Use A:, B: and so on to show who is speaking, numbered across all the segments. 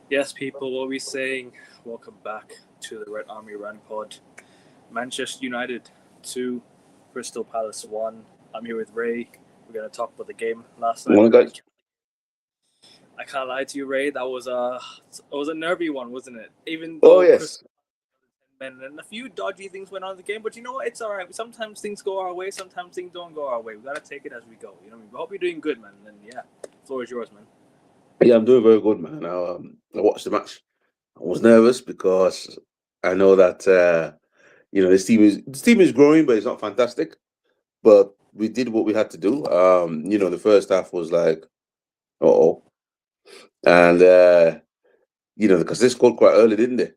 A: Yes, people, what are we saying? Welcome back to the Red Army Rant Pod. Manchester United 2, Crystal Palace 1. I'm here with Ray. We're going to talk about the game last night.
B: One
A: We're going to
B: guys.
A: recap. I can't lie to you, Ray. That was a nervy one, wasn't it? Even
B: Oh
A: though Crystal
B: yes.
A: and a few dodgy things went on in the game, but you know what? It's all right. Sometimes things go our way, sometimes things don't go our way. We got to take it as we go. You know what I mean? We hope you're doing good, man. And yeah, the floor is yours, man.
B: Yeah, I'm doing very good, man. I watched the match. I was nervous because I know that this team is growing, but it's not fantastic. But we did what we had to do. The first half was like, oh, and because they scored quite early, didn't they?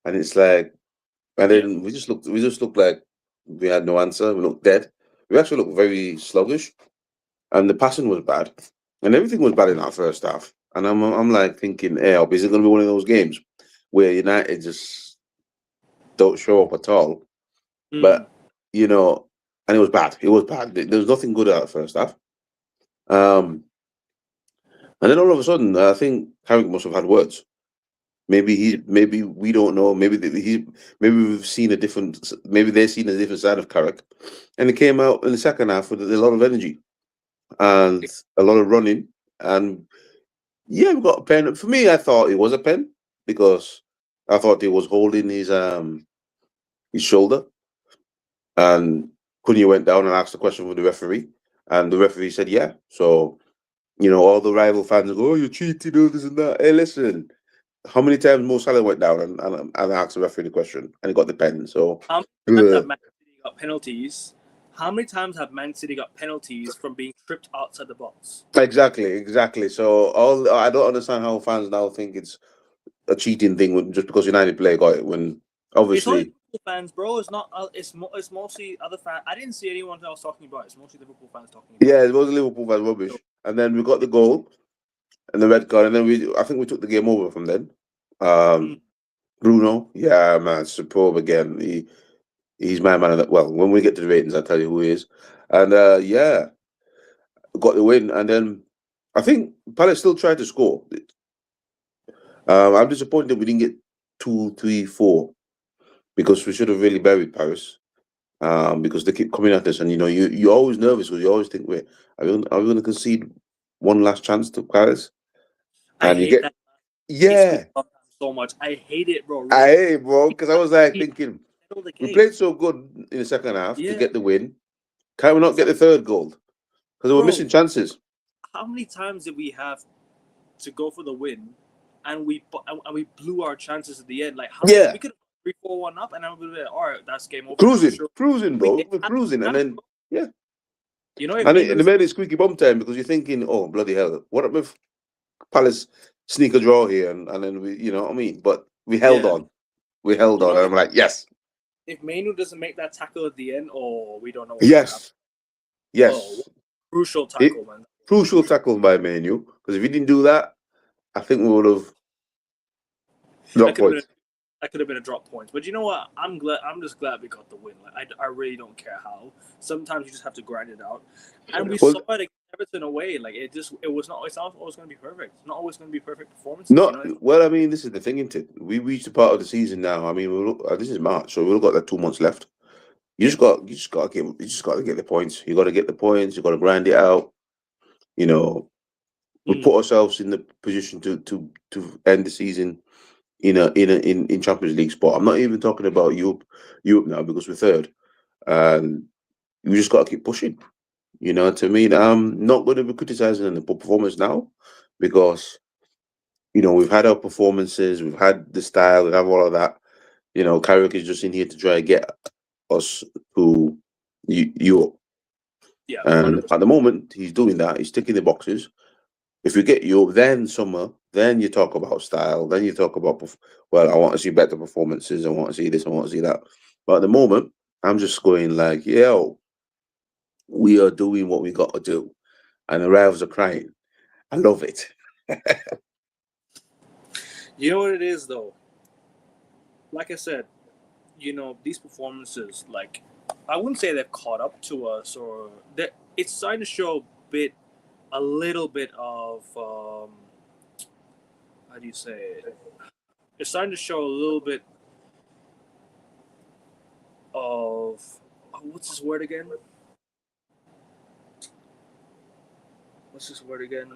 B: And it's like, and
A: Yeah.
B: then we just looked like we had no answer. We looked dead. We actually looked very sluggish, and the passing was bad, and everything was bad in our first half. And I'm like thinking, hey, is it going to be one of those games where United just don't show up at all?
A: Mm.
B: But you know, and it was bad. It was bad. There was nothing good at the first half. Um, and then all of a sudden, I think Carrick must have had words. Maybe we don't know. Maybe we've seen a different. Maybe they've seen a different side of Carrick, and it came out in the second half with a lot of energy and a lot of running. And yeah, we got a pen. For me, I thought it was a pen because I thought he was holding his shoulder, and Cunha went down and asked the question for the referee, and the referee said yeah. So all the rival fans go, "Oh, you cheated, all this and that." Hey, listen, how many times Mo Salah went down and asked the referee the question, and he got the pen. So
A: How many times
B: uh,
A: have Man City got penalties? How many times have Man City got penalties from being tripped outside the box?
B: exactly. So all I don't understand how fans now think it's a cheating thing just because United player got it when
A: It's only
B: obviously.
A: Liverpool fans, bro. It's not. It's mostly other fans. I didn't see anyone else talking about it. It's mostly Liverpool fans talking about
B: Yeah,
A: it.
B: it was Liverpool fans
A: So,
B: rubbish. And then we got the goal and the red card, and then I think we took the game over from then.
A: mm,
B: Um, Bruno, yeah, man, superb again. He's my man of that. Well, when we get to the ratings, I'll tell you who he is. And yeah, got the win. And then I think Palace still tried to score. I'm disappointed we didn't get two, three, four because we should have really buried Paris. Because they keep coming at us, and you're always nervous because you always think, wait, are we going to concede one last chance to Paris?
A: I
B: And you
A: hate
B: get,
A: that he scored
B: yeah,
A: so much. I hate it, bro.
B: I
A: Really.
B: hate it, bro, because I was like
A: He
B: thinking
A: settled the
B: we
A: game.
B: played so good in the second half to
A: Yeah,
B: get the win. Can we not get
A: some
B: the third goal? Because we were
A: bro.
B: missing chances.
A: How many times did we have to go for the win, and we blew our chances at the end? Like how many?
B: Yeah,
A: We could have 3-4-1 up, and I would be like, all right, that's game over now.
B: cruising,
A: Sure.
B: cruising,
A: We
B: bro,
A: it
B: we're
A: happened
B: cruising, and
A: time,
B: then
A: bro.
B: yeah,
A: If
B: and
A: Mainu
B: it
A: doesn't
B: made it squeaky bum time because you're thinking, oh bloody hell, what if Palace sneak a draw here, and then we, what I mean? But
A: yeah,
B: we held
A: you
B: on,
A: know
B: and
A: if
B: I'm like, yes,
A: if Mainu doesn't make that tackle at the end, oh, we don't know what's gonna happen.
B: yes,
A: Oh,
B: yes.
A: crucial
B: It
A: tackle, man.
B: crucial
A: Crucial.
B: tackle by Manu because if he didn't do that, I think we would have
A: That
B: dropped
A: could have been
B: points.
A: that could have been a drop point. But you know what? I'm glad. I'm just glad we got the win. Like I really don't care how. Sometimes you just have to grind it out, and we
B: Well,
A: saw it against Everton away. Like it was not. It's not always going to be perfect. It's not always going to be perfect performances. You
B: not
A: know.
B: well. I mean, this is the thing, isn't it? We reached a part of the season now. I mean, this is March, so we've got like 2 months left.
A: Yeah.
B: You just got to get the points. You got to get the points. You got to grind it out. You know, we
A: Mm.
B: put ourselves in the position to end the season in Champions League spot. I'm not even talking about Europe now because we're third, and you just got to keep pushing. To me, I'm not going to be criticizing the performance now because we've had our performances, we've had the style, we have all of that. Carrick is just in here to try and get us to Europe,
A: Yeah.
B: and
A: 100%.
B: at the moment he's doing that. He's ticking the boxes. If we get Europe, then summer, then you talk about style, then you talk about well, I want to see better performances. I want to see this. I want to see that. But at the moment, I'm just going like, yo, we are doing what we got to do, and the rivals are crying. I love it.
A: You know what it is though. Like I said, these performances. Like I wouldn't say they've caught up to us, or that it's starting to show a little bit of how do you say it? It's starting to show a little bit of what's this word again? What's this word again?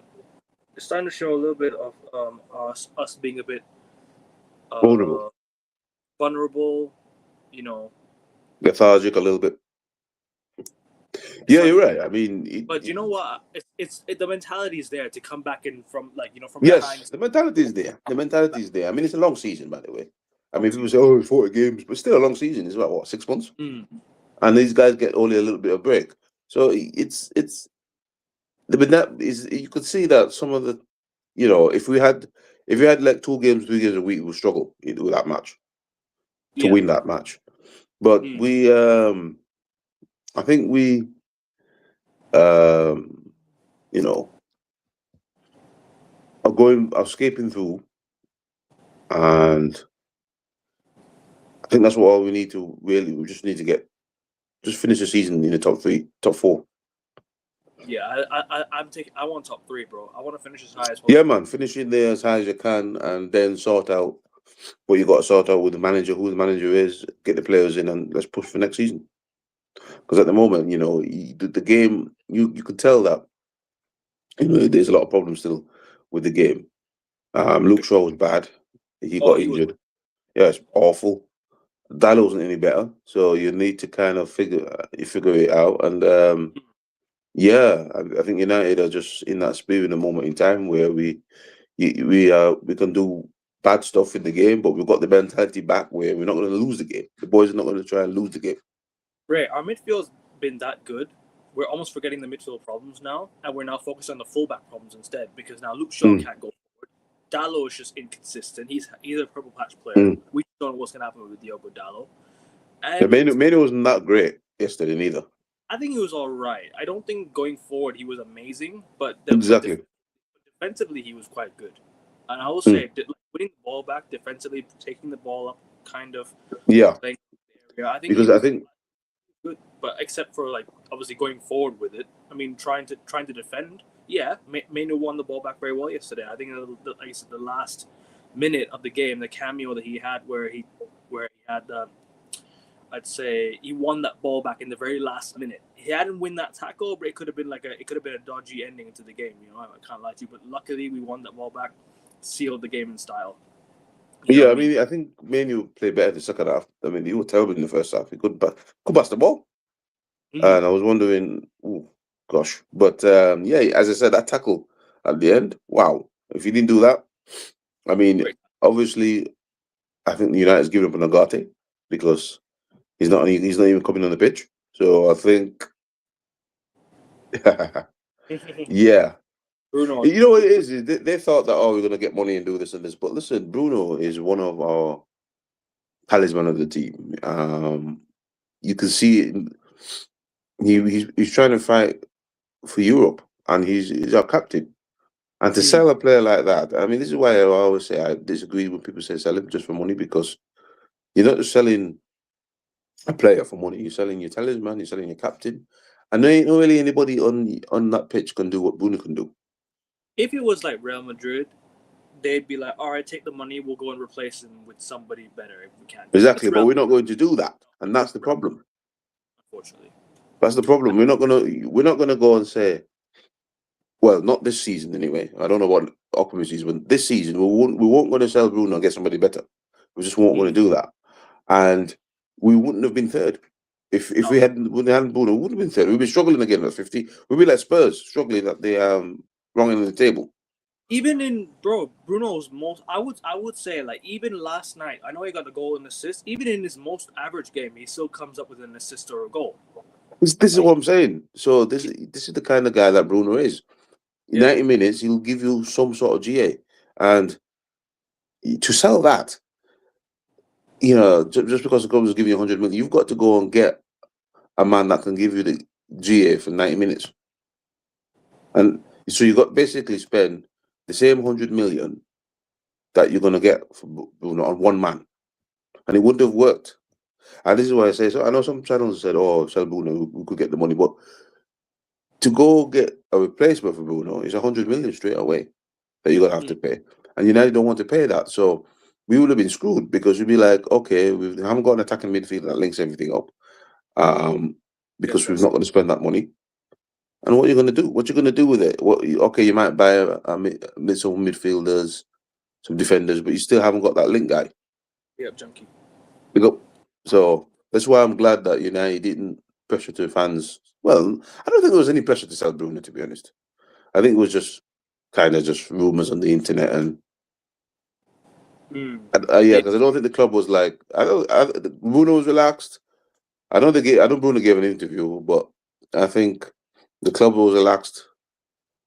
A: It's starting to show a little bit of us being a bit
B: Vulnerable,
A: vulnerable. You know,
B: lethargic a little bit. Yeah, you're right. I mean,
A: but you know what? The mentality is there to come back in from from
B: yes,
A: behind.
B: the mentality is there. The mentality is there. I mean, it's a long season, by the way. I
A: Long
B: mean, people
A: season.
B: say, "Oh, it's 40 games," but still a long season. It's about what, 6 months,
A: Mm.
B: and these guys get only a little bit of break. So it's but that is, you could see that some of the, if we had like 2 games, 3 games a week, we would struggle with that match to
A: Yeah.
B: win that match. But
A: Mm.
B: I think we, um, you know, are escaping through, and I think that's what all we need to really. We just need to just finish the season in the top 3, top 4.
A: Yeah, I'm taking. I want top three, bro. I want to finish as high as
B: Yeah,
A: possible.
B: man, finish in there as high as you can, and then sort out what you got to sort out with the manager, who the manager is, get the players in, and let's push for next season. Because at the moment, the game, you could tell that there's a lot of problems still with the game. Luke Shaw was bad; he
A: Oh,
B: got
A: he was.
B: injured. Yeah, it's awful. Dalo wasn't any better, so you need to kind of figure it out. And yeah, I think United are just in that spirit, in a moment in time where we can do bad stuff in the game, but we've got the mentality back where we're not going to lose the game. The boys are not going to try and lose the game.
A: Right, our midfield's been that good. We're almost forgetting the midfield problems now, and we're now focused on the fullback problems instead. Because now Luke Shaw can't go forward. Dallo is just inconsistent. He's a purple patch player.
B: Mm.
A: We don't know what's gonna happen with Diogo Dallo.
B: Yeah,
A: And
B: Manu wasn't that great yesterday neither.
A: I think he was all right. I don't think going forward he was amazing, but
B: Exactly.
A: defensively he was quite good. And I will
B: Mm.
A: say, winning the ball back defensively, taking the ball up, kind of
B: Yeah,
A: playing the area. I think he
B: because I
A: was
B: think
A: good, but except for obviously going forward with it. I mean, trying to defend. Yeah, Mainu won the ball back very well yesterday. I think like I said, the last minute of the game, the cameo that he had where he had I'd say he won that ball back in the very last minute. He hadn't win that tackle, but it could have been a dodgy ending to the game. I can't lie to you, but luckily we won that ball back, sealed the game in style.
B: Yeah, I mean, I think Manu played better the second half. I mean, he was terrible in the first half. He could pass the ball, and I was wondering, oh gosh, but yeah, as I said, that tackle at the end, wow! If he didn't do that, I mean,
A: Great.
B: obviously, I think the United's giving up on Agate because he's not even coming on the pitch. So I think, yeah,
A: Bruno.
B: you know what it is? They thought that, oh, we're going to get money and do this and this, but listen, Bruno is one of our talisman of the team. You can see it. He's trying to fight for Europe, and he's our captain. And to sell a player like that, I mean, this is why I always say I disagree when people say sell him just for money, because you're not just selling a player for money. You're selling your talisman. You're selling your captain, and there ain't really anybody on that pitch can do what Bruno can do.
A: If it was like Real Madrid, they'd be like, all right, take the money, we'll go and replace him with somebody better if we can.
B: Exactly, but we're not going to do that, and that's the problem.
A: Unfortunately,
B: That's the problem. We're not gonna go and say, well, not this season anyway. I don't know what upcoming season, but this season we won't going to sell Bruno and get somebody better. We just won't going to do that, and we wouldn't have been third if we hadn't Bruno. We wouldn't have been third. We'd be struggling again at 50. We'd be like Spurs struggling at the wrong end of the table.
A: even in Bruno's most, I would say even last night, I know he got a goal and assist. Even in his most average game, he still comes up with an assist or a goal.
B: This is what I'm saying. So this is the kind of guy that Bruno is. In 90 minutes, he'll give you some sort of GA, and to sell that, just because the club is giving you 100 million, you've got to go and get a man that can give you the GA for 90 minutes. And so you got basically spend the same 100 million that you're going to get for Bruno on one man. And it wouldn't have worked. And this is why I say, so I know some channels said, oh, sell Bruno, we could get the money. But to go get a replacement for Bruno is 100 million straight away that you're going to have to pay. and United don't want to pay that. So we would have been screwed because we'd be like, okay, we haven't got an attacking midfield that links everything up,
A: Yes,
B: because we're
A: that's
B: not going to spend that money. And what are you going to do? What you going to do with it? Okay, you might buy some midfielders, some defenders, but you still haven't got that link guy.
A: junkie.
B: So that's why I'm glad that United didn't pressure to fans. Well, I don't think there was any pressure to sell Bruno, to be honest. I think it was just kind of just rumors on the internet, and yeah, because I don't think the club was like. Bruno was relaxed. I don't Bruno gave an interview, but I think the club was relaxed.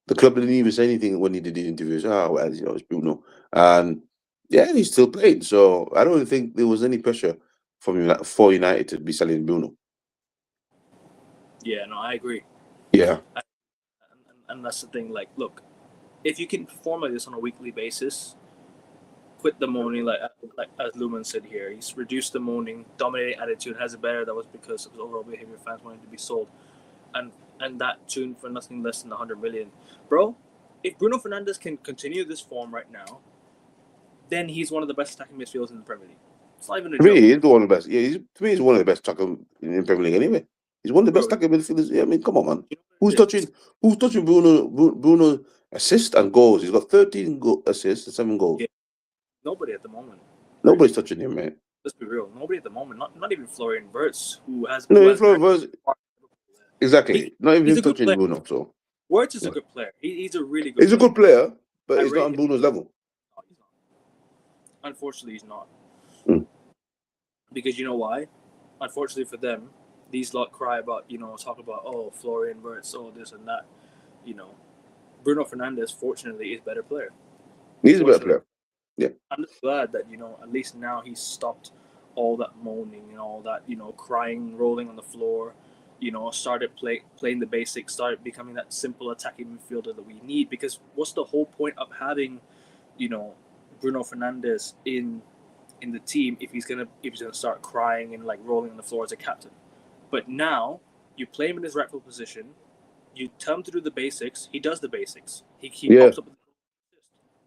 B: The club didn't even say anything when he did the interviews. Oh, well, it's Bruno, and yeah, he still played. So I don't think there was any pressure for United to be selling Bruno.
A: Yeah, no, I agree.
B: Yeah,
A: and that's the thing. Like, look, if you can perform like this on a weekly basis, quit the moaning, like as Lumen said here, he's reduced the moaning, dominating attitude, has it better. That was because of his overall behavior. Fans wanted to be sold, and that tune for nothing less than 100 million, bro. If Bruno Fernandes can continue this form right now, then he's one of the best attacking midfielders in the Premier League. It's not even a
B: to me,
A: joke.
B: he's one of the best. Yeah, to me, he's one of the best tackle in Premier League anyway. He's one of the best tackle midfielders. Yeah, I mean, come on, man. Who's touching Bruno assist and goals? He's got 13 assists and 7 goals.
A: Yeah. Nobody at the moment.
B: Nobody's touching him, man.
A: Let's be real. Nobody at the moment. Not even Florian Wirtz, who has.
B: Florian Wirtz. Exactly. Not even him touching Bruno. So
A: Wirtz is a good player. He's a really good.
B: He's a good player, but he's not on Bruno's level.
A: No, he's not. Unfortunately, he's not.
B: Mm.
A: Because you know why? Unfortunately for them, these lot cry about, talk about, oh, Florian Wirtz, oh, this and that. Bruno Fernandes, fortunately, is a better player.
B: He's a better player. Yeah.
A: I'm just glad that, at least now he's stopped all that moaning and all that, crying, rolling on the floor, started playing the basics, started becoming that simple attacking midfielder that we need. Because what's the whole point of having, Bruno Fernandes in the team if he's gonna start crying and like rolling on the floor as a captain? But now you play him in his rightful position. You tell him to do the basics. He does the basics. He pops up with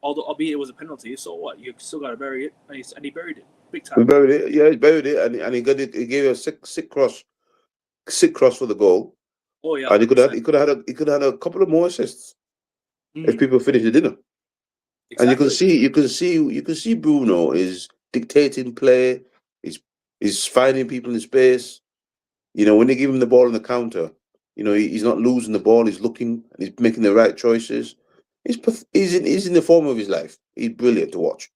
A: although albeit it was a penalty. So what? You still got to bury it, and he buried it big time.
B: He buried it. Yeah, he buried it, and he got it. He gave a sick cross for the goal.
A: Oh yeah,
B: and he could have had a couple of more assists if people finished the dinner. Exactly. And you can see Bruno is dictating play. He's finding people in space. When they give him the ball on the counter, he's not losing the ball. He's looking and he's making the right choices. He's in the form of his life. He's brilliant to watch.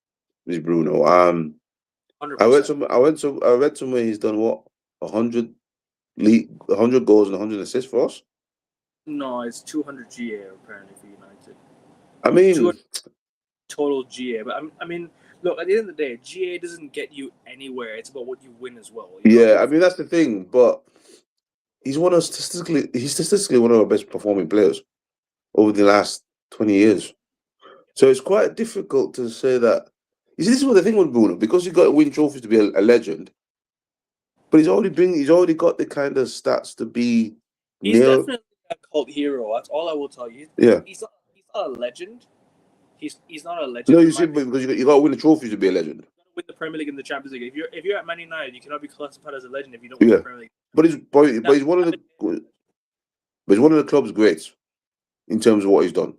B: This Bruno.
A: 100%.
B: I read somewhere he's done what 100 goals and 100 assists for us.
A: No, it's 200 GA apparently for United.
B: I mean,
A: total GA, but I mean, look, at the end of the day, GA doesn't get you anywhere. It's about what you win as well.
B: Yeah, I mean that's the thing, but he's statistically one of our best performing players over the last 20 years. So it's quite difficult to say that. You see, this is what the thing with Bruno, because he's got to win trophies to be a legend. But he's already got the kind of stats to be.
A: He's definitely a cult hero. That's all I will tell you.
B: Yeah,
A: he's not a legend. He's not a legend.
B: No, you see, because you got to win the trophies to be a legend. You got to
A: win the Premier League and the Champions League. If you're at Man United, you cannot be classified as a legend if you don't win the Premier League.
B: But he's one of the club's greats in terms of what he's done.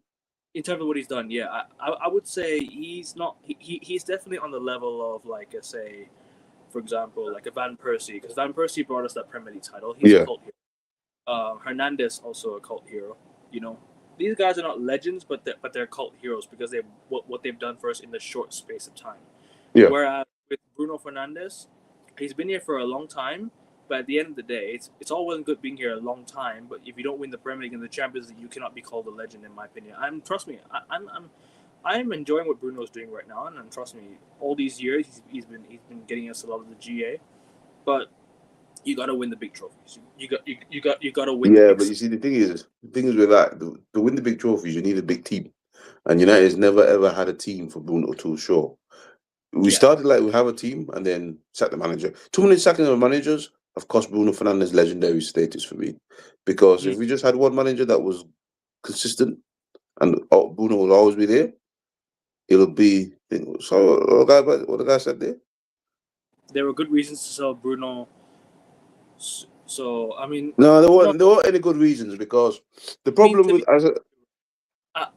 A: In terms of what he's done, yeah, I would say he's not. He's definitely on the level of, like, say, for example, like a Van Persie, because Van Persie brought us that Premier League title. He's a cult hero. Hernandez also a cult hero. These guys are not legends, but they're cult heroes because what they've done for us in the short space of time.
B: Yeah.
A: Whereas with Bruno Fernandes, he's been here for a long time, but at the end of the day, it's all well and good being here a long time. But if you don't win the Premier League and the Champions League, you cannot be called a legend, in my opinion. Trust me, I'm enjoying what Bruno's doing right now, and trust me, all these years he's been getting us a lot of the GA, but you got to win the big trophies. You got to win.
B: Yeah, but you see, the thing is with that, to win the big trophies, you need a big team, and United's never ever had a team for Bruno to show. We started like we have a team, and then sack the manager. Too many sacking of managers have cost Bruno Fernandes legendary status for me, because if we just had one manager that was consistent, and Bruno will always be there, it'll be. So what the guy said there?
A: There were good reasons to sell Bruno. So I mean,
B: No,
A: no,
B: there weren't any good reasons because the
A: I mean
B: problem
A: to be.
B: with as a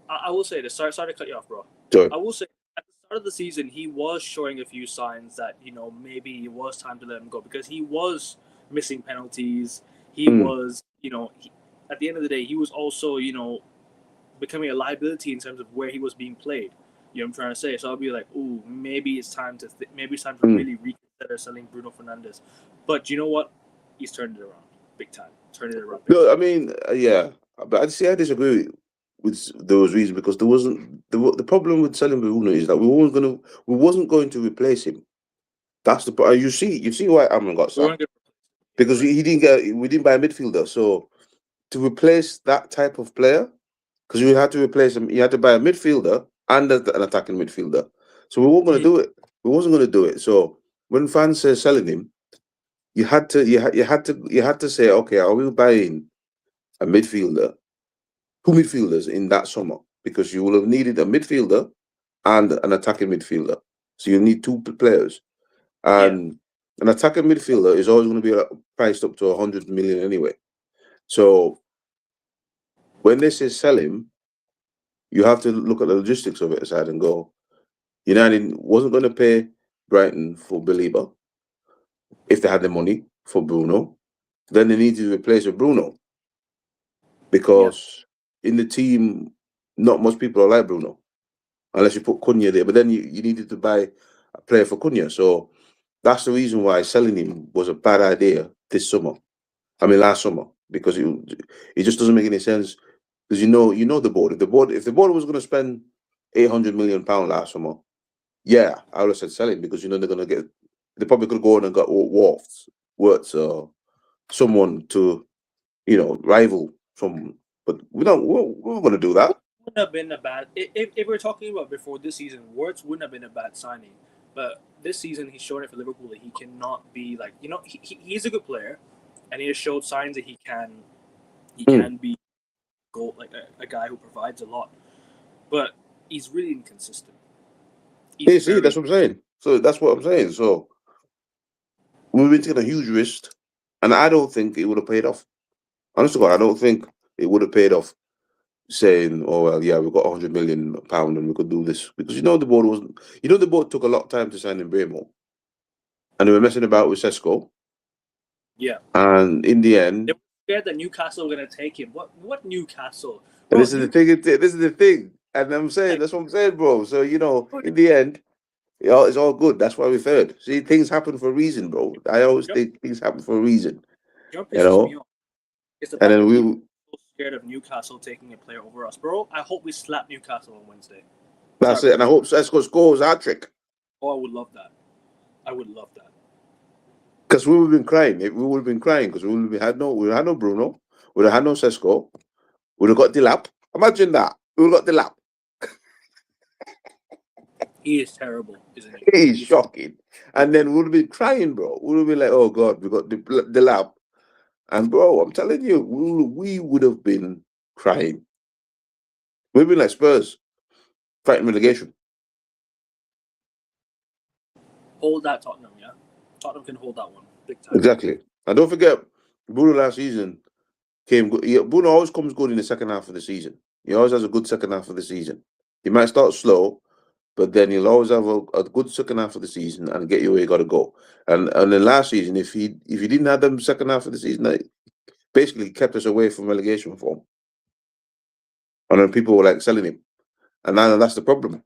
A: I will say this. Sorry to cut you off, bro.
B: sorry.
A: I will say at the start of the season, he was showing a few signs that maybe it was time to let him go because he was missing penalties. He
B: Mm,
A: was, at the end of the day, he was also, becoming a liability in terms of where he was being played. You know what I'm trying to say? So I'll be like, ooh, maybe it's time to
B: mm.
A: really reconsider selling Bruno Fernandes. But you know what? He's turned it around big time. Turned it around big
B: No, I
A: time.
B: mean, yeah, but I disagree with those reasons because there wasn't the problem with selling Bruno is that we wasn't going to replace him. That's the point. You see why Amon got
A: We weren't
B: sacked
A: good. Yeah,
B: because
A: right.
B: he didn't get we didn't buy a midfielder. So to replace that type of player, because you had to replace him, you had to buy a midfielder and an attacking midfielder. So we weren't going to
A: Mm,
B: do it. We wasn't going to do it. So when fans say selling him, you had to say, okay, are we buying a midfielder, two midfielders in that summer? Because you will have needed a midfielder and an attacking midfielder. So you need two players.
A: yeah,
B: And an attacking midfielder is always going to be priced up to 100 million anyway. So when they say sell him, you have to look at the logistics of it aside and go, United wasn't going to pay Brighton for Belieber if they had the money for Bruno. Then they needed to replace with Bruno
A: yeah,
B: because in the team, not much people are like Bruno unless you put Cunha there. But then you needed to buy a player for Cunha. So that's the reason why selling him was a bad idea this summer. I mean, last summer because it just doesn't make any sense because you know the board. If the board was going to spend £800 million last summer, yeah, I would have said sell him because you know they're going to get. They probably could go on and got Wirtz, or someone to rival from. But we're not going to do that.
A: wouldn't have been a bad if we're talking about before this season. Wirtz wouldn't have been a bad signing, but this season he's shown it for Liverpool that he cannot be like he's a good player, and he has showed signs that he
B: Mm.
A: can be goal like a guy who provides a lot, but he's really inconsistent. He's
B: Yeah, see,
A: very
B: that's what I'm saying. So that's what I'm saying. So we've been taking a huge risk, and I don't think it would have paid off. Honestly, God, I don't think it would have paid off saying, "Oh well, yeah, we've got £100 million and we could do this," because the board took a lot of time to sign in Bremo, and they were messing about with Sesko,
A: yeah.
B: and in the
A: They
B: end,
A: were scared that Newcastle were gonna take him. What Newcastle,
B: and
A: bro?
B: this is the thing. This is the thing, and I'm saying
A: Like,
B: that's what I'm saying, bro. So in the end, it's all good. That's why we third. See, things happen for a reason, bro. I always
A: you know,
B: think things happen for a reason,
A: what
B: you
A: pisses me
B: know.
A: off? It's the
B: And
A: fact
B: then
A: that people
B: we
A: are so scared of Newcastle taking a player over us, bro. I hope we slap Newcastle on Wednesday.
B: that's
A: Sorry,
B: it.
A: bro.
B: And I hope Sesko scores hat trick.
A: Oh, I would love that. I would love that.
B: Because we would have been crying. We would have been crying because we had no Bruno, we would have had no Sesko, we would have got Dilap. Imagine that. We would have got Dilap.
A: He is terrible, isn't he?
B: He's
A: He's
B: shocking. And then we would have been crying, bro. We would have been like, oh God, we got Dilap. And bro, I'm telling you, we would have been crying. We'd been like Spurs, fighting relegation.
A: hold that Tottenham, yeah. Tottenham can hold that one big time.
B: Exactly. And don't forget, Bruno last season came good. Bruno always comes good in the second half of the season. He always has a good second half of the season. He might start slow, but then he'll always have a good second half of the season and get you where you got to go. And then last season, if he didn't have them second half of the season, that basically kept us away from relegation form. And then people were like selling him, and now that's the problem.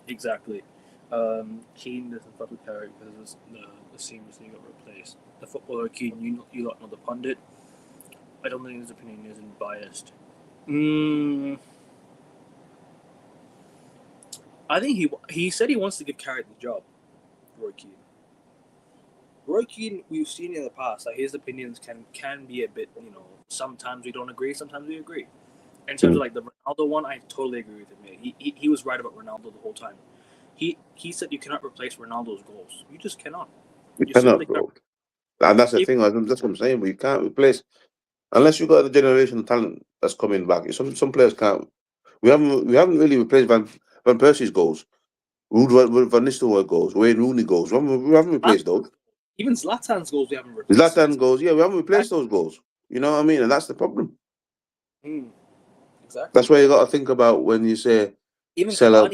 A: Exactly. Keane doesn't fucking carry because the seamlessly got replaced. The footballer Keane, you lot know the pundit. I don't think his opinion isn't biased. I think he said he wants to give Carrick the job. Roy Keane. Roy Keane, we've seen in the past that his opinions can be a bit, sometimes we don't agree, sometimes we agree. In terms of like the Ronaldo one, I totally agree with him. He was right about Ronaldo the whole time. He said you cannot replace Ronaldo's goals. You just cannot.
B: You
A: You
B: cannot,
A: simply cannot.
B: bro. And that's the
A: If
B: thing. That's what I'm saying. But you can't replace unless you got a generational talent that's coming back. Some players can't. We haven't really replaced Van Persie's goals. Ruud Van Nistelrooy goals, Wayne Rooney goals. We haven't replaced those.
A: Even Zlatan's goals we haven't replaced.
B: Zlatan goals, yeah, we haven't replaced those goals. You know what I mean? And that's the problem.
A: Exactly.
B: That's why you got to think about when you say
A: even
B: sell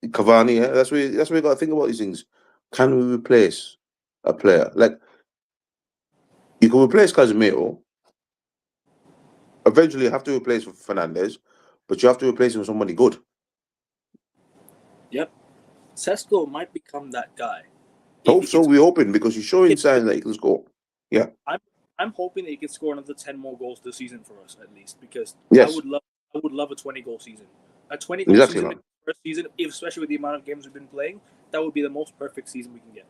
B: Cavani. Yeah, that's where you got to think about these things. Can we replace a player? Like you can replace Casemiro. Eventually, you have to replace Fernandes, but you have to replace him with somebody good.
A: Yep, Sesko might become that guy.
B: Hope so. We're hoping because he's showing signs that he can score. Yeah,
A: I'm hoping that he can score another 10 more goals this season for us at least, because
B: yes.
A: I would love a 20-goal season. A 20-goal season in the first season, especially with the amount of games we've been playing, that would be the most perfect season we can get.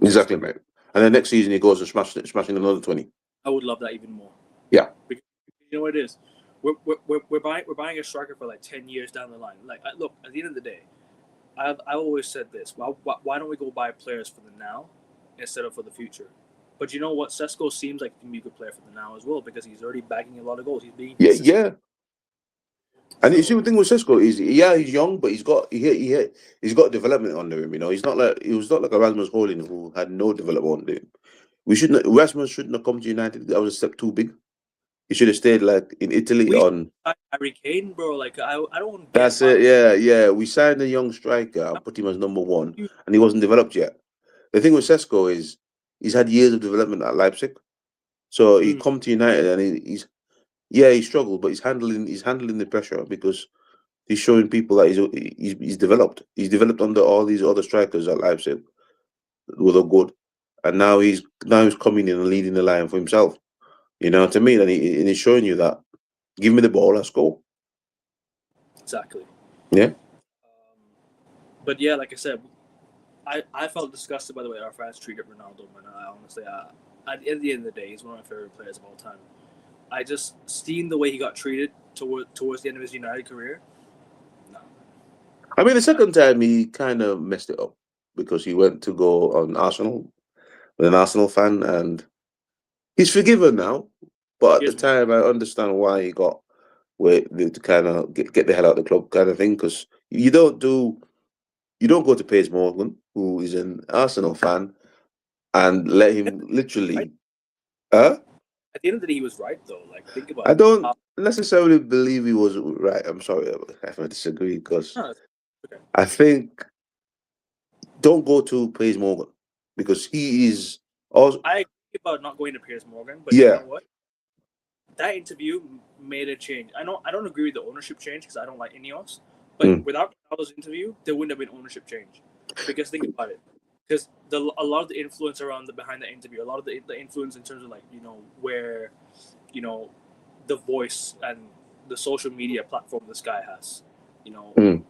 B: Exactly, mate. And then next season he goes and smashing another 20.
A: I would love that even more.
B: Yeah.
A: Because you know what it is? We're buying a striker for like 10 years down the line. Like, look, at the end of the day, I've always said this. Why don't we go buy players for the now instead of for the future? But you know what? Sesko seems like he can be a good player for the now as well, because he's already bagging a lot of goals. He's being
B: yeah. And you see the thing with Sesko is, he's young, but he's got development under him. You know, he was not like Erasmus Holding who had no development under him. Erasmus shouldn't have come to United. That was a step too big. He should have stayed like in Italy on
A: Harry Kane, bro. Like I don't.
B: That's it. Yeah. We signed a young striker and put him as number one, and he wasn't developed yet. The thing with Sesko is he's had years of development at Leipzig, so he come to United and he struggled, but he's handling the pressure because he's showing people that he's developed. He's developed under all these other strikers at Leipzig who are good, and now he's coming in and leading the line for himself. You know what I mean? And he's showing you that. Give me the ball, let's go.
A: Exactly.
B: Yeah.
A: But yeah, like I said, I felt disgusted by the way our fans treated Ronaldo, man. I honestly, at the end of the day, he's one of my favorite players of all time. I just seen the way he got treated towards the end of his United career. No.
B: I mean, the second time he kind of messed it up because he went to go on Arsenal with an Arsenal fan, and he's forgiven now. But at the time, I understand why he got to kind of get the hell out of the club kind of thing, because you don't go to Piers Morgan, who is an Arsenal fan, and let him literally.
A: Right. At the end of the day, he was right though. Like, think about it.
B: I don't necessarily believe he was right. I'm sorry if I disagree, because I think don't go to Piers Morgan because he is also.
A: I agree about not going to Piers Morgan, but you know what? That interview made a change. I don't agree with the ownership change because I don't like Ineos, but without Ronaldo's interview, there wouldn't have been ownership change. Because think about it, because a lot of the influence around behind the interview, a lot of the influence in terms of like where, the voice and the social media platform this guy has, probably the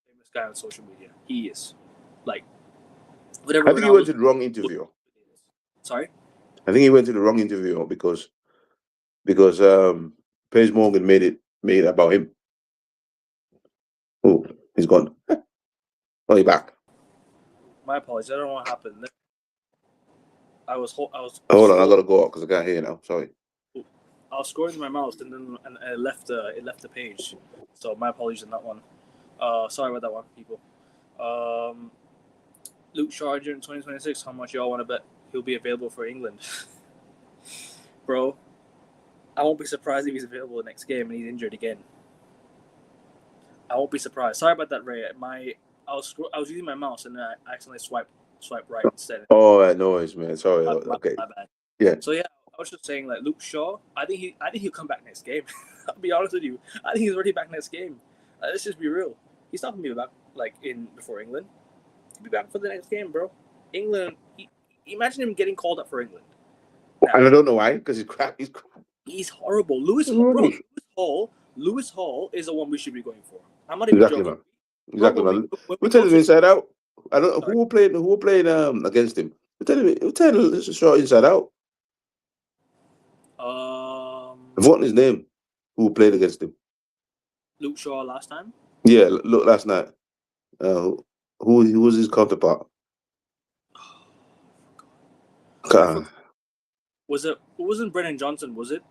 A: famous guy on social media. He is like whatever.
B: I think he went to the wrong interview.
A: Sorry.
B: I think he went to the wrong interview because Piers Morgan made it about him. Oh, he's gone. Oh, he's back.
A: My apologies. I don't know what happened. I was. Hold
B: on, I gotta go out because I can't hear you now. Sorry.
A: I was scrolling my mouse and then it left the page. So my apologies on that one. Sorry about that one, people. Luke Shaw in 2026. How much y'all want to bet he'll be available for England? Bro, I won't be surprised if he's available the next game and he's injured again. I won't be surprised. Sorry about that, Ray. I was using my mouse and I accidentally swiped right instead.
B: Oh, no worries, man. Sorry. Okay.
A: My bad.
B: Yeah.
A: So yeah, I was just saying, like, Luke Shaw. I think he'll come back next game. I'll be honest with you. I think he's already back next game. Let's just be real. He's not gonna be back before England. He'll be back for the next game, bro. England. Imagine him getting called up for England.
B: Now, and I don't know why, because he's crap.
A: He's horrible. Lewis Hall is the one we should be going for. I'm not even joking.
B: Exactly, man. We're telling him inside out. I don't know who were playing against him. We're telling him Shaw inside out. I've forgotten his name. Who played against him?
A: Luke Shaw last time?
B: Yeah, look last night. Who was his counterpart?
A: Was it? It wasn't Brennan Johnson, was it?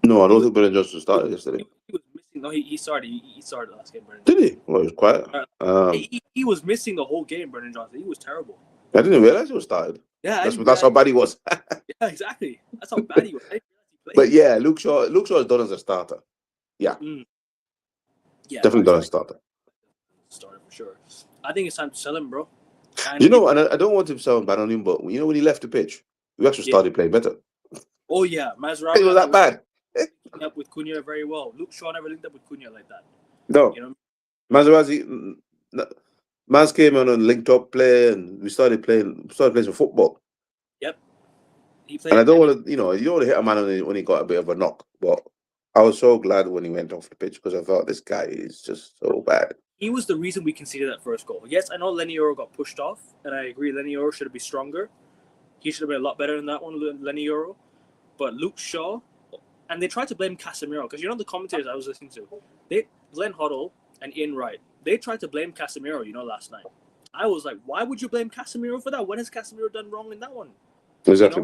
B: No, I don't think Brennan Johnson started yesterday.
A: He was missing No, he started. He started last game, Brendan
B: Did
A: Johnson.
B: he? Well, it was quiet.
A: He was missing the whole game, Brendan Johnson. He was terrible.
B: I didn't realize he was started.
A: Yeah,
B: That's how bad he was.
A: yeah, exactly. That's how bad he was. I didn't realize he played.
B: But yeah, Luke Shaw is done as a starter. Yeah,
A: Yeah,
B: definitely done as a starter.
A: Starter for sure. I think it's time to sell him, bro.
B: And I don't want to sound bad on him, but when he left the pitch, we actually started playing better.
A: Oh yeah, Mazraoui.
B: It was that bad.
A: Linked up with Cunha very well. Luke Shaw never linked up with Cunha like that.
B: No, Mazraoui, Maz came on and linked up play, and we started playing some football.
A: Yep. He played.
B: And I don't want to, you don't want to hit a man when he got a bit of a knock, but I was so glad when he went off the pitch because I thought this guy is just so bad.
A: He was the reason we conceded that first goal. Yes, I know Lenny Yoro got pushed off, and I agree Lenny Yoro should have been stronger. He should have been a lot better than that one, Lenny Yoro. But Luke Shaw, and they tried to blame Casemiro because the commentators I was listening to, Glenn Hoddle and Ian Wright, they tried to blame Casemiro, last night. I was like, why would you blame Casemiro for that? What has Casemiro done wrong in that one?
B: Exactly.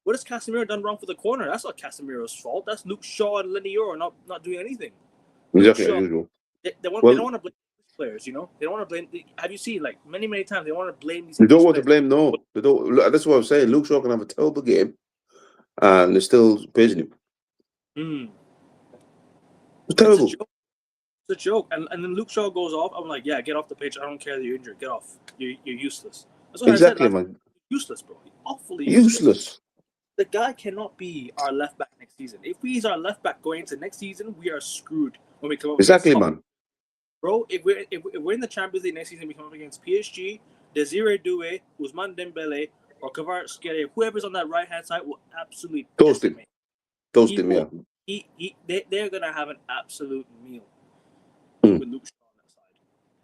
A: What has Casemiro done wrong for the corner? That's not Casemiro's fault. That's Luke Shaw and Lenny Yoro not doing anything.
B: Exactly, as usual.
A: They don't want to blame players, They don't want to blame. Have you seen many times they want to blame these?
B: They don't want to blame. No, they don't. That's what I'm saying. Luke Shaw can have a terrible game, and they're still praising him. It's terrible.
A: It's a joke. And then Luke Shaw goes off. I'm like, yeah, get off the pitch. I don't care that you're injured. Get off. You're useless. That's what
B: exactly,
A: I said.
B: Man.
A: Useless, bro. Awfully
B: useless.
A: The guy cannot be our left back next season. If he's our left back going into next season, we are screwed when we come up.
B: Exactly, man.
A: Bro, if we're in the Champions League next season, we come up against PSG, Desiree Doué, Ousmane Dembele, or Kvaratskhelia, whoever's on that right hand side will absolutely
B: toast him.
A: Yeah. They're gonna have an absolute meal with Luke Shaw on that side.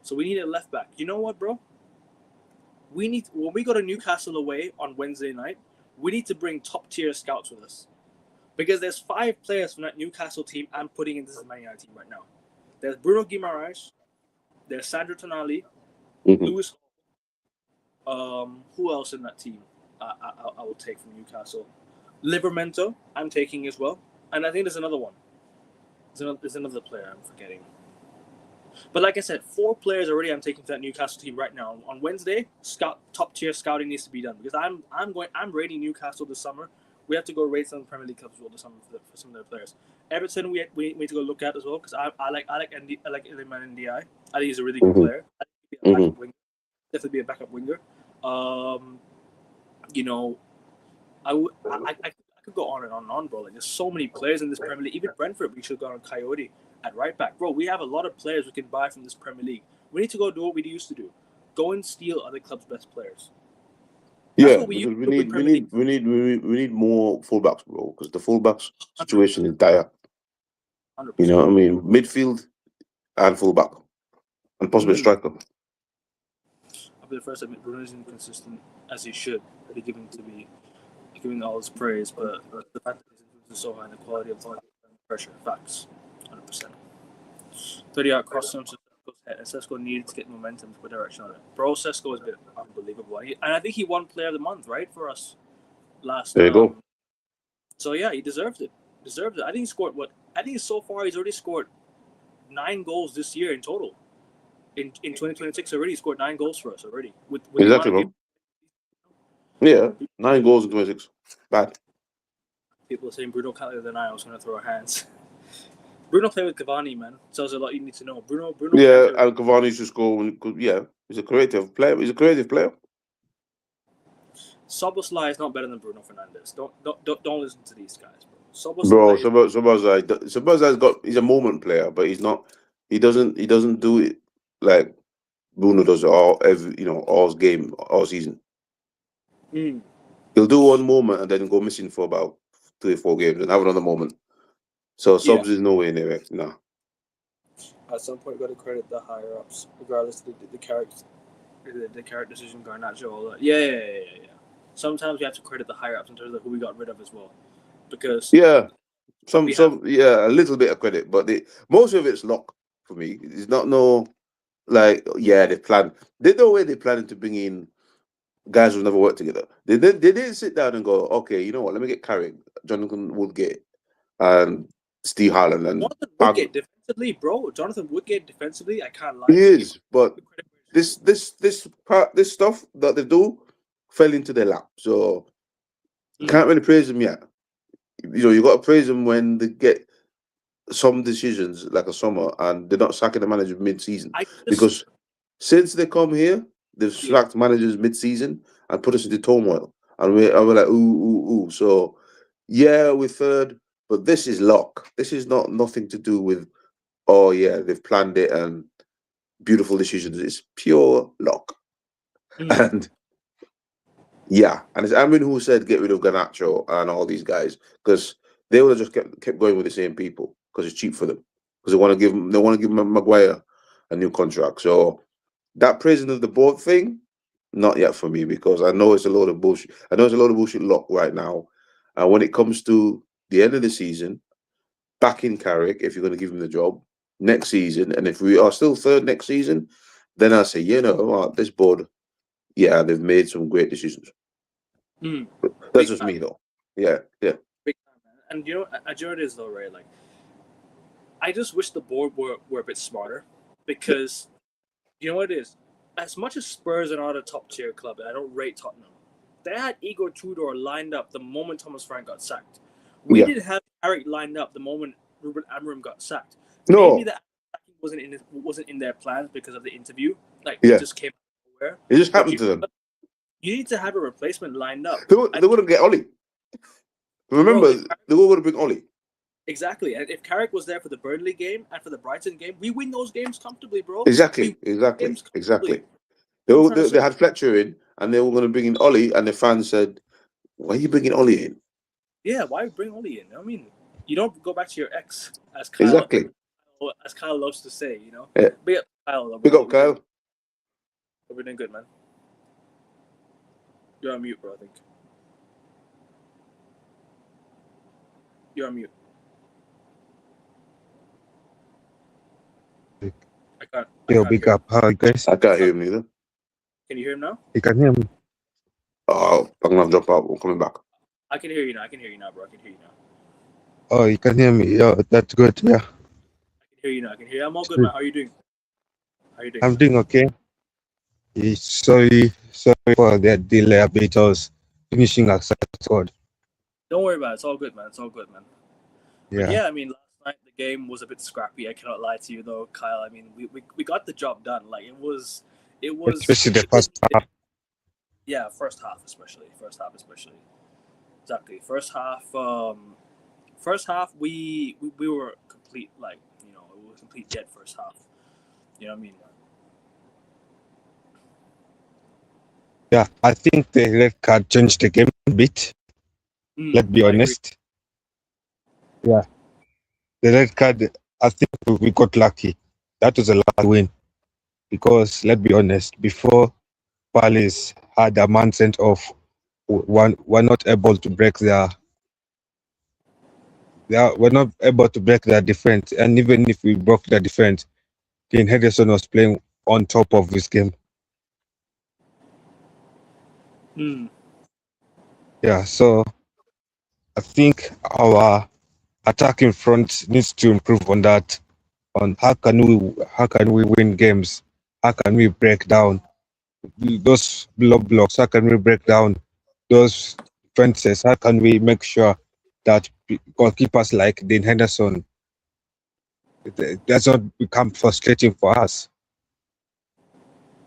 A: So we need a left back. You know what, bro? When we go to Newcastle away on Wednesday night, we need to bring top tier scouts with us because there's 5 players from that Newcastle team I'm putting into this Man United team right now. There's Bruno Guimaraes, there's Sandro Tonali, Lewis. Who else in that team? I will take from Newcastle. Livermento, I'm taking as well, and I think there's another one. There's another player I'm forgetting. But like I said, 4 players already I'm taking to that Newcastle team right now. On Wednesday, top tier scouting needs to be done because I'm rating Newcastle this summer. We have to go rate some Premier League clubs as well this summer for some of their players. Everton we need to go look at as well because I like Iliman Ndiaye. I think he's a really good player. I think he'll be a backup winger. Definitely be a backup winger. I could go on and on, bro. Like there's so many players in this Premier League. Even Brentford, we should go on Coyote at right back, bro. We have a lot of players we can buy from this Premier League. We need to go do what we used to do: go and steal other clubs' best players.
B: That's we need more fullbacks, bro, because the fullbacks situation is dire. 100%. You know what I mean? Midfield and fullback, and possibly a striker.
A: I'll be the first to admit Bruno is inconsistent as he should be giving all his praise, but the fact that his influence is so high and the quality of pressure, facts, 100%. 30-yard cross him, and Sesko needed to get momentum to put direction on it. Bro, Sesko has been unbelievable, and I think he won Player of the Month, right, for us last.
B: There you go.
A: So yeah, he deserved it. I think he scored so far he's already scored 9 goals this year in total. In 2026 already, he scored 9 goals for us already. With
B: exactly, bro. Yeah, 9 goals in 26. Bad.
A: People are saying Bruno can't live I was going to throw our hands. Bruno played with Cavani, man. So there's a lot you need to know. Bruno.
B: Yeah, and Cavani should score. Yeah, he's a creative player.
A: Szoboszlai is not better than Bruno Fernandes. Don't listen to these guys, bro.
B: He's a moment player, but he's not. He doesn't do it like Bruno does all game, all season. He'll do one moment and then go missing for about 3 or 4 games and have another moment. So Subs is nowhere near it. No.
A: At some point, you've got to credit the higher ups, regardless of the character, the character decision, Garnacho, all that. Yeah. Sometimes we have to credit the higher ups in terms of who we got rid of as well, because
B: a little bit of credit, but most of it's luck for me. It's not they planned. They know where they're planning to bring in guys who've never worked together. They didn't sit down and go, okay, you know what? Let me get Carrick, Jonathan Woodgate, and Steve Haaland and
A: Jonathan Woodgate defensively, bro. Jonathan Woodgate defensively, I can't lie.
B: He is, but this stuff that they do fell into their lap. So you can't really praise them yet. You got to praise them when they get some decisions like a summer and they're not sacking the manager mid-season. Because since they come here, they've sacked managers mid-season and put us into turmoil. And we're like, ooh. So, yeah, we're third, but this is luck. This is nothing to do with, oh, yeah, they've planned it and beautiful decisions. It's pure luck. And, yeah, and it's Amrin who said get rid of Garnacho and all these guys because they would have just kept going with the same people because it's cheap for them. Because they want to give Maguire a new contract. So that president of the board thing, not yet for me because I know it's a load of bullshit. I know it's a load of bullshit luck right now. And when it comes to the end of the season, back in Carrick, if you're going to give him the job next season, and if we are still third next season, then I say, this board, yeah, they've made some great decisions. That's just me, though. Yeah.
A: Big time, man. And you know what it is though, right? Like, I just wish the board were a bit smarter because you know what it is. As much as Spurs are not a top tier club, and I don't rate Tottenham, they had Igor Tudor lined up the moment Thomas Frank got sacked. We didn't have Carrick lined up the moment Ruben Amorim got sacked.
B: No.
A: Maybe that wasn't in their plans because of the interview. It just came out of nowhere.
B: It just happened to them.
A: You need to have a replacement lined up.
B: They wouldn't get Ollie. Remember, they were going to bring Ollie.
A: Exactly. And if Carrick was there for the Burnley game and for the Brighton game, we win those games comfortably, bro.
B: Exactly. They had Fletcher in and they were going to bring in Ollie and the fans said, why are you bringing Ollie in?
A: Yeah, why bring Ollie in? I mean, you don't go back to your ex, as Kyle loves to say,
B: Yeah.
A: Big up Kyle.
B: Big up Kyle.
A: We're doing good, man. You're on mute, bro, I think. You're on mute.
C: Big up. How you guys?
B: I can't hear him either.
A: Can you hear him now?
C: You can hear me.
B: Oh, I'm going to jump out. I'm coming back.
A: I can hear you now. Bro. I can hear you now.
C: Oh, you can hear me. Yeah, that's good. Yeah.
A: I can hear you now. I'm all good, man. How are you doing?
C: I'm doing okay. Sorry for that delay a bit. I was finishing a squad.
A: Don't worry about it. It's all good, man.
C: Yeah.
A: But yeah, I mean, last night the game was a bit scrappy. I cannot lie to you, though, Kyle. I mean, we got the job done. Like it was.
C: Especially the first half.
A: Yeah, first half especially. Exactly. First half, we were complete. Like it was complete dead first half. You know what I mean?
C: Yeah, I think the red card changed the game a bit. Let's be honest. Yeah. The red card, I think we got lucky. That was a last win. Because, let's be honest, before Palace had a man sent off, we're not able to break we're not able to break their defense. And even if we broke their defense, Dean Henderson was playing on top of this game. Yeah, so I think our attacking front needs to improve on that. On how can we win games? How can we break down those blocks? How can we break down those fences? How can we make sure that goalkeepers like Dean Henderson it does not become frustrating for us?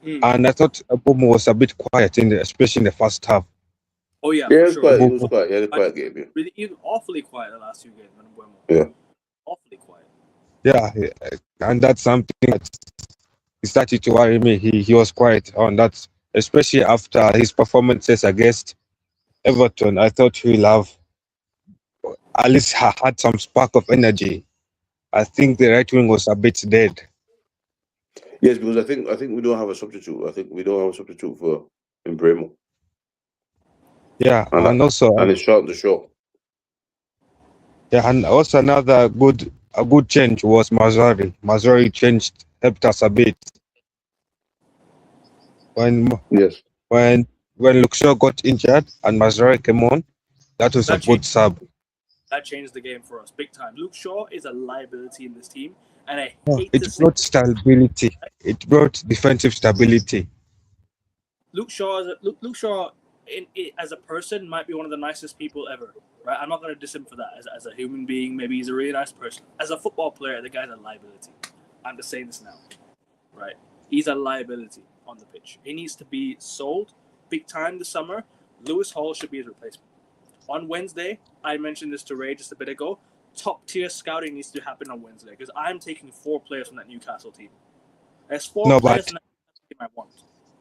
C: And I thought Bomo was a bit quiet especially in the first half.
A: Oh yeah,
B: it was
A: sure.
B: quiet. It was quiet. He had a quiet game. Yeah.
A: Really, awfully quiet the last 2 games.
B: Yeah.
A: Awfully quiet.
C: Yeah, and that's something that started to worry me. He was quiet on that, especially after his performances against Everton. I thought he'll have at least had some spark of energy. I think the right wing was a bit dead.
B: Yes, because I think we don't have a substitute. I think we don't have a substitute for Mbremo.
C: Yeah, and
B: it's short to show.
C: Yeah, and also another good change was Mazzari. Mazzari helped us a bit. When Luke Shaw got injured and Mazzari came on, that was a good sub.
A: That changed the game for us big time. Luke Shaw is a liability in this team, and I
C: No,
A: hate
C: it
A: to say
C: brought stability. It brought defensive stability.
A: Luke Shaw. Luke Shaw, as a person, might be one of the nicest people ever. Right? I'm not going to diss him for that. As a human being, maybe he's a really nice person. As a football player, the guy's a liability. I'm just saying this now. Right? He's a liability on the pitch. He needs to be sold big time this summer. Lewis Hall should be his replacement. On Wednesday, I mentioned this to Ray just a bit ago. Top tier scouting needs to happen on Wednesday because I'm taking 4 players from that Newcastle team. There's 4
C: No,
A: players
C: but
A: from that team I want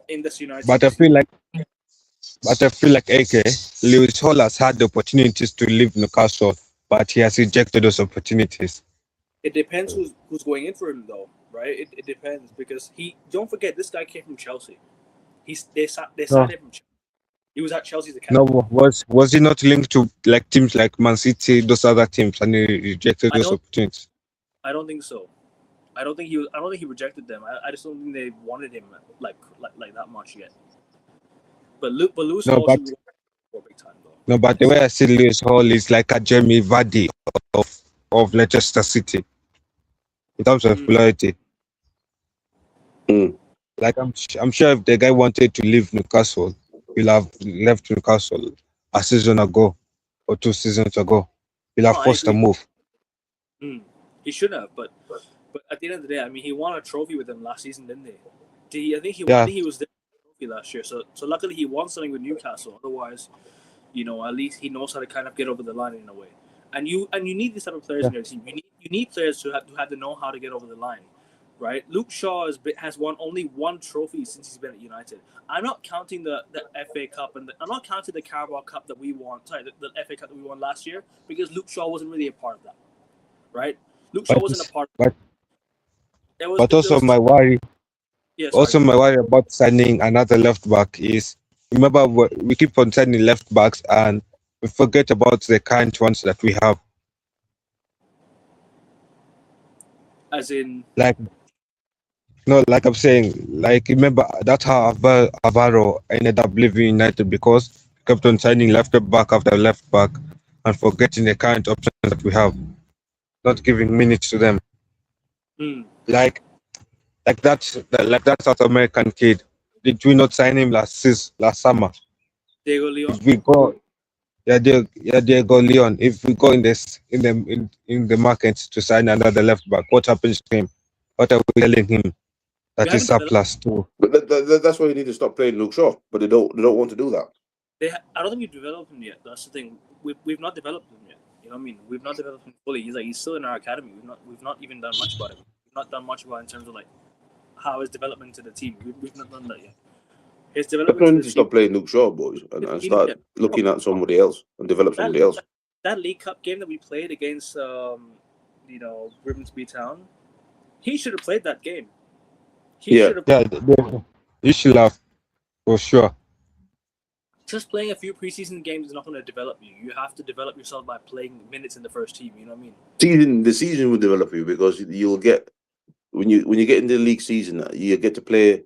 A: in this United
C: but I
A: States.
C: feel like AK Lewis Hall has had the opportunities to leave Newcastle, but he has rejected those opportunities.
A: It depends who's going in for him though, right? It depends because don't forget this guy came from Chelsea. They signed him from Chelsea. He was at Chelsea's academy.
C: No, was he not linked to like teams like Man City, those other teams, and he rejected those opportunities?
A: I don't think so. I don't think he rejected them. I just don't think they wanted him like that much yet. But Lewis Hall should be big time though.
C: No, but the way I see Lewis Hall is like a Jamie Vardy of Leicester City in terms of loyalty. Like I'm sure if the guy wanted to leave Newcastle, he'll have left Newcastle a season ago or 2 seasons ago. He'll have forced a move.
A: He should have, but at the end of the day, I mean, he won a trophy with them last season, didn't he? I think he was there with the trophy last year. So luckily he won something with Newcastle. Otherwise, at least he knows how to kind of get over the line in a way. And you need these type of players in your team. You need players to have to know how to get over the line, right? Luke Shaw has won only 1 trophy since he's been at United. I'm not counting the FA Cup and I'm not counting the Carabao Cup that we won. Sorry, the FA Cup that we won last year because Luke Shaw wasn't really a part of that, right? Luke Shaw wasn't a part of that. But also
C: my worry. Yeah, also, my worry about signing another left back is remember we keep on signing left backs and we forget about the current ones that we have.
A: As in,
C: like I'm saying, like remember that's how Alvaro ended up leaving United because we kept on signing left back after left back and forgetting the current options that we have, not giving minutes to them. Like that South American kid. Did we not sign him last summer?
A: Diego Leon.
C: If we go, Diego Leon. If we go in the market to sign another left back, what happens to him? What are we telling him? That is surplus too.
B: But that's why you need to stop playing Luke Shaw. But they don't want to do that.
A: I don't think we've developed him yet. That's the thing. We've not developed him yet. You know what I mean? We've not developed him fully. He's still in our academy. We've not even done much about him. We've not done much about in terms of like how his development to the team. We've not done that yet. His development.
B: Need to stop playing Luke Shaw, boys, and start looking at somebody else and develop somebody else.
A: That League Cup game that we played against, Grimsby Town, he should have played that game. He
C: should have, for sure.
A: Just playing a few preseason games is not going to develop you. You have to develop yourself by playing minutes in the first team. You know what I mean?
B: The season will develop you because you'll get when you get into the league season, you get to play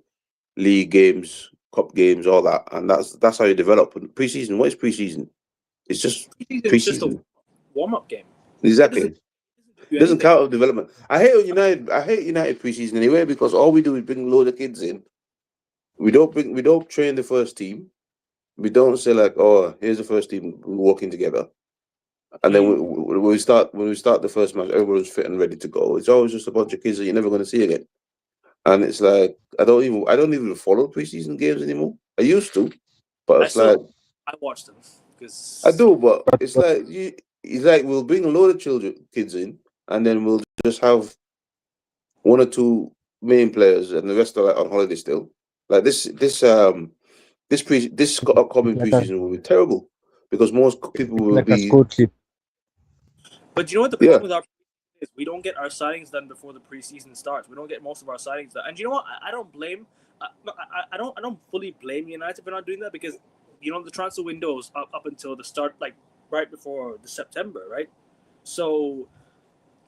B: league games, cup games, all that, and that's how you develop. And preseason, what is preseason? It's just preseason.
A: It's just a warm-up game.
B: Exactly. It doesn't count as development. I hate United preseason anyway because all we do is bring a load of kids in. We don't train the first team. We don't say like, oh, here's the first team, we're working together. And then when we start the first match, everyone's fit and ready to go. It's always just a bunch of kids that you're never going to see again. And it's like I don't even follow preseason games anymore. I used to, but I
A: watch them because
B: I do. But it's like we'll bring a load of kids in, and then we'll just have 1 or 2 main players, and the rest are like on holiday still. Like this upcoming preseason will be terrible because most people will be.
A: But you know what the problem with our is? We don't get our signings done before the preseason starts. We don't get most of our signings done, and you know what? I don't blame. I don't fully blame United for not doing that because the transfer windows up until the start, like right before the September, right? So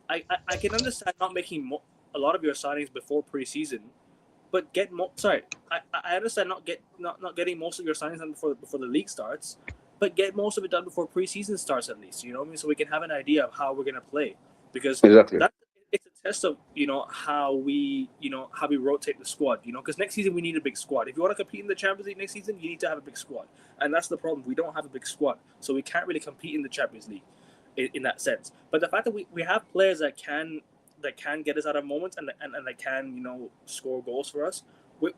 A: I can understand not making a lot of your signings before preseason, but I understand not getting most of your signings done before the league starts. but get most of it done before preseason starts at least. You know what I mean? So we can have an idea of how we're gonna play, because
B: Exactly.
A: it's a test of how we rotate the squad. Because next season we need a big squad. If you want to compete in the Champions League next season, you need to have a big squad, and that's the problem. We don't have a big squad, so we can't really compete in the Champions League in that sense. But the fact that we have players that can get us out of moments and that can score goals for us.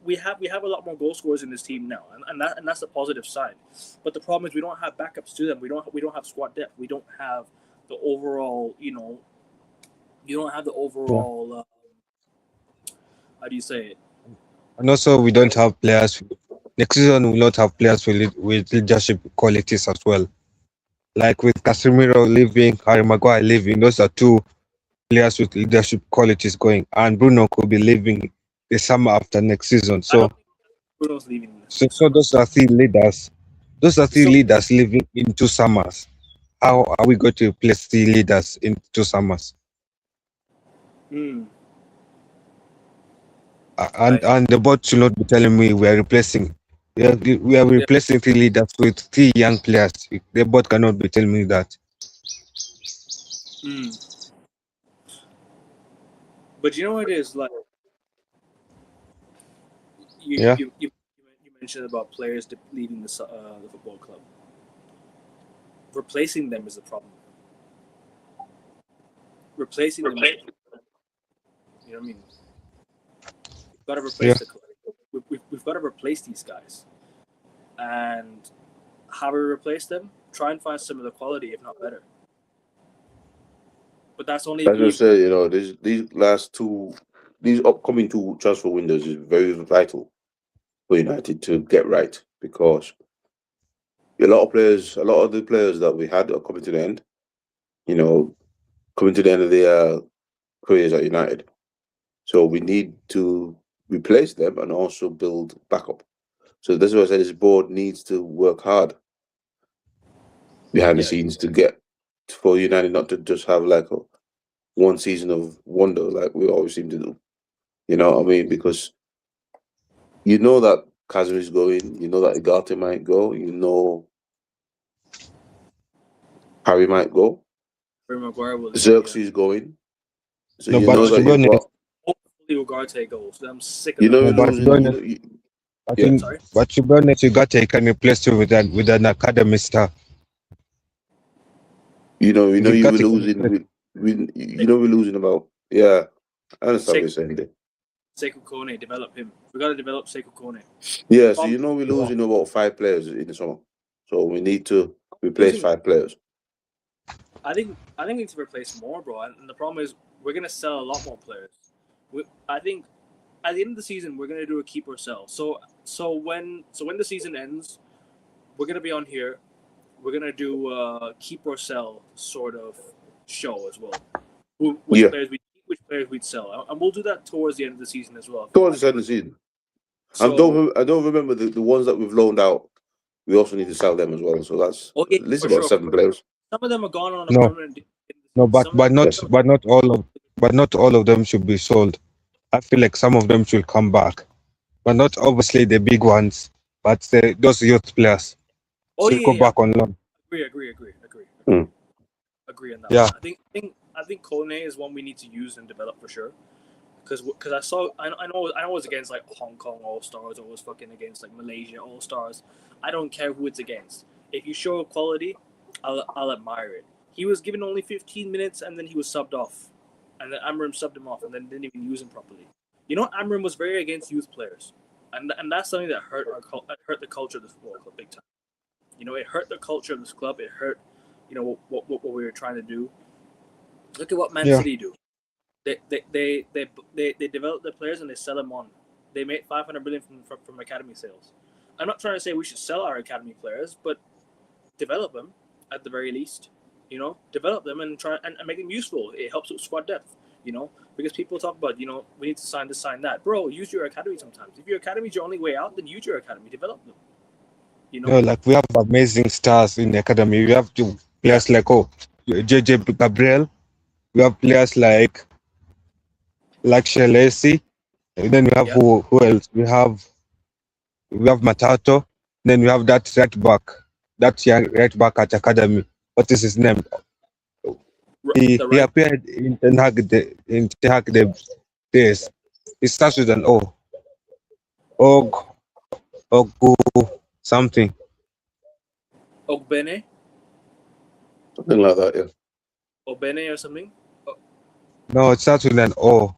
A: We have a lot more goal scorers in this team now, and that's the positive side. But the problem is we don't have backups to them. We don't have squad depth. We don't have the overall. You don't have the overall. How do you say it?
C: And also, we don't have players. Next season, we will not have players with leadership qualities as well. Like with Casemiro leaving, Harry Maguire leaving, those are two players with leadership qualities going. And Bruno could be leaving the summer after next season. So,
A: Bruno's leaving.
C: So those are three leaders. Those are three leaders living in 2 summers. How are we going to replace 3 leaders in 2 summers?
A: Hmm.
C: And the board should not be telling me we are replacing. We are replacing 3 leaders with 3 young players. The board cannot be telling me that.
A: But you know what it is like. You mentioned about players leaving the football club. Replacing them is the problem. Replacing them. You know what I mean? We've got to replace the club. We've got to replace these guys. And how we replace them? Try and find some of the quality, if not better. But that's only.
B: As I said, these upcoming 2 transfer windows is very vital for United to get right, because a lot of the players that we had are coming to the end. Coming to the end of their careers at United. So we need to replace them and also build backup. So this is what I said, this board needs to work hard behind the scenes to get for United not to just have like one season of wonder like we always seem to do. You know what I mean? Because that Casemiro is going, that Ugarte might go, Harry might go.
A: Harry Maguire will.
B: Xerxes is going. So
C: No,
B: you
C: but
B: know that you've got.
A: Hopefully Ugarte goes. I'm sick of that.
C: But to be honest, Ugarte can replace you with an academy star.
B: We're losing. We're losing about. Yeah, I understand what you're saying there.
A: Sekou Kone, develop him. We got to develop Sekou Kone.
B: Yeah, so we're losing about 5 players in the summer. So we need to replace 5 players.
A: I think we need to replace more, bro. And the problem is we're gonna sell a lot more players. I think at the end of the season we're gonna do a keep or sell. So when the season ends, we're gonna be on here. We're gonna do a keep or sell sort of show as well. Which players we keep, which players we'd sell, and we'll do that towards the end of the season as well.
B: Towards the end of the season. I don't remember the ones that we've loaned out. We also need to sell them as well. So that's at least about 7 players.
A: Some of them are gone on a permanent.
C: No, but not all of them should be sold. I feel like some of them should come back, but not obviously the big ones, but those youth players should go back on loan.
A: Agree. Agree on that.
C: Yeah.
A: I think Kone is one we need to use and develop for sure. Because I know it was against like Hong Kong All Stars, or it was fucking against like Malaysia All Stars. I don't care who it's against. If you show quality, I'll admire it. He was given only 15 minutes and then he was subbed off, and then Amram subbed him off and then didn't even use him properly. Amram was very against youth players, and that's something that hurt the culture of this football club big time. It hurt the culture of this club. It hurt, what we were trying to do. Look at what Man City do. They develop their players and they sell them on. They make 500 million from academy sales. I'm not trying to say we should sell our academy players, but develop them at the very least. Develop them and try and make them useful. It helps with squad depth. Because people talk about we need to sign this, sign that. Bro, use your academy sometimes. If your academy is your only way out, then use your academy. Develop them.
C: Like we have amazing stars in the academy. We have players like JJ Gabriel. We have players like Shalesi. And then we have who else? We have Matato. Then we have that right back. that young right back at academy. What is his name? He
A: The right
C: appeared in Ten Hag days. It starts with an O. Og Ogu something.
A: Ogbene,
B: Something like that, yeah.
A: Obene or something.
C: No, it starts with an O.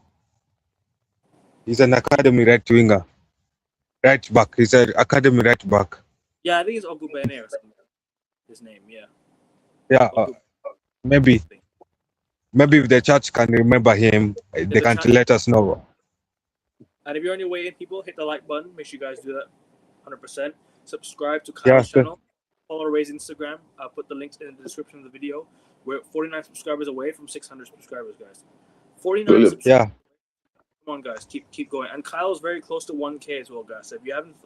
C: He's an academy right winger. Right back. He's an academy right back.
A: Yeah, I think it's Ogubene or something. His name, yeah.
C: Yeah,
A: Ogu-
C: maybe if the church can remember him, they
A: the
C: can
A: chat-
C: let us know.
A: And if you're on your way in, people, hit the like button. Make sure you guys do that 100%. Subscribe to Kyle's
C: Yeah,
A: channel. Follow Ray's Instagram. I'll put the links in the description of the video. We're 49 subscribers away from 600 subscribers, guys. 49
B: Brilliant.
A: subscribers.
C: Yeah,
A: Come on, guys, keep going. And Kyle's very close to 1K as well, guys. So if you haven't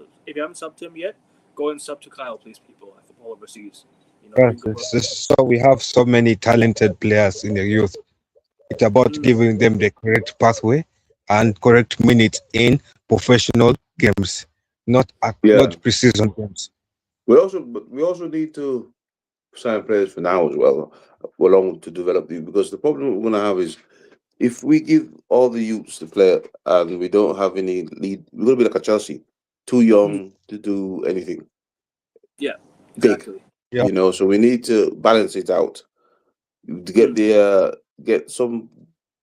A: subbed to him yet, go and sub to Kyle, please, people. At Football Overseas, you know.
C: yeah. So we have so many talented players in the youth. It's about giving them the correct pathway and correct minutes in professional games, not pre-season games.
B: We also need to sign players for now as well, along to develop the, because the problem we're gonna have is if we give all the youths the player and we don't have any lead, we're gonna be like a Chelsea, too young to do anything.
A: Yeah,
B: Big,
A: exactly.
C: Yeah.
B: you know. So we need to balance it out to get get some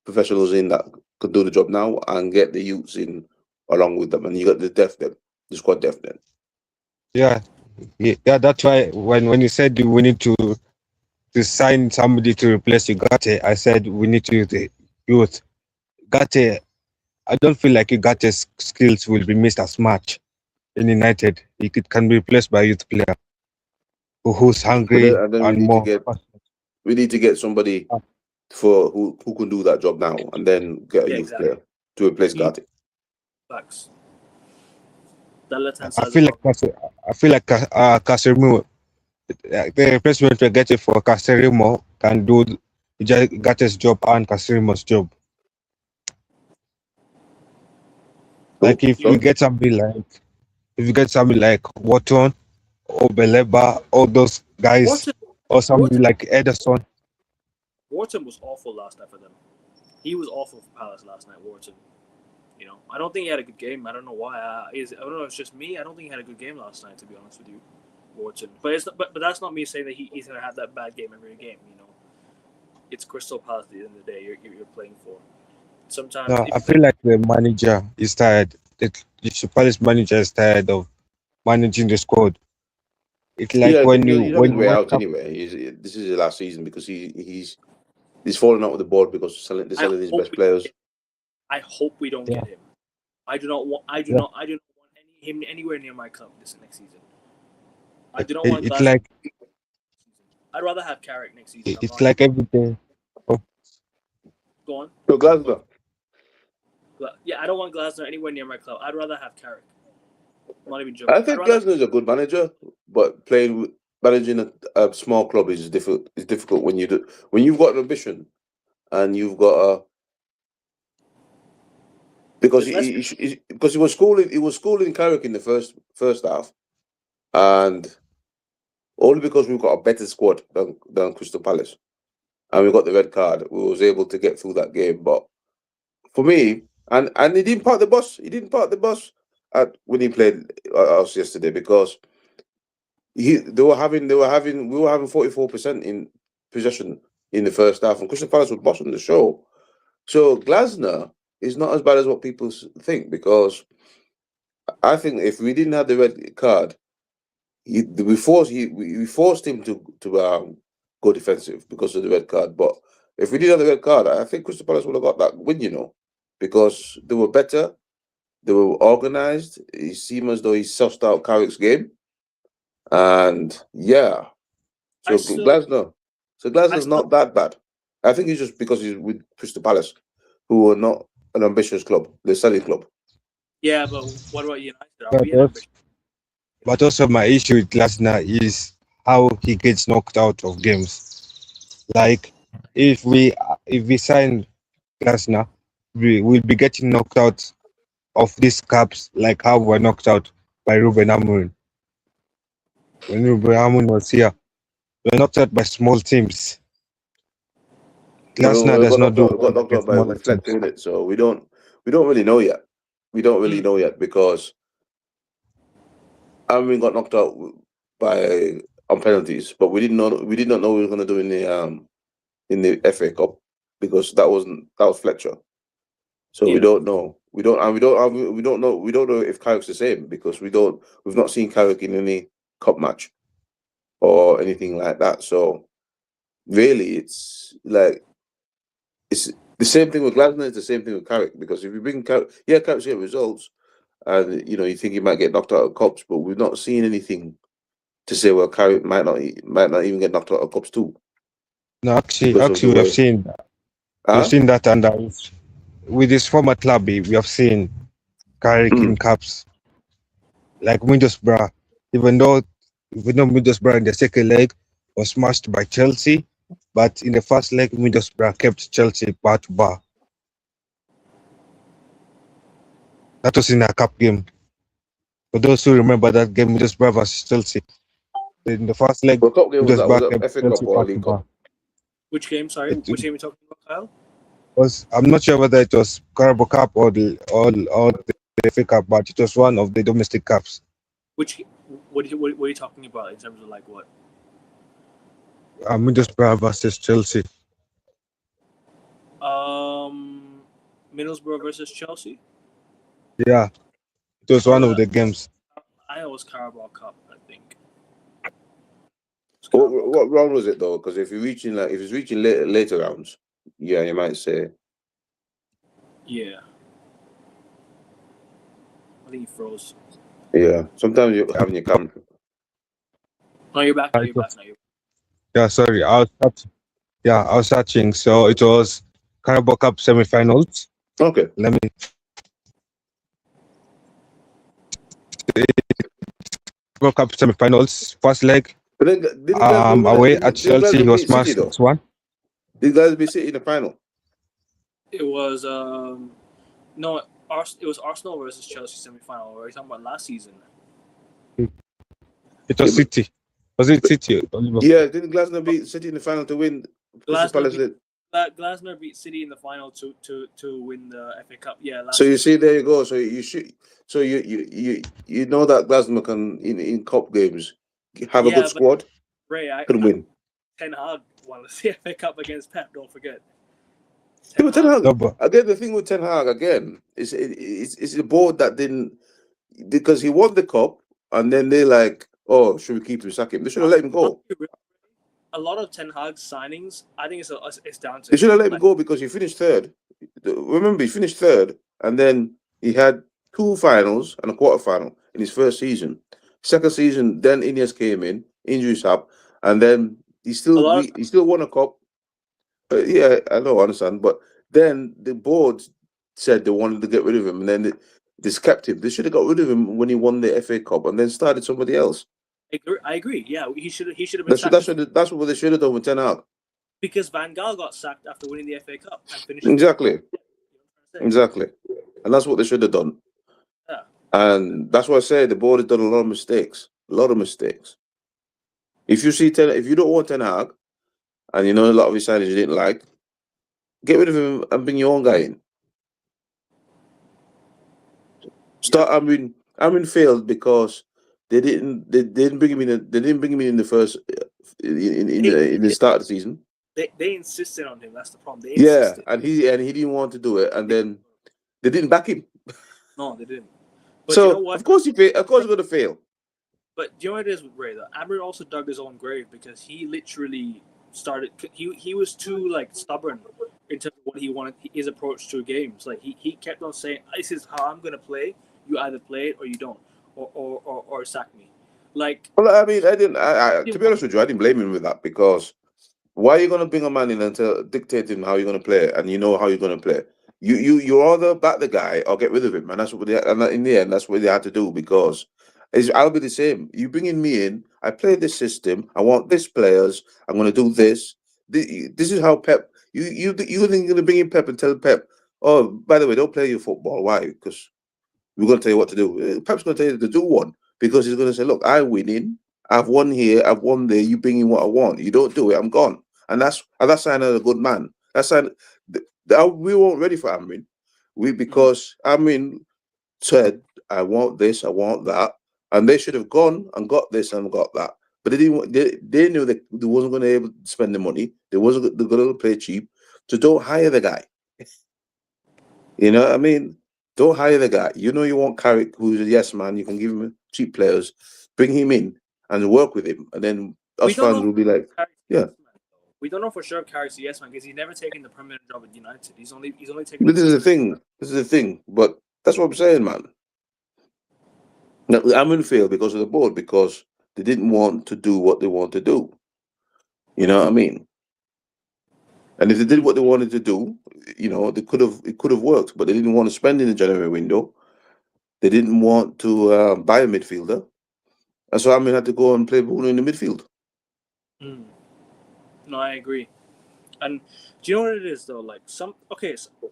B: professionals in that could do the job now and get the youths in along with them, and you got the squad depth then.
C: Yeah, that's why when you said we need to sign somebody to replace Ugarte, I said we need to use the youth. Ugarte, I don't feel like Ugate's skills will be missed as much in United. It can be replaced by a youth player who's hungry
B: And then
C: and more.
B: We need to get somebody for who can do that job now, and then get a youth player to replace Gatti.
A: Facts. The left-hand
C: I
A: side.
C: feel like Casemiro, the replacement we're getting for Casemiro can do Gatte's job and Casemiro's job. Like if you get somebody like Wharton or Beleba, all those guys,
A: Wharton,
C: or somebody like Ederson.
A: Wharton was awful last night for them. He was awful for Palace last night, Wharton. You know, I don't think he had a good game. I don't know why. I don't know if it's just me. I don't think he had a good game last night, to be honest with you, Wharton. But that's not me saying that he's going to have that bad game every game. You know, it's Crystal Palace at the end of the day you're playing for. Sometimes
C: I feel like the manager is tired. The Palace manager is tired of managing the squad. It's like when
B: way out anyway. This is his last season because he's falling out with the board because they're selling his best players.
A: I hope we don't get him. I do not want him anywhere near my club this next season. I do not want.
C: It's like
A: I'd rather have Carrick next season.
C: It's like everything.
A: Go on.
B: No, Glasner.
A: Yeah, I don't want Glasner anywhere near my club. I'd rather have Carrick. I'm not even joking.
B: I think Glasner is a good manager, but managing a small club is difficult. It's difficult when you've got an ambition and you've got a. Because he was schooling Carrick in the first half, and only because we've got a better squad than Crystal Palace, and we got the red card, we was able to get through that game. But for me, and he didn't park the bus. He didn't park the bus when he played us yesterday because we were having 44% in possession in the first half, and Crystal Palace was bossing the show. So Glasner is not as bad as what people think, because I think if we didn't have the red card, we forced him to go defensive because of the red card. But if we didn't have the red card, I think Crystal Palace would have got that win, because they were better, they were organised. It seemed as though he sussed out Carrick's game, and Glasner's not that bad. I think it's just because he's with Crystal Palace, who are not an ambitious club, they're selling club.
A: Yeah, but what about United?
C: But also my issue with Glasner is how he gets knocked out of games. Like if we sign Glasner, we'll be getting knocked out of these cups like how we're knocked out by Ruben Amorim. when Ibrahim was here. We're knocked out by small teams. Glasner
B: We
C: does not do
B: got
C: well
B: knocked out
C: against
B: by
C: smaller teams.
B: Fletcher, innit? So we don't really know yet. We don't really know yet because we got knocked out by on penalties, but we did not know we were going to do in the FA Cup because that was Fletcher. So we don't know. We don't know if Carrick's the same because we've not seen Carrick in any cup match or anything like that. So really, it's like it's the same thing with Glasner. It's the same thing with Carrick because if you bring Carrick, Carrick's get results, and you think he might get knocked out of cups, but we've not seen anything to say Carrick might not even get knocked out of cups too.
C: No, actually,
B: Because of the
C: we have
B: way.
C: seen that, and with his former club, we have seen Carrick in cups like Middlesbrough. Even though Middlesbrough in the second leg was smashed by Chelsea, but in the first leg, Middlesbrough kept Chelsea bar to bar. That was in a cup game. For those who remember that game, Middlesbrough versus Chelsea. In the first leg,
B: What cup game was that? Was
C: Middlesbrough
B: it
C: kept
B: FA
C: Chelsea
B: Cup or
C: bar to
B: League
C: bar.
B: Cup?
A: Which game? Sorry, which game are you talking about, Kyle?
C: I'm not sure whether it was Carabao Cup or the FA Cup, but it was one of the domestic cups.
A: What are you talking about in terms of like what?
C: Middlesbrough versus Chelsea.
A: Middlesbrough versus Chelsea.
C: Yeah, it was one of the games.
A: I know it was Carabao Cup, I think.
B: What round was it though? Because if it's reaching later rounds, you might say.
A: Yeah. I think he froze.
B: Yeah, sometimes you're having your camera.
A: No, you're back. You're back now.
C: Yeah, sorry. I was searching. So it was Carabao Cup semi-finals.
B: Okay.
C: Let me. Carabao Cup semi-finals. First leg. Away at Chelsea, he was smashed 6-1.
B: Did Glasgow City in the final?
A: It was no. It was Arsenal versus Chelsea semi-final. Are you talking about last season?
C: It was City. Was it City?
B: Yeah, didn't Glasgow beat City in the final to win?
A: Glasner beat City in the final to win the FA Cup. Yeah.
B: So you see, there you go. So you should. So you know that Glasgow can in cup games have a good squad.
A: Ray,
B: can win.
A: Ten Hag won the FA Cup against Pep. Don't forget.
B: Ten Hag. Again, the thing with Ten Hag again is it's the board that didn't, because he won the cup and then they're like, oh, should we keep him, sack him? They should have let him go.
A: A lot of Ten Hag's signings, I think it's down to.
B: They should have let him go because he finished third. Remember, he finished third, and then he had 2 finals and a quarterfinal in his first season. Second season, then Ines came in, injuries up, and then he still won a cup. Yeah, I know, I understand. But then the board said they wanted to get rid of him, and then they kept him. They should have got rid of him when he won the FA Cup, and then started somebody else.
A: I agree. Yeah, he should have been sacked.
B: That's what they should have done with Ten Hag.
A: Because Van Gaal got sacked after winning the FA Cup and finished.
B: Exactly. And that's what they should have done.
A: Yeah.
B: And that's why I say the board has done a lot of mistakes. If you don't want Ten Hag, and you know a lot of his signings you didn't like, get rid of him and bring your own guy in. Amrin failed because they didn't bring him in. They didn't bring him in the first in the start of the season.
A: They insisted on him. That's the problem.
B: And he didn't want to do it, and then they didn't back him.
A: No, they didn't. But
B: so
A: you know what?
B: Of course he's going to fail.
A: But do you know what it is with Ray? Though Amrin also dug his own grave because he literally started. He was too stubborn in terms of what he wanted, his approach to games. Like he kept on saying, "This is how I'm going to play. You either play it or you don't, or sack me."
B: Well, I mean, to be honest with you, I didn't blame him with that because why are you going to bring a man in and dictate him how you're going to play, and you know how you're going to play? You either back the guy or get rid of him, and that's what in the end that's what they had to do because I'll be the same. You bringing me in, I play this system. I want this players. I'm going to do this. This is how Pep. You think you're going to bring in Pep and tell Pep, oh, by the way, don't play your football. Why? Because we're going to tell you what to do. Pep's going to tell you to do one because he's going to say, look, I'm winning. I've won here, I've won there. You bring in what I want. You don't do it, I'm gone. And that's sign of a good man. That's sign. We weren't ready for Amrin. Because Amrin said, I want this, I want that, and they should have gone and got this and got that. But they didn't. They knew that they wasn't going to be able to spend the money. They wasn't. They're going to play cheap. So don't hire the guy. You know what I mean? Don't hire the guy. You know you want Carrick, who's a yes man. You can give him cheap players, bring him in and work with him, and then us fans will be like, yeah.
A: We don't know for sure Carrick's a yes man because he's never taken the permanent job at United. He's only taken.
B: But this is the thing. This is the thing. But that's what I'm saying, man. Now, Amon failed because of the board, because they didn't want to do what they want to do. You know what I mean? And if they did what they wanted to do, you know, it could have worked, but they didn't want to spend in the January window. They didn't want to buy a midfielder, and so Amon had to go and play Bruno in the midfield.
A: No, I agree. And do you know what it is though? Like so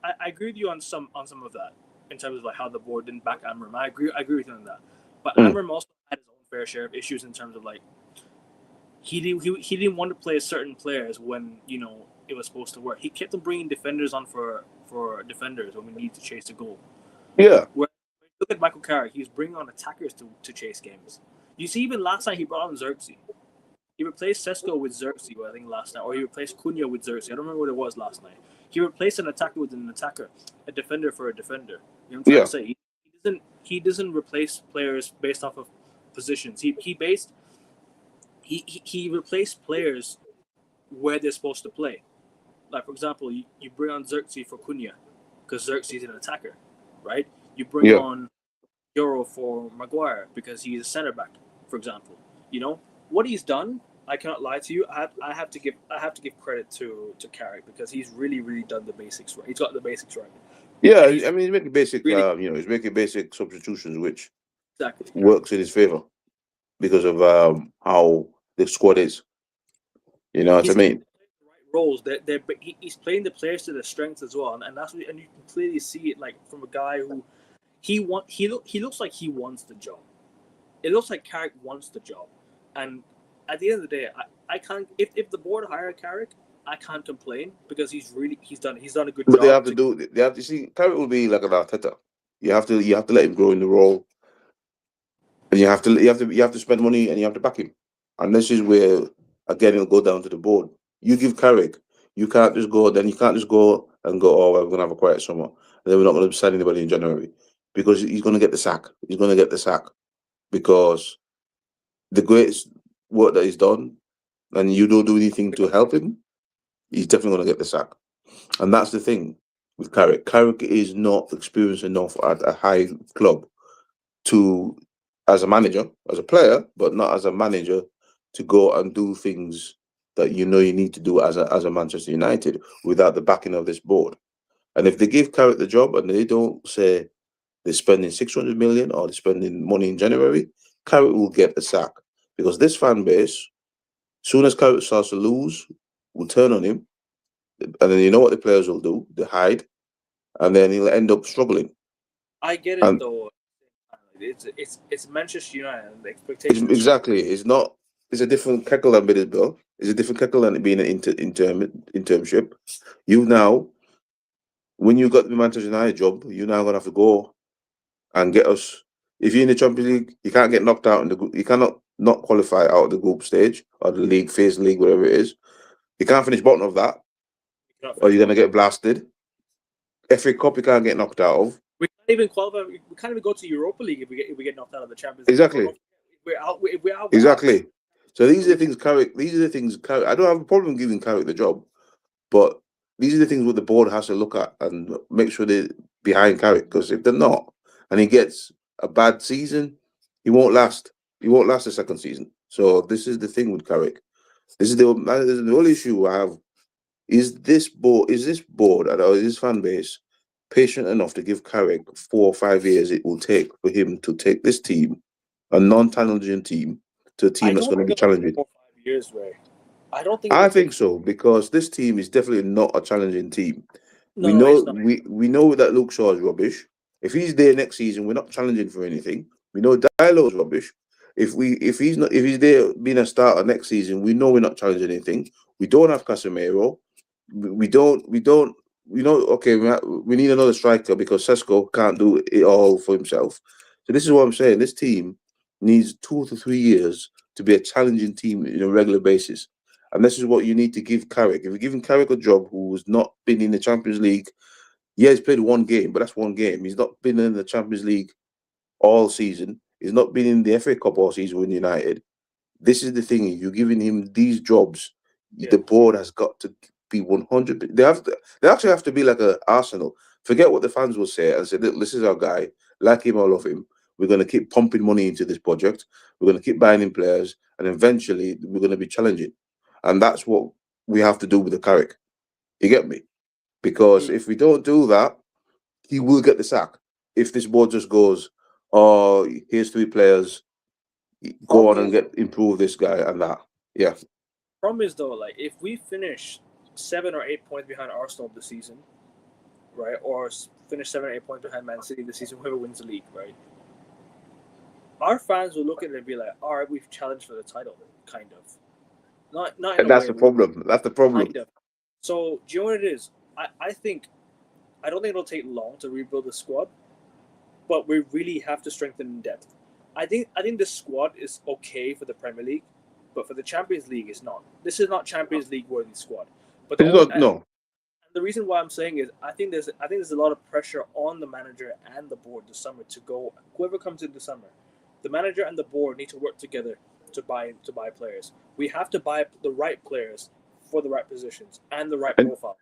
A: I agree with you on some of that in terms of like how the board didn't back Amram. I agree with you on that. But Amram also had his own fair share of issues in terms of like he didn't want to play certain players when, you know, it was supposed to work. He kept on bringing defenders on for defenders when we need to chase a goal.
B: Yeah.
A: Where, look at Michael Carrick. He was bringing on attackers to chase games. You see, even last night he brought on Xerxes. He replaced Sesko with Xerxes, I think, last night. Or he replaced Cunha with Xerxes. I don't remember what it was last night. He replaced an attacker with an attacker. A defender for a defender. You know what I'm trying to say? He doesn't replace players based off of positions. He replaced players where they're supposed to play. Like, for example, you bring on Xerxes for Cunha because Xerxes is an attacker, right? You bring on Euro for Maguire because he's a centre back, for example. You know what he's done. I cannot lie to you. I have to give credit to Carrick because he's really done the basics right. He's got the basics right.
B: Yeah, I mean, he's making basic.
A: Really,
B: he's making basic substitutions, which
A: exactly
B: works in his favor because of how the squad is. You know what I mean?
A: Roles he's playing the players to their strengths as well, and that's what, and you can clearly see it like from a guy who he looks like he wants the job. It looks like Carrick wants the job, and at the end of the day, I can't. If the board hired Carrick, I can't complain because he's done a good job.
B: But they have to see Carrick will be like an Arteta. You have to let him grow in the role, and you have to spend money and you have to back him. And this is where again it'll go down to the board. You give Carrick, you can't just go and go, oh, well, we're gonna have a quiet summer, and then we're not gonna sign anybody in January because he's gonna get the sack. He's gonna get the sack because the great work that he's done, and you don't do anything to help him, he's definitely gonna get the sack. And that's the thing with Carrick. Carrick is not experienced enough at a high club to, as a manager, as a player, but not as a manager, to go and do things that you know you need to do as a Manchester United without the backing of this board. And if they give Carrick the job and they don't say they're spending 600 million or they're spending money in January, Carrick will get the sack. Because this fan base, soon as Carrick starts to lose, will turn on him. And then you know what the players will do? They hide. And then he'll end up struggling.
A: I get it, though. It's Manchester United and the expectations.
B: Exactly. It's a different kettle than Middlesbrough. It's a different kettle than it being an internship. You now, when you got the Manchester United job, you're now gonna have to go and get us. If you're in the Champions League, you can't get knocked out in the group. You cannot not qualify out of the group stage or the league, phase league, whatever it is. You can't finish bottom of that, or you're gonna get blasted. FA Cup, you can't get knocked out of.
A: We can't even qualify. We can't even go to Europa League if we get knocked out of the Champions League.
B: Exactly.
A: We're out. We're out.
B: Exactly. So these are the things Carrick. I don't have a problem giving Carrick the job, but these are the things what the board has to look at and make sure they're behind Carrick. Because if they're not, and he gets a bad season, he won't last. He won't last the second season. So this is the thing with Carrick. This is the only issue I have. Is this board or this fan base patient enough to give Carrick 4 or 5 years it will take for him to take this team, a non-challenging team, to a team that's going to be challenging?
A: 4 or 5 years, Ray.
B: I think so, because this team is definitely not a challenging team.
A: No,
B: we know that Luke Shaw is rubbish. If he's there next season, we're not challenging for anything. We know Diallo's rubbish. if he's there being a starter next season, we know we're not challenging anything. We don't have Casemiro. We don't. Okay, we need another striker because Sesko can't do it all for himself. So this is what I'm saying. This team needs 2 to 3 years to be a challenging team on a regular basis. And this is what you need to give Carrick. If you're giving Carrick a job who's not been in the Champions League, yeah, he's played one game, but that's one game. He's not been in the Champions League all season. He's not been in the FA Cup all season with United. This is the thing: you're giving him these jobs.
A: Yeah.
B: The board has got to be 100. They actually have to be like a Arsenal. Forget what the fans will say and say, "Look, this is our guy. Like him or love him. We're going to keep pumping money into this project. We're going to keep buying in players, and eventually we're going to be challenging." And that's what we have to do with the Carrick. You get me? Because if we don't do that, he will get the sack. If this board just goes, "Oh, here's 3 players, go on and improve this guy and that." Yeah.
A: Problem is though, like if we finish 7 or 8 points behind Arsenal this season, right, or finish 7 or 8 points behind Man City this season, whoever wins the league, right, our fans will look at it and be like, "All right, we've challenged for the title," kind of. Not.
B: And that's the problem. That's the problem.
A: Kind of. So do you know what it is? I don't think it'll take long to rebuild the squad, but we really have to strengthen in depth. I think the squad is okay for the Premier League, but for the Champions League, it's not. This is not Champions League worthy squad. But
B: no.
A: The reason why I'm saying is I think there's a lot of pressure on the manager and the board this summer to go. Whoever comes in the summer, the manager and the board need to work together to buy players. We have to buy the right players for the right positions and the right profile.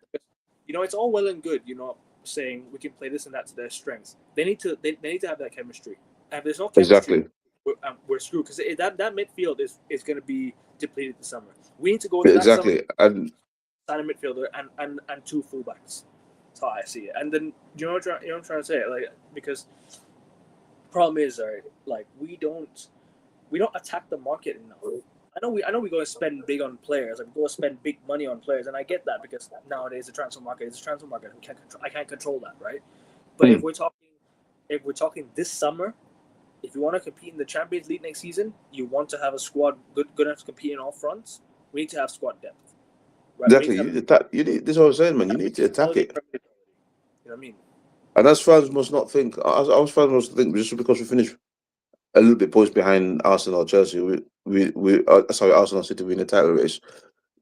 A: It's all well and good, saying we can play this and that to their strengths. They need to have that chemistry. And if there's no chemistry, we're screwed because that midfield is going to be depleted this summer. We need to go to that summer, and sign a midfielder and 2 fullbacks. That's how I see it. And then you know what I'm trying to say, like, because the problem is, like we don't attack the market enough. I know we go and spend big on players, like we go and spend big money on players, and I get that because nowadays the transfer market is a transfer market. I can't control that, right? But if we're talking this summer, if you want to compete in the Champions League next season, you want to have a squad good enough to compete in all fronts. We need to have squad depth.
B: Right? Exactly. You need. This is what I'm saying, man. You need to attack it.
A: You know what I mean?
B: And as fans must not think. As fans must think just because we finished a little bit points behind Arsenal or Chelsea, Arsenal City win the title race.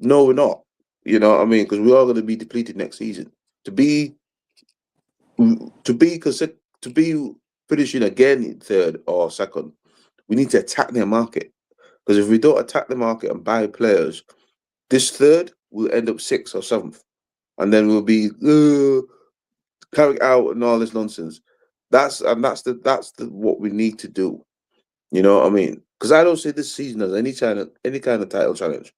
B: No, we're not. You know what I mean? Because we are going to be depleted next season. To be finishing again in 3rd or 2nd, we need to attack their market. Because if we don't attack the market and buy players, this 3rd will end up 6th or 7th, and then we'll be carried out and all this nonsense. That's what we need to do. You know what I mean? Because I don't see this season as any kind of title challenge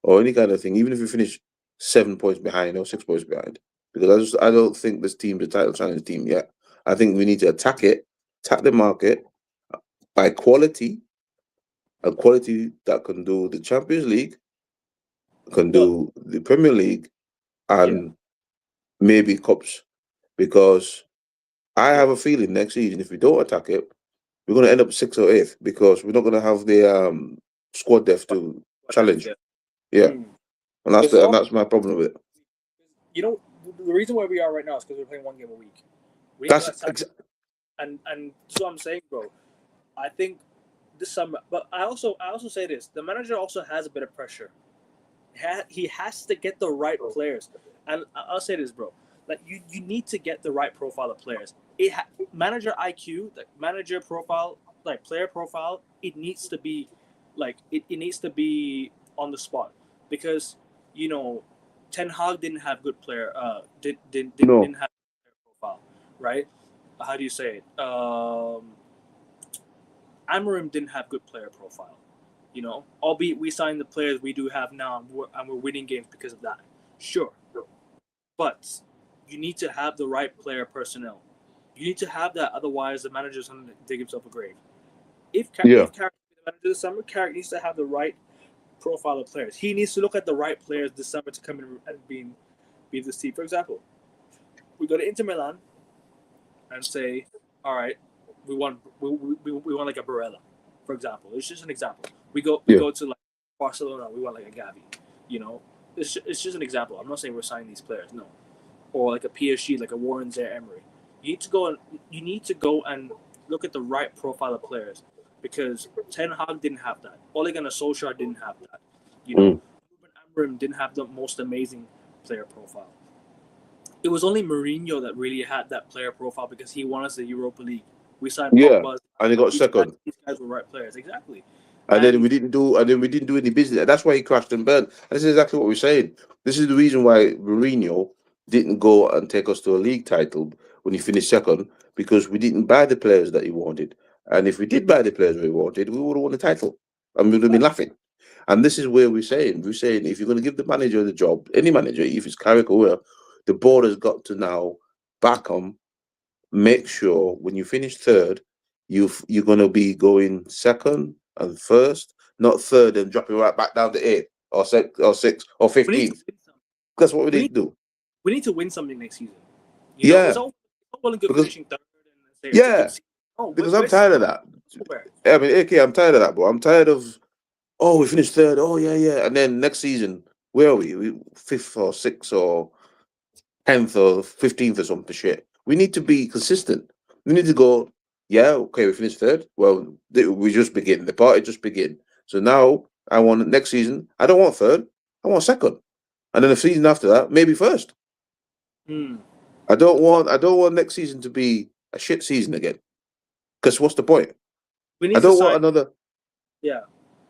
B: or any kind of thing, even if we finish 7 points behind or 6 points behind. Because I don't think this team's a title challenge team yet. I think we need to attack the market by quality, a quality that can do the Champions League, can do the Premier League, and maybe cups. Because I have a feeling next season, if we don't attack it, we're going to end up 6th or 8th because we're not going to have the squad depth to challenge. Yeah. And that's my problem with it.
A: You know, the reason why we are right now is because we're playing 1 game a week. And that's what I'm saying, bro. I think this summer, but I also say this: the manager also has a bit of pressure. He has to get the right players, and I'll say this, bro. Like you need to get the right profile of players. Manager IQ, like manager profile, like player profile, it needs to be, like it needs to be on the spot because Ten Hag didn't have good player. Didn't have player profile, right? How do you say it? Amorim didn't have good player profile. Albeit we signed the players we do have now, and we're winning games because of that. Sure, but you need to have the right player personnel. You need to have that, otherwise the manager's going to dig himself a grave. If Carrick is the manager this summer, Carrick needs to have the right profile of players. He needs to look at the right players this summer to come in and be this team. For example, we go to Inter Milan and say, all right, we want like a Barella. for example. It's just an example. We go to like Barcelona, we want like a Gavi. You know, it's just an example. I'm not saying we're signing these players, no. Or like a PSG, like a Warren Zaire-Emery. You need to go and look at the right profile of players, because Ten Hag didn't have that. Ole Gunnar Solskjaer didn't have that. You know, Ruben Amorim didn't have the most amazing player profile. It was only Mourinho that really had that player profile, because he won us the Europa League. We signed Pogba,
B: and he got second.
A: These guys were right players, exactly.
B: And then we didn't do any business. That's why he crashed and burned. And this is exactly what we're saying. This is the reason why Mourinho didn't go and take us to a league title when he finished second, because we didn't buy the players that he wanted. And if we did buy the players we wanted, we would have won the title. And we would have been laughing. And this is where we're saying if you're going to give the manager the job, any manager, if it's Carrick or whoever, the board has got to now back on, make sure when you finish third, you're going to be going second and first, not third and dropping right back down to 8th or 6th or 15th. That's what we need to do.
A: We need to win something next season. You know, it's all well and good finishing third and say
B: because I'm tired of that. I mean, AK, I'm tired of that, bro. I'm tired of, we finished third. Oh, yeah. And then next season, where are we? 5th or 6th or 10th or 15th or something shit. We need to be consistent. We need to go, we finished third. Well, we just begin. The party just begin. So now I want next season. I don't want third. I want second. And then the season after that, maybe first. I don't want next season to be a shit season again. Because what's the point? I don't want another.
A: Yeah.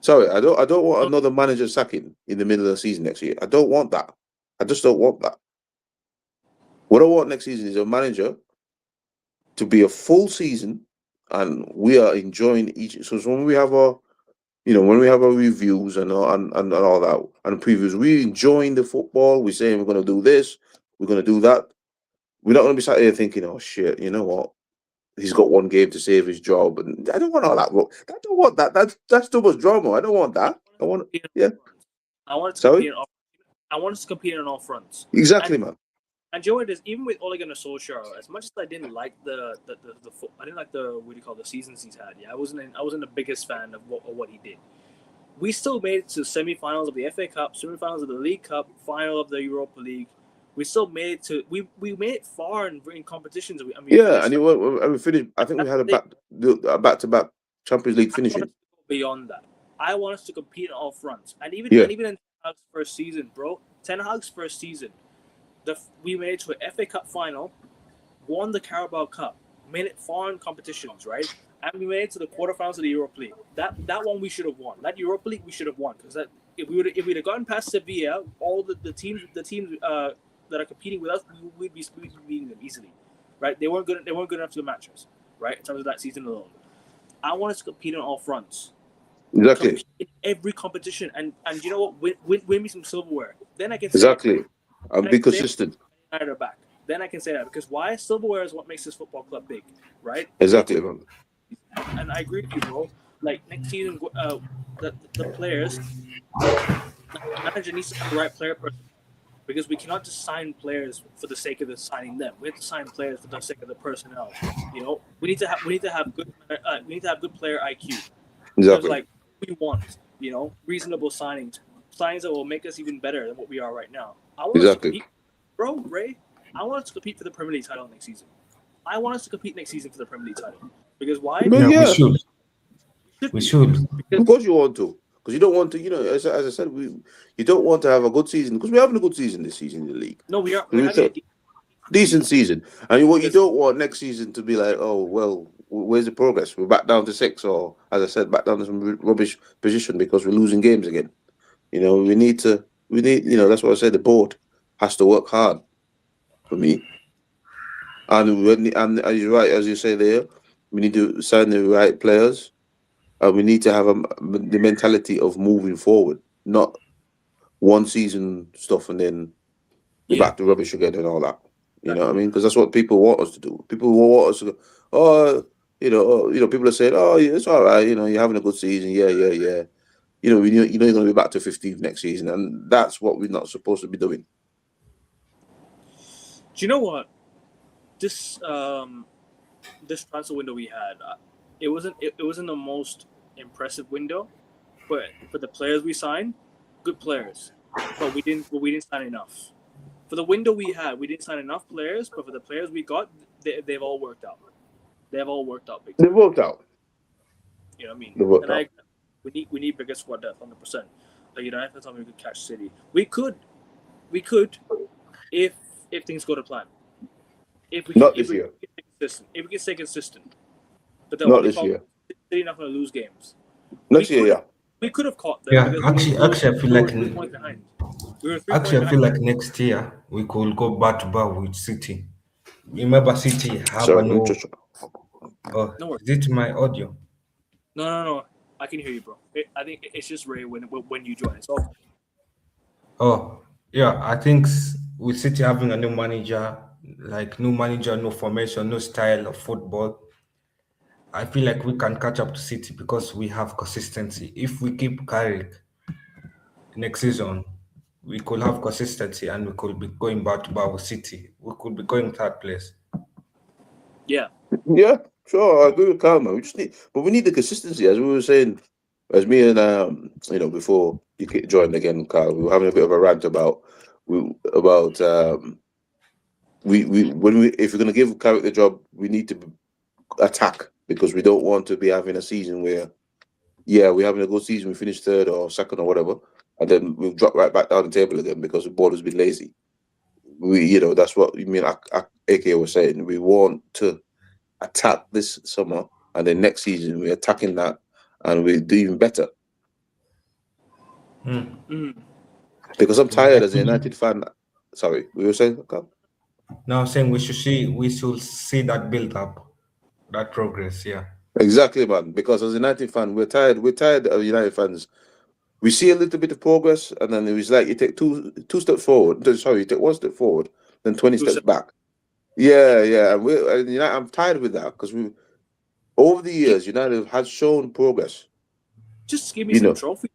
B: Sorry, I don't want another manager sacking in the middle of the season next year. I don't want that. I just don't want that. What I want next season is a manager to be a full season, and we are enjoying each. So when we have our, reviews and all that and previews, we're enjoying the football. We're saying we're going to do this, we're going to do that. We're not going to be sat here thinking, oh shit, you know what? He's got one game to save his job, and I don't want all that. I don't want that. That's too much drama. I don't want that. I want
A: us to compete on all fronts.
B: Exactly, man.
A: And Joe, it is even with Ole Gunnar Solskjaer. As much as I didn't like the seasons he's had. Yeah, I wasn't the biggest fan of what he did. We still made it to semi-finals of the FA Cup, semi-finals of the League Cup, final of the Europa League. We still made it to we made it far in competitions. We
B: finished. I think we had a back-to-back Champions League finishing.
A: Beyond that, I want us to compete on all fronts, and even in Ten Hag's first season, bro. Ten Hag's first season. We made it to an FA Cup final, won the Carabao Cup, made it far in competitions, right? And we made it to the quarterfinals of the Europa League. That one we should have won. That Europa League we should have won, because if we'd have gotten past Sevilla, all the teams that are competing with us, we'd be beating them easily, right? They weren't good enough to match us, right? In terms of that season alone. I want us to compete on all fronts.
B: Exactly.
A: Compete in every competition, and you know what? Win me some silverware. Then I can
B: exactly. And be consistent.
A: Back. Then I can say that, because why? Silverware is what makes this football club big, right?
B: Exactly, man.
A: And I agree with you, bro. Like next season, the players, the manager needs to have the right player person, because we cannot just sign players for the sake of signing them. We have to sign players for the sake of the personnel. You know, we need to have good player IQ.
B: Exactly.
A: Like we want, reasonable signings that will make us even better than what we are right now. I want us to compete, bro, Ray. I want us to compete for the Premier League title next season. I want us to compete next season for the Premier League title. Because why?
D: We should.
B: Of course you want to. Because you don't want to, as I said, you don't want to have a good season. Because we're having a good season this season in the league.
A: No, we are. We're having a
B: decent season. And what you don't want next season to be like, oh, well, where's the progress? We're back down to 6, or, as I said, back down to some rubbish position because we're losing games again. We need, that's what I said, the board has to work hard for me. And you're right, as you say there, we need to sign the right players, and we need to have the mentality of moving forward, not one season stuff and then we're back to rubbish again and all that. You know what I mean? Because that's what people want us to do. People want us to go, people are saying, oh, yeah, it's all right, you're having a good season, yeah. You're going to be back to 15th next season, and that's what we're not supposed to be doing.
A: Do you know what? This transfer window we had, it wasn't the most impressive window, but for the players we signed, good players, but we didn't sign enough. For the window we had, we didn't sign enough players, but for the players we got, they've all worked out. They've all worked out big time.
B: They worked out.
A: You know what I mean?
B: They worked
A: And
B: out.
A: we need bigger squad depth, 100%. Like United told me we could catch City. We could, if things go to plan. If we
B: Not
A: can,
B: this year.
A: if we can stay consistent. But the
B: Not
A: only
B: this
A: problem
B: year.
A: is City not going to lose games.
B: Next year, yeah.
A: We could have caught them.
D: Yeah,
A: because
D: actually, I feel
A: we
D: like
A: were 3 points behind. We were 3
D: actually,
A: points
D: I feel
A: behind.
D: like next year we could go back to back with City. Remember, City have
B: Sorry,
D: an
B: let me just-
D: Oh,
A: No worries.
D: is it my audio?
A: No. I can hear you, bro. I think it's just Ray when you join. So
D: Oh, yeah, I think with City having a new manager, no formation, no style of football, I feel like we can catch up to City because we have consistency. If we keep Carrick next season, we could have consistency and we could be going back to back with City. We could be going third place.
A: yeah,
B: Yeah, sure. I agree with Karma. We need the consistency, as we were saying, as me and before you joined again, Carl. We were having a bit of a rant about if we're gonna give Carrick the job, we need to attack because we don't want to be having a season where, we're having a good season, we finish third or second or whatever, and then we'll drop right back down the table again because the board has been lazy. That's what you mean. AK was saying we want to attack this summer, and then next season we're attacking that, and we do even better. Because I'm tired as a United fan. Sorry, we were saying, Carl?
D: Now I'm saying we should see that build up, that progress. Yeah.
B: Exactly, man. Because as a United fan, we're tired. We're tired of United fans. We see a little bit of progress, and then it was like you take two steps forward. Sorry, you take one step forward, then 20 steps back. Yeah. And I'm tired with that because over the years, United has shown progress.
A: just give me some trophies.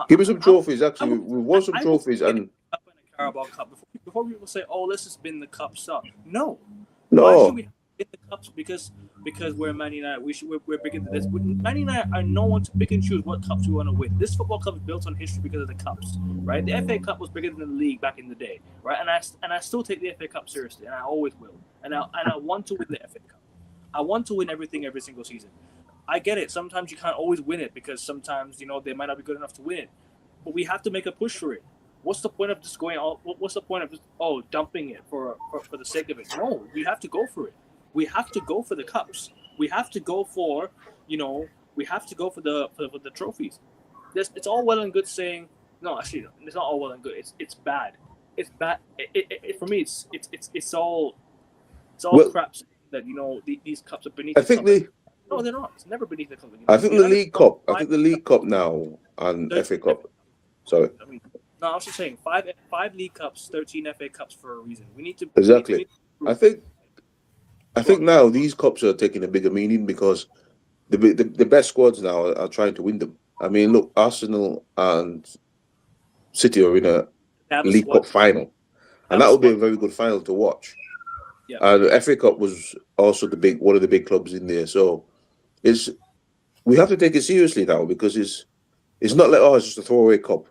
B: Give me some trophies. Actually, we've won some trophies, and
A: a Carabao Cup before people say, "Oh, let's just win the cup stuff." No.
B: No.
A: Why should we win the cups? Because we're Man United. We're bigger than this. Man United are no one to pick and choose what cups we want to win. This football club is built on history because of the cups, right? The FA Cup was bigger than the league back in the day, right? And I still take the FA Cup seriously, and I always will. And I want to win the FA Cup. I want to win everything every single season. I get it. Sometimes you can't always win it because sometimes they might not be good enough to win it. But we have to make a push for it. What's the point of just going all? What's the point of just dumping it for the sake of it? No, we have to go for it. We have to go for the cups. We have to go for we have to go for the trophies. It's all well and good saying no. Actually, it's not all well and good. It's bad. It's bad. For me, it's all crap that these cups are beneath.
B: I think
A: no, they're not. It's never beneath the cup.
B: I think the League Cup. I think the League Cup now and FA Cup. Sorry.
A: No, I was just saying five League Cups, 13 FA Cups for a reason. We need to
B: exactly. I think now these cups are taking a bigger meaning because the best squads now are trying to win them. I mean, look, Arsenal and City are in a League Cup final, and that will be a very good final to watch.
A: Yeah.
B: The FA Cup was also one of the big clubs in there, so we have to take it seriously now because it's not like it's just a throwaway cup.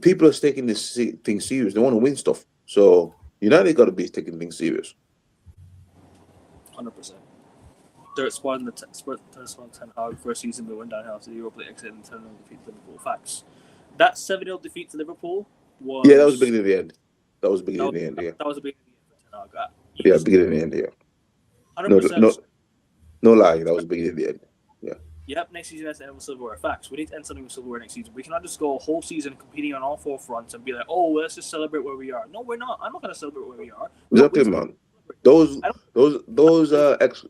B: People are taking this thing serious. They want to win stuff. So United got to be taking things serious.
A: 100%. Third spot in the Ten Hag first season we went downhill to the Europa League exit and 7-0 defeat to Liverpool. Facts. That 7-0 defeat to Liverpool was
B: that was beginning of the end. That was beginning of the end. Yeah.
A: That was the beginning of the end for Ten Hag.
B: Yeah, beginning of the end. Yeah.
A: 100%.
B: No lie. That was beginning of the end. Yeah.
A: Yep, next season has to end with silverware. Facts. We need to end something with silverware next season. We cannot just go a whole season competing on all four fronts and be like, oh, let's just celebrate where we are. No, we're not. I'm not going to celebrate where we are.
B: Exactly, man. Those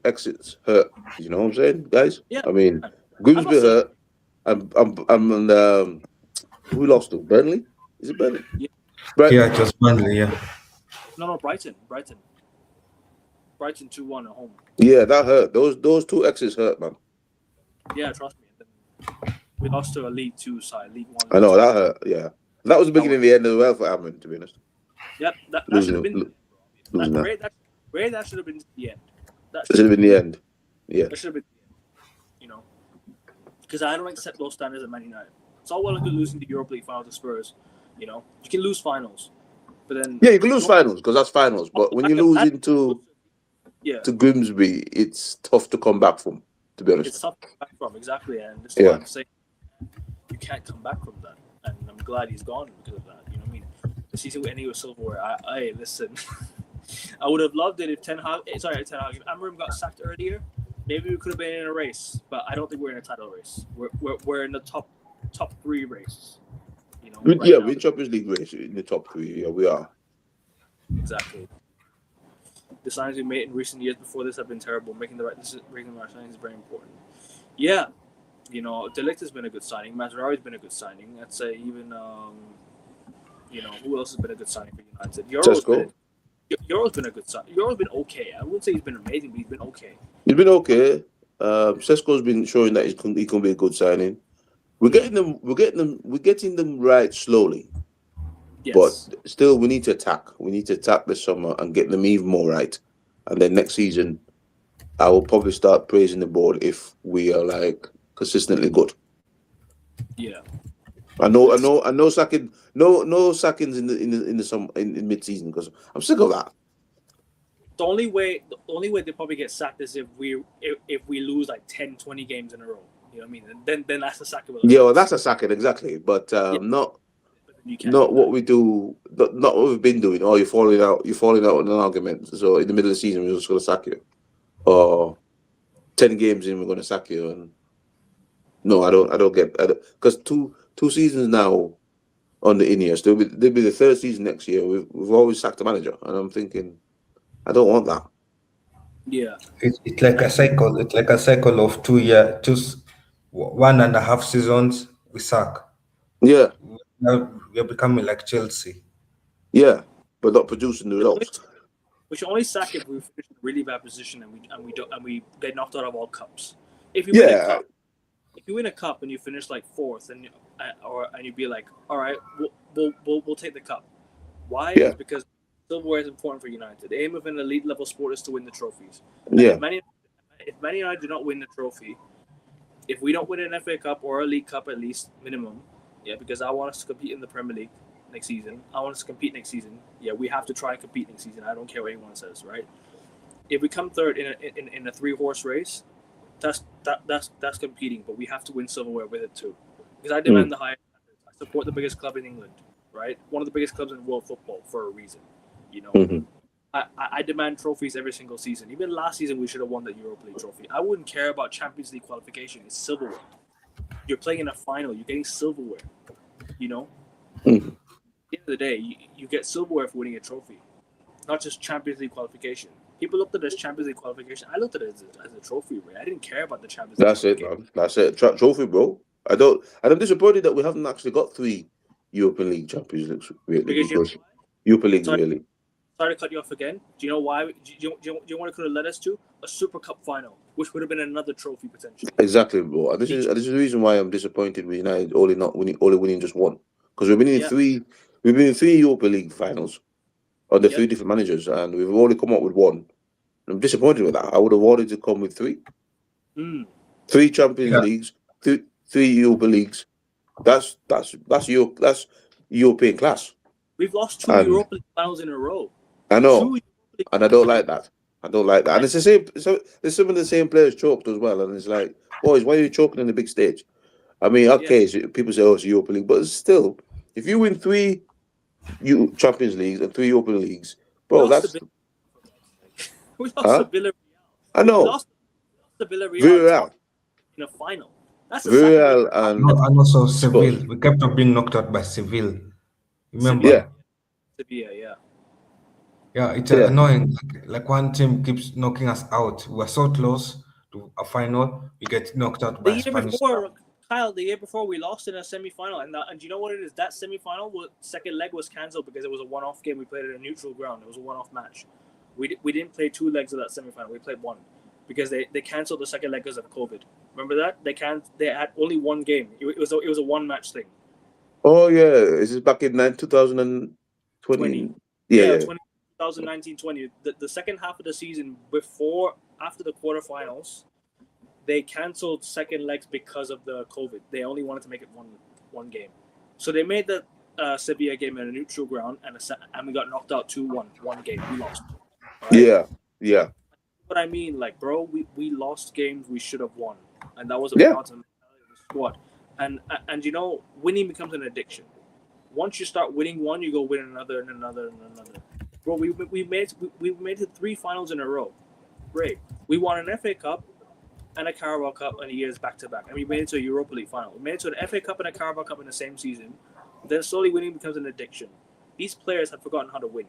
B: exits hurt. You know what I'm saying, guys?
A: Yeah.
B: I mean, Grimsby hurt. Who lost to Burnley? Is it Burnley?
A: Yeah.
D: Yeah, just Burnley. Yeah.
A: No, Brighton. Brighton 2-1 at home.
B: Yeah, that hurt. Those two exits hurt, man.
A: Yeah, trust me. We lost to a League 2 side, League 1.
B: I know that hurt. Yeah, that was the beginning of the end as well for Amon, to be honest.
A: Yep, that should have been. That should have been the end.
B: That should have been the end. Yeah.
A: That should have been the end. because I don't accept those standards at Man United. It's all well and good losing the Europa League final to Spurs. You know, you can lose finals, but then
B: Yeah, you can lose finals because that's finals. But when you lose into
A: yeah,
B: to Grimsby, it's tough to come back from. To be honest,
A: it's tough to come back from, exactly, and this is why I'm saying you can't come back from that. And I'm glad he's gone because of that. You know what I mean? The season when he was silverware, I listen. I would have loved it if Ten Hag. If Amorim got sacked earlier, maybe we could have been in a race. But I don't think we're in a title race. We're in the top 3 race. You know,
B: we're in Champions League race in the top 3. Yeah, we are.
A: Exactly. The signings we made in recent years before this have been terrible. Making the right signings is very important. Yeah, you know, De Ligt has been a good signing. Mazraoui has been a good signing. I'd say even you know, who else has been a good signing for United? Euro's been a good signing. Euro's been okay. I wouldn't say he's been amazing, but he's been okay.
B: He's been okay. Sesko's been showing that he can be a good signing. We're getting them right slowly.
A: Yes.
B: But still, we need to attack. We need to attack this summer and get them even more right. And then next season, I will probably start praising the board if we are like consistently good.
A: Yeah.
B: I know sacking no sackings in mid season because I'm sick of that.
A: The only way they probably get sacked is if we lose like 10, 20 games in a row. You know what I mean? Then that's a sacking.
B: Yeah, well, that's a sacking exactly, but not what we do. Not what we've been doing. Oh, you're falling out in an argument. So in the middle of the season, we're just going to sack you. Or 10 games in, we're going to sack you. And no, I don't get because two seasons now on the in-years. They'll be the 3rd season next year. We've always sacked a manager, and I'm thinking, I don't want that.
A: Yeah,
D: it's like a cycle. It's like a cycle of 2 years, 1.5 seasons. We suck.
B: Yeah,
D: we're becoming like Chelsea.
B: Yeah, but not producing the results.
A: We should only sack if we finish in a really bad position and we get knocked out of all cups. If you win a cup and you finish like 4th and you'd be like, all right, we'll take the cup. Why?
B: Yeah.
A: It's because silverware is important for United. The aim of an elite level sport is to win the trophies.
B: Yeah.
A: If Man United do not win the trophy, if we don't win an FA Cup or a League Cup at least minimum, yeah, because I want us to compete in the Premier League next season. I want us to compete next season. Yeah, we have to try and compete next season. I don't care what anyone says, right? If we come 3rd in a 3-horse race, that's competing, but we have to win silverware with it too. Because I demand the highest standards. I support the biggest club in England, right? One of the biggest clubs in world football for a reason. You know, I demand trophies every single season. Even last season, we should have won the Europa League trophy. I wouldn't care about Champions League qualification. It's silverware. You're playing in a final. You're getting silverware. You know. At the end of the day, you get silverware for winning a trophy, not just Champions League qualification. People looked at it as Champions League qualification. I looked at it as a trophy, right? I didn't care about the Champions League.
B: That's it, man. That's it. Trophy, bro. I'm disappointed that we haven't actually got 3 European League Champions Leagues. Really, because Europa League, really.
A: Sorry to cut you off again. Do you know why? Do you want to could have led us to a Super Cup final, which would have been another trophy potentially.
B: Exactly, bro. And this is the reason why I'm disappointed with United only winning just one, because we've been in 3 Europa League finals under 3 different managers, and we've only come up with 1. I'm disappointed with that. I would have wanted to come with 3. 3 Champions Leagues, 3 Europa Leagues. That's European class.
A: We've lost 2 Europa League finals in a row.
B: I know, and I don't like that. And it's the same. So there's some of the same players choked as well, and it's like, boys, why are you choking in the big stage? I mean, okay, so people say, oh, it's Europa League, but still, if you win 3 Champions Leagues and 3 Europa Leagues, bro, that's.
A: We lost to Villarreal.
B: I know.
A: We lost to Villarreal in a final. That's
B: Villarreal
D: and also Seville. We kept on being knocked out by Seville. Remember?
A: Sevilla, yeah.
D: Yeah, it's annoying. Like one team keeps knocking us out. We're so close to a final. We get knocked out by Spanish.
A: The year before, we lost in a semi-final. And do you know what it is? That semi-final, second leg was cancelled because it was a one-off game. We played at a neutral ground. It was a one-off match. We didn't play 2 legs of that semi-final. We played 1 because they cancelled the second leg because of COVID. Remember that? They had only 1 game. It was a one-match thing.
B: Oh, yeah. Is this back in 2020? Yeah.
A: 2019-20. The second half of the season, after the quarterfinals, they cancelled second legs because of the COVID. They only wanted to make it one game, so they made the Sevilla game in a neutral ground, and we got knocked out 2-1. One game we lost. Right?
B: Yeah.
A: What I mean, like, bro, we lost games we should have won, and that was a
B: Yeah.
A: part of the squad. And you know, winning becomes an addiction. Once you start winning one, you go win another and another and another. Bro, we made it 3 finals in a row. Great. We won an FA Cup and a Carabao Cup in years back to back, and we made it to a Europa League final. We made it to an FA Cup and a Carabao Cup in the same season. Then slowly winning becomes an addiction. These players have forgotten how to win.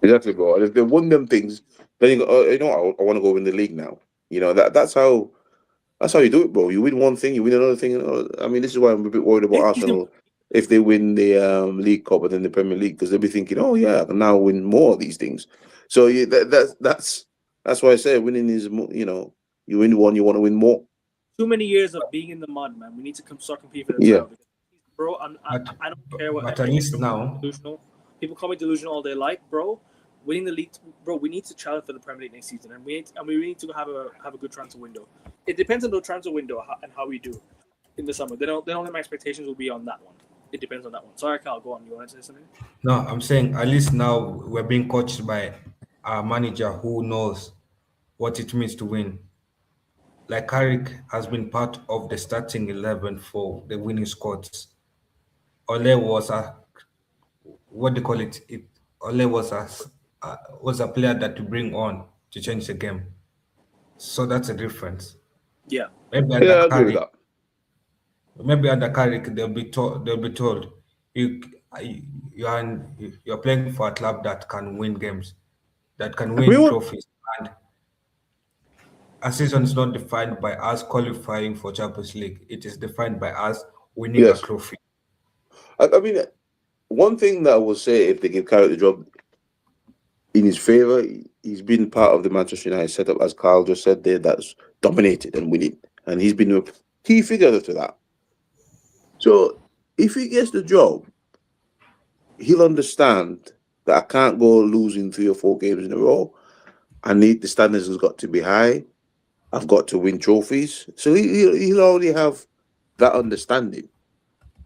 B: Exactly, bro. And if they won them things, then you go, oh, you know, I want to go win the league now. You know, that's how you do it, bro. You win one thing, you win another thing. I mean, this is why I'm a bit worried about Arsenal if they win the League Cup and then the Premier League, because they'll be thinking, oh yeah, I can now win more of these things. So that's why I say winning is, you know, you win one, you want to win more.
A: Too many years of being in the mud, man. We need to start competing for the title. Bro, I don't care what.
D: But at least now,
A: delusional. People call me delusional all they like, bro. Winning the league, bro. We need to challenge for the Premier League next season, and we need to have a good transfer window. It depends on the transfer window and how we do in the summer. They don't think my expectations will be on that one. It depends on that one. Sorry, Carl, go on. You want to say something?
D: no, I'm saying at least now we're being coached by a manager who knows what it means to win. Like Carrick has been part of the starting 11 for the winning squads. Ole was a what do you call it? Ole was a player that you bring on to change the game. So that's a difference.
A: Yeah.
D: Maybe
B: I
D: under
B: agree with
D: Carrick,
B: that.
D: maybe under Carrick they'll be told you're playing for a club that can win games, that can win trophies, and a season is not defined by us qualifying for Champions League. It is defined by us winning a trophy.
B: I mean, one thing that I will say, if they give Carrick the job in his favour, he's been part of the Manchester United setup, as Carl just said there, that's dominated and winning. And he's been a key figure to that. So if he gets the job, he'll understand that I can't go losing 3 or 4 games in a row. The standards has got to be high. I've got to win trophies. So he'll already have that understanding.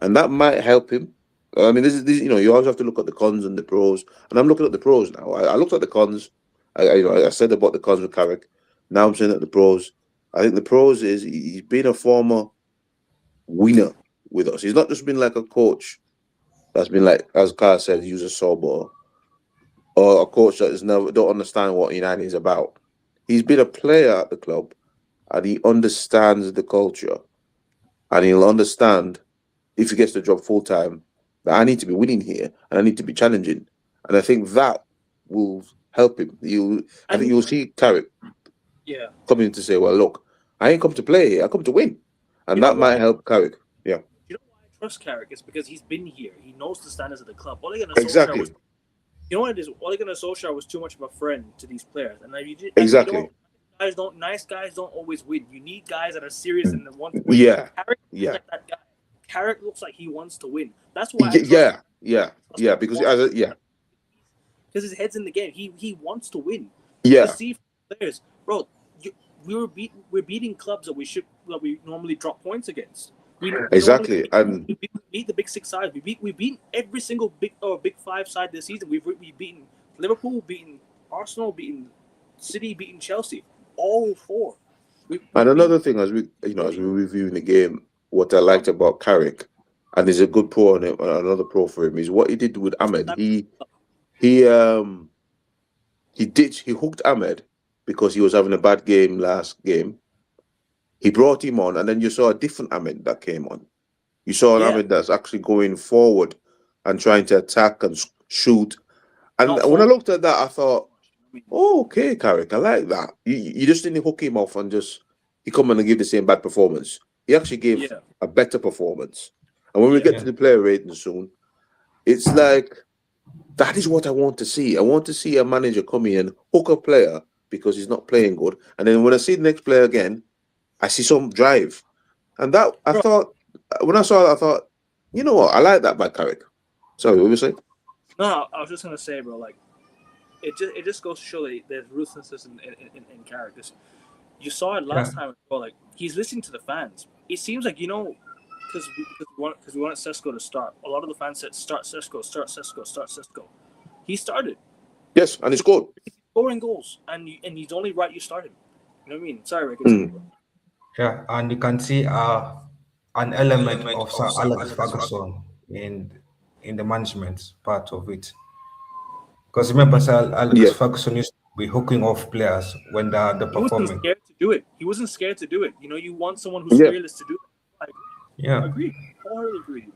B: And that might help him. I mean, this is you know, you always have to look at the cons and the pros. And I'm looking at the pros now. I looked at the cons. I said about the cons with Carrick. Now I'm saying at the pros. I think the pros is he's been a former winner with us. He's not just been like a coach that's been like, as Carl said, use a sober, or a coach that don't understand what United is about. He's been a player at the club, and he understands the culture, and he'll understand if he gets the job full time that I need to be winning here and I need to be challenging, and I think that will help him. I think you'll see Carrick coming to say, well, look, I ain't come to play, I come to win, and that might help Carrick. Yeah.
A: You know why I trust Carrick is because he's been here. He knows the standards of the club.
B: Exactly.
A: You know what it is? Ole Gunnar Solskjaer was too much of a friend to these players, and
B: exactly.
A: Nice guys don't always win. You need guys that are serious and want to win.
B: Yeah.
A: Carrick
B: yeah.
A: Like that guy. Carrick looks like he wants to win. That's why. Because his head's in the game. He wants to win.
B: Yeah.
A: To see players, bro. We're beating clubs that we normally drop points against.
B: Exactly.
A: We beat the big 6 sides. We beat every single big 5 side this season. We've beaten Liverpool, beaten Arsenal, beaten City, beaten Chelsea. All 4.
B: And another thing, as we reviewing the game, what I liked about Carrick, and there's a good pro on it, another pro for him, is what he did with Ahmed. He hooked Ahmed because he was having a bad game last game. He brought him on, and then you saw a different Ahmed that came on. You saw an Ahmed that's actually going forward and trying to attack and shoot. And when I looked at that, I thought, oh, okay, Carrick, I like that. You just didn't hook him off and he come in and give the same bad performance. He actually gave a better performance. And when we get to the player rating soon, it's like, that is what I want to see. I want to see a manager come in and hook a player because he's not playing good. And then when I see the next player again, I see some drive. And that, when I saw that, I thought, you know what? I like that by Carrick. Sorry, what were you saying?
A: No, I was just going to say, bro, like, it just goes to show that there's ruthlessness in Carrick. You saw it last time as well. Like he's listening to the fans. It seems like because we wanted Sesko to start. A lot of the fans said start Sesko, start Sesko, start Sesko. He started.
B: Yes, and he scored.
A: He's scoring goals, and he's only right you start him. You know what I mean? Sorry, Rick.
D: Yeah, and you can see an element of Sir Alex Ferguson in the management part of it. Because remember, Sir Alex Ferguson used to be hooking off players when they're
A: He wasn't
D: performing.
A: scared to do it. He wasn't scared to do it. You want someone who's fearless to do it.
D: Yeah,
A: agree. Totally agree,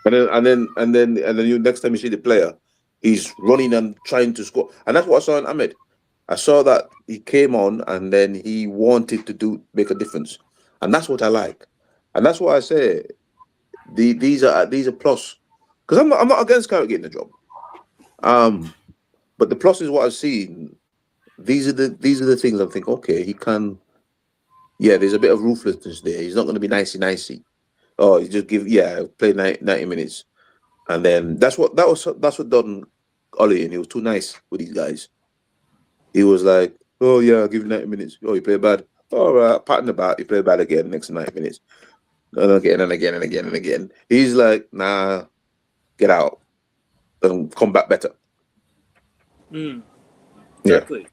A: man.
B: And then you next time you see the player, he's running and trying to score. And that's what I saw in Ahmed. I saw that he came on and then he wanted to make a difference. And that's what I like. And that's why I say these are plus. Because I'm not against Carrick getting the job. But the plus is what I've seen. These are the things I'm thinking, okay, he can. Yeah, there's a bit of ruthlessness there. He's not going to be nicey. Oh, you just play 90 minutes. And then that's what done Ollie, and he was too nice with these guys. He was like, oh yeah, I'll give you 90 minutes. Oh, you play bad. All right, patting about, you play bad again next 90 minutes. And again and again and again and again. He's like, nah, get out and come back better.
A: Exactly. Yeah.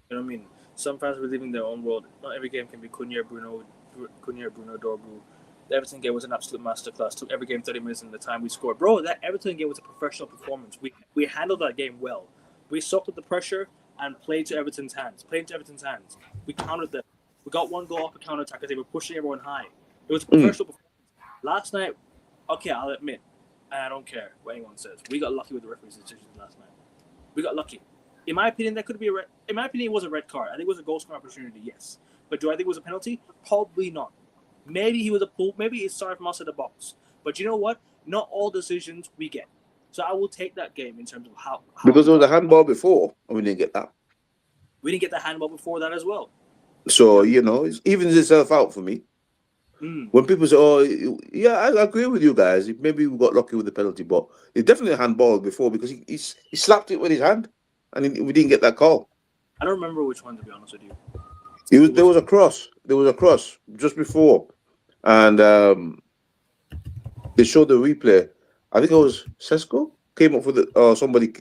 A: You know what I mean? Some fans are living their own world. Not every game can be Cunha, Bruno, Dorgu. The Everton game was an absolute masterclass. Took every game 30 minutes in the time we scored. Bro, that Everton game was a professional performance. We handled that game well. We soaked up the pressure and played to Everton's hands. We countered them. We got one goal off a counter-attack because they were pushing everyone high. It was a professional performance. Last night, okay, I'll admit, and I don't care what anyone says, we got lucky with the referee's decisions last night. We got lucky. In my opinion, that could be in my opinion, it was a red card. I think it was a goal scoring opportunity, yes. But do I think it was a penalty? Probably not. Maybe he was a pull. Maybe it's sorry from outside the box. But you know what? Not all decisions we get. So I will take that game in terms of how
B: because there was a handball before, and we didn't get that.
A: We didn't get the handball before that as well.
B: So it evens itself out for me. When people say, "Oh, yeah," I agree with you guys. Maybe we got lucky with the penalty, but it's definitely a handball before because he slapped it with his hand, and we didn't get that call.
A: I don't remember which one, to be honest with you.
B: There was a cross. There was a cross just before, and they showed the replay. I think it was Sesko came up with it, somebody.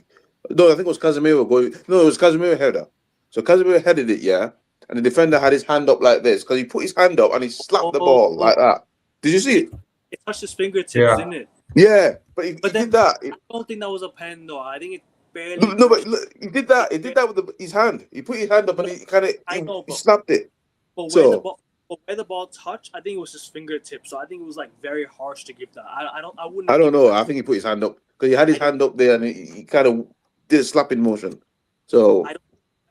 B: No, I think it was Casemiro going. No, it was Casemiro header. So Casemiro headed it, and the defender had his hand up like this because he put his hand up and he slapped the ball like that. Did you see it?
A: It touched his fingertips, didn't it?
B: Yeah, but he did that.
A: I don't think that was a pen, though. I think it barely.
B: No, but look, he did that. He did that with his hand. He put his hand up and he kind of he slapped it.
A: But where the ball touched, I think it was his fingertip. So I think it was like very harsh to give that. I don't
B: know. I think he put his hand up because he had his hand up there and he kind of did a slapping motion. So
A: I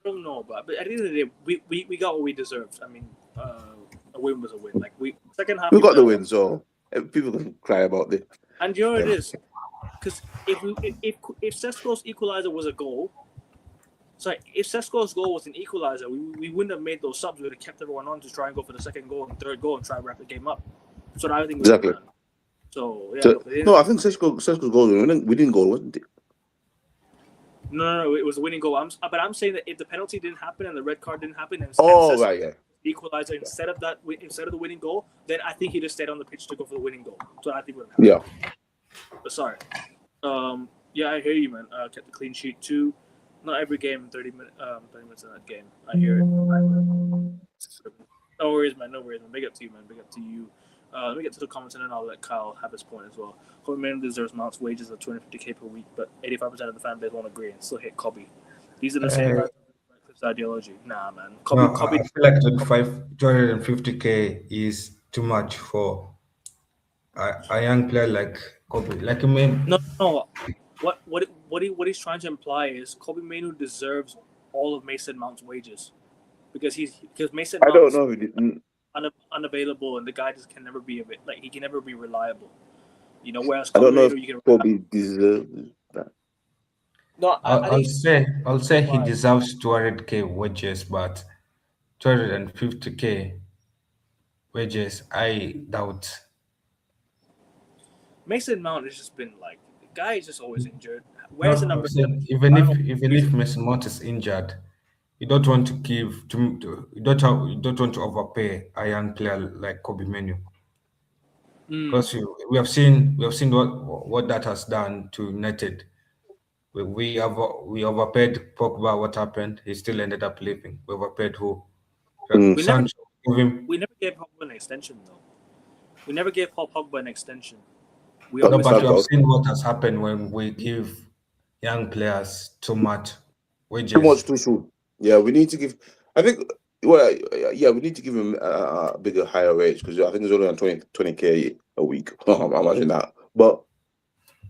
A: don't know, but at the end of the day, we got what we deserved. I mean, a win was a win. Like second half,
B: we got the win, so people can cry about it.
A: And you know what it is, because if Sesko's equalizer was a goal. If Sesko's goal was an equalizer, we wouldn't have made those subs. We would have kept everyone on to try and go for the second goal and third goal and try and wrap the game up. So I think
B: exactly.
A: So
B: no, I think Sesko's goal we didn't goal, wasn't it?
A: No, it was a winning goal. But I'm saying that if the penalty didn't happen and the red card didn't happen, and equalizer instead of the winning goal, then I think he just stayed on the pitch to go for the winning goal. So I think would have happened. Yeah. But sorry. I hear you, man. Kept the clean sheet too. Not every game 30 minutes in that game. I hear it. No worries, man. Big up to you, man. Big up to you. Let me get to the comments and then I'll let Kyle have his point as well. Kobe Mainoo deserves Mount's wages of $250K per week, but 85% of the fan base won't agree and still hit Kobe. These are the same guys with this ideology. Nah, man. Kobe.
D: I feel like $250K is too much for a young player like Kobe. Like, I mean,
A: no. What he's trying to imply is Kobe Mainoo deserves all of Mason Mount's wages because Mason Mount
B: I don't know.
A: Unavailable and the guy just can never be he can never be reliable. Whereas
B: I don't know if Kobe deserves that.
A: No,
D: I'll say he deserves 200K wages, but 250K wages, I doubt.
A: Mason Mount has just been the guy is just always injured. Where's the number 7?
D: Even if Mason Mount is injured, you don't want to give you don't want to overpay a young player like Kobe Menu, because we have seen what that has done to United. We overpaid Pogba. What happened? He still ended up leaving. We overpaid who?
B: Mm.
A: We never,
D: Sancho. Give him.
A: we never gave Pogba an extension though. We never gave Paul Pogba an extension. We
B: But
D: No,
A: always
D: but
B: thank
D: you
A: gave.
D: have
B: God.
D: seen what has happened when we give young players too much
B: Too much
D: wages.
B: too soon. Yeah, we need to give. I think. Well, yeah, we need to give him a bigger, higher wage because I think it's only on 20K a week. Imagine that. But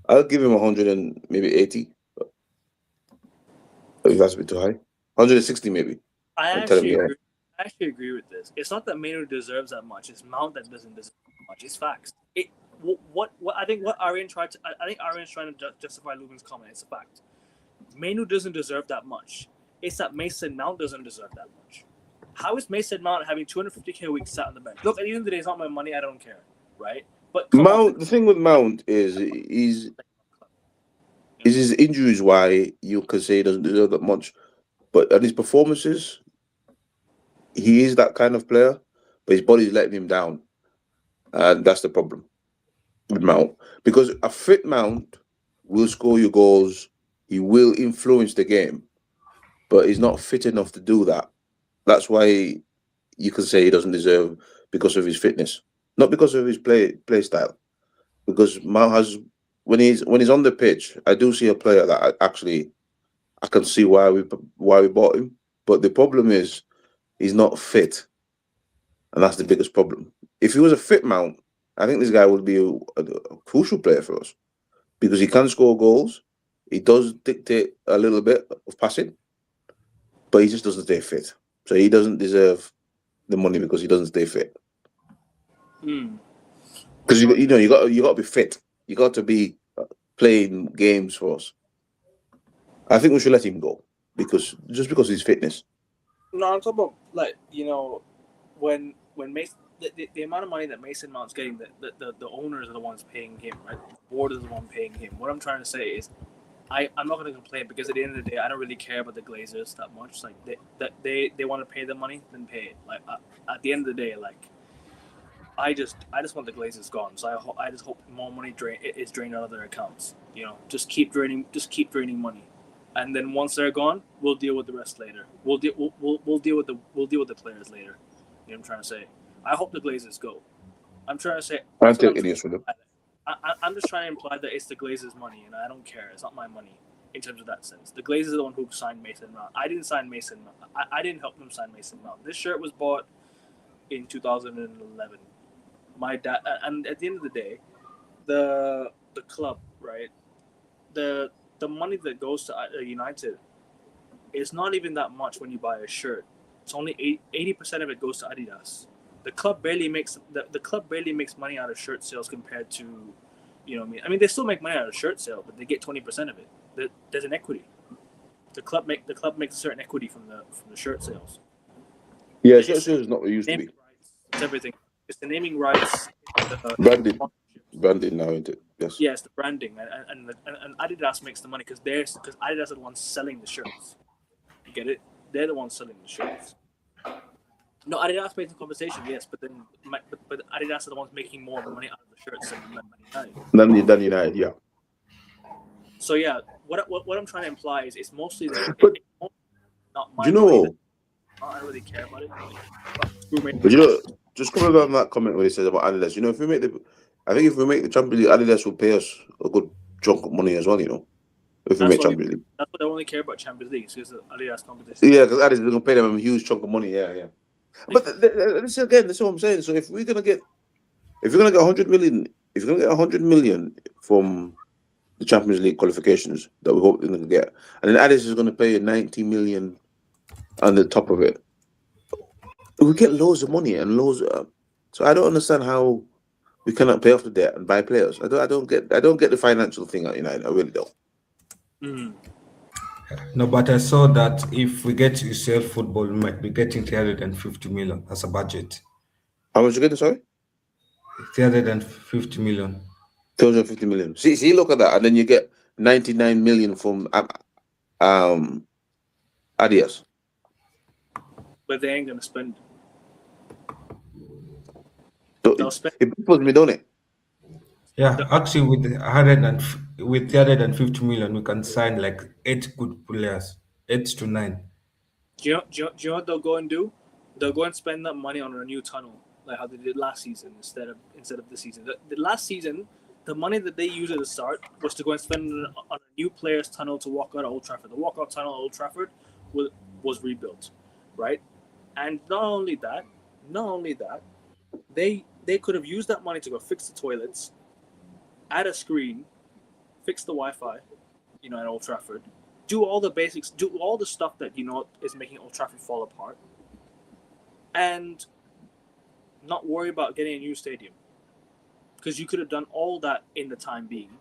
B: I'll give him 100 and maybe 80. If that's a bit too high. 160 maybe.
A: I
B: And tell him,
A: actually
B: yeah.
A: agree. I actually agree with this. It's not that Manu deserves that much. It's Mount that doesn't deserve that much. It's facts. What I think what Arian tried to. I think Arian's trying to justify Luben's comment. It's a fact. Manu doesn't deserve that much. It's that Mason Mount doesn't deserve that much. How is Mason Mount having 250K a week sat on the bench? Look, at the end of the day, it's not my money. I don't care, right? But come
B: Mount.
A: on,
B: The thing with Mount is his injuries. Why you could say he doesn't deserve that much, but at his performances, he is that kind of player. But his body's letting him down, and that's the problem with Mount. Because a fit Mount will score you goals. He will influence the game, but he's not fit enough to do that. That's why you can say he doesn't deserve because of his fitness, not because of his play style. Because Mount has when he's on the pitch, I do see a player that I can see why we bought him. But the problem is he's not fit, and that's the biggest problem. If he was a fit Mount, I think this guy would be a crucial player for us because he can score goals. He does dictate a little bit of passing, but he just doesn't stay fit. So he doesn't deserve the money because he doesn't stay fit. Because you got to be fit. You got to be playing games for us. I think we should let him go because of his fitness.
A: No, I'm talking about when Mason the amount of money that Mason Mount's getting, the owners are the ones paying him, right? The board is the one paying him. What I'm trying to say is, I'm not going to complain because at the end of the day, I don't really care about the Glazers that much. Like they want to pay the money, then pay it. Like at the end of the day, like I just want the Glazers gone. So I just hope more money is drained out of their accounts. Just keep draining money, and then once they're gone, we'll deal with the rest later. We'll deal with the players later. You know what I'm trying to say? I hope the Glazers go. I'm trying to say.
B: I'm taking this for them.
A: I'm just trying to imply that it's the Glazers' money, and I don't care. It's not my money in terms of that sense. The Glazers are the one who signed Mason Mount. I didn't sign Mason Mount. I didn't help them sign Mason Mount. This shirt was bought in 2011. My dad, and at the end of the day, the club, right? The money that goes to United is not even that much when you buy a shirt. It's only 80% of it goes to Adidas. The club barely makes money out of shirt sales compared to, what I mean. I mean, they still make money out of shirt sale, but they get 20% of it. There's an equity. The club makes a certain equity from the shirt sales.
B: Yeah, shirt sales is not what it used to be.
A: Rights, it's everything. It's the naming rights,
B: Branding now, isn't it? Yes.
A: Yes, the branding, and Adidas makes the money because Adidas are the ones selling the shirts. You get it? They're the ones selling the shirts. No, Adidas made the conversation, yes, but Adidas are the ones making more money out of the shirts than United.
B: Than United, yeah.
A: So yeah, what I'm trying to imply is it's mostly not my
B: Do you
A: money.
B: know?
A: I don't really care about it.
B: But just coming back on that comment where he says about Adidas, if we make the Champions League, Adidas will pay us a good chunk of money as well. If we make Champions League.
A: That's what I only care about Champions League because the Adidas competition.
B: Yeah, because Adidas is gonna pay them a huge chunk of money. Yeah. But this is what I'm saying. So if you're gonna get 100 million, if you're gonna get 100 million from the Champions League qualifications that we hope they're gonna get, and then Adidas is gonna pay 90 million on the top of it, we get loads of money and loads. So I don't understand how we cannot pay off the debt and buy players. I don't get the financial thing at United. I really don't.
D: No, but I saw that if we get UCL football, we might be getting 350 million as a budget.
B: How much you getting? Sorry,
D: 350 million.
B: 250 million. See, look at that, and then you get 99 million from Adidas.
A: but they ain't gonna spend.
B: So
A: They'll spend.
B: it puts me, don't it?
D: Yeah,
A: The,
D: actually, with 350 million, we can sign like 8 good players, 8 to 9.
A: do you know what they'll go and do? They'll go and spend that money on a new tunnel, like how they did last season instead of this season. The last season, the money that they used at the start was to go and spend on a new players' tunnel to walk out of Old Trafford. The walkout tunnel at Old Trafford was rebuilt, right? And not only that, they could have used that money to go fix the toilets, add a screen, fix the Wi-Fi, at Old Trafford, do all the basics, do all the stuff that is making Old Trafford fall apart, and not worry about getting a new stadium, because you could have done all that in the time being,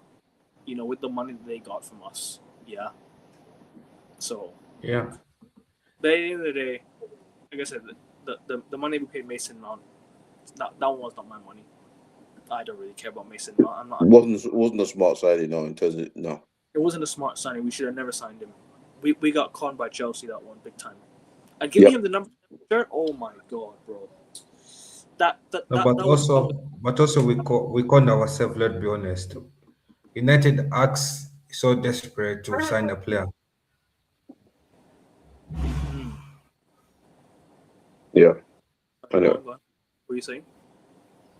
A: with the money that they got from us. Yeah. So,
D: Yeah.
A: look, but at the end of the day, like I said, the money we paid Mason Mount, that one was not my money. I don't really care about Mason Mount. I'm not.
B: Wasn't a smart signing, no. In terms of no.
A: It wasn't a smart signing. We should have never signed him. We got conned by Chelsea that one big time. And giving him the number 7 shirt, oh my god, bro.
D: No, but also we conned ourselves. Let's be honest. United acts so desperate to sign a player.
B: Yeah. I
A: Go
B: know.
A: on. What were you saying?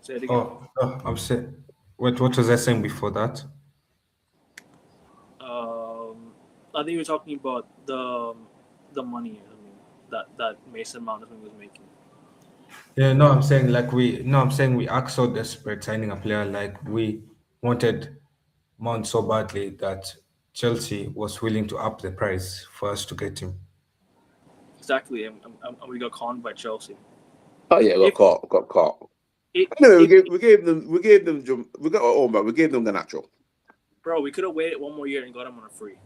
A: Say it again.
D: Oh, no, I'm saying. What was I saying before that?
A: I think you were talking about the money. I mean, that Mason Mount was making.
D: Yeah, no, I'm saying I'm saying we act so desperate signing a player, like we wanted Mount so badly that Chelsea was willing to up the price for us to get him.
A: Exactly, and we got conned by Chelsea.
B: Oh yeah, got caught. Anyway, we gave them we gave them Garnacho.
A: Bro, we could have waited one more year and got him on a free,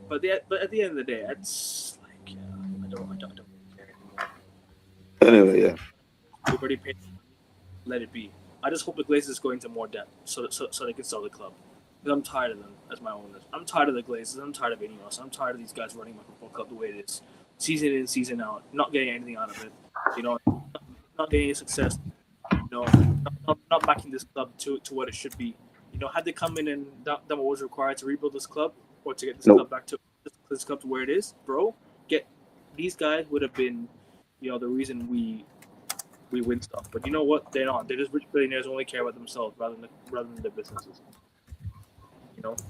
A: But at the end of the day, it's like, yeah, I don't care anymore.
B: Anyway, yeah.
A: We've already paid. Let it be. I just hope the Glazers go into more debt so they can sell the club. Because I'm tired of them as my owners. I'm tired of the Glazers. I'm tired of Ineos. I'm tired of these guys running my football club the way it is, season in, season out, not getting anything out of it. Not getting any success. Not backing this club to what it should be. Had they come in and done what was required to rebuild this club or to get this club back to this club to where it is, bro, these guys would have been, the reason we win stuff. But you know what? They're not. They're just rich billionaires who only care about themselves rather than their businesses.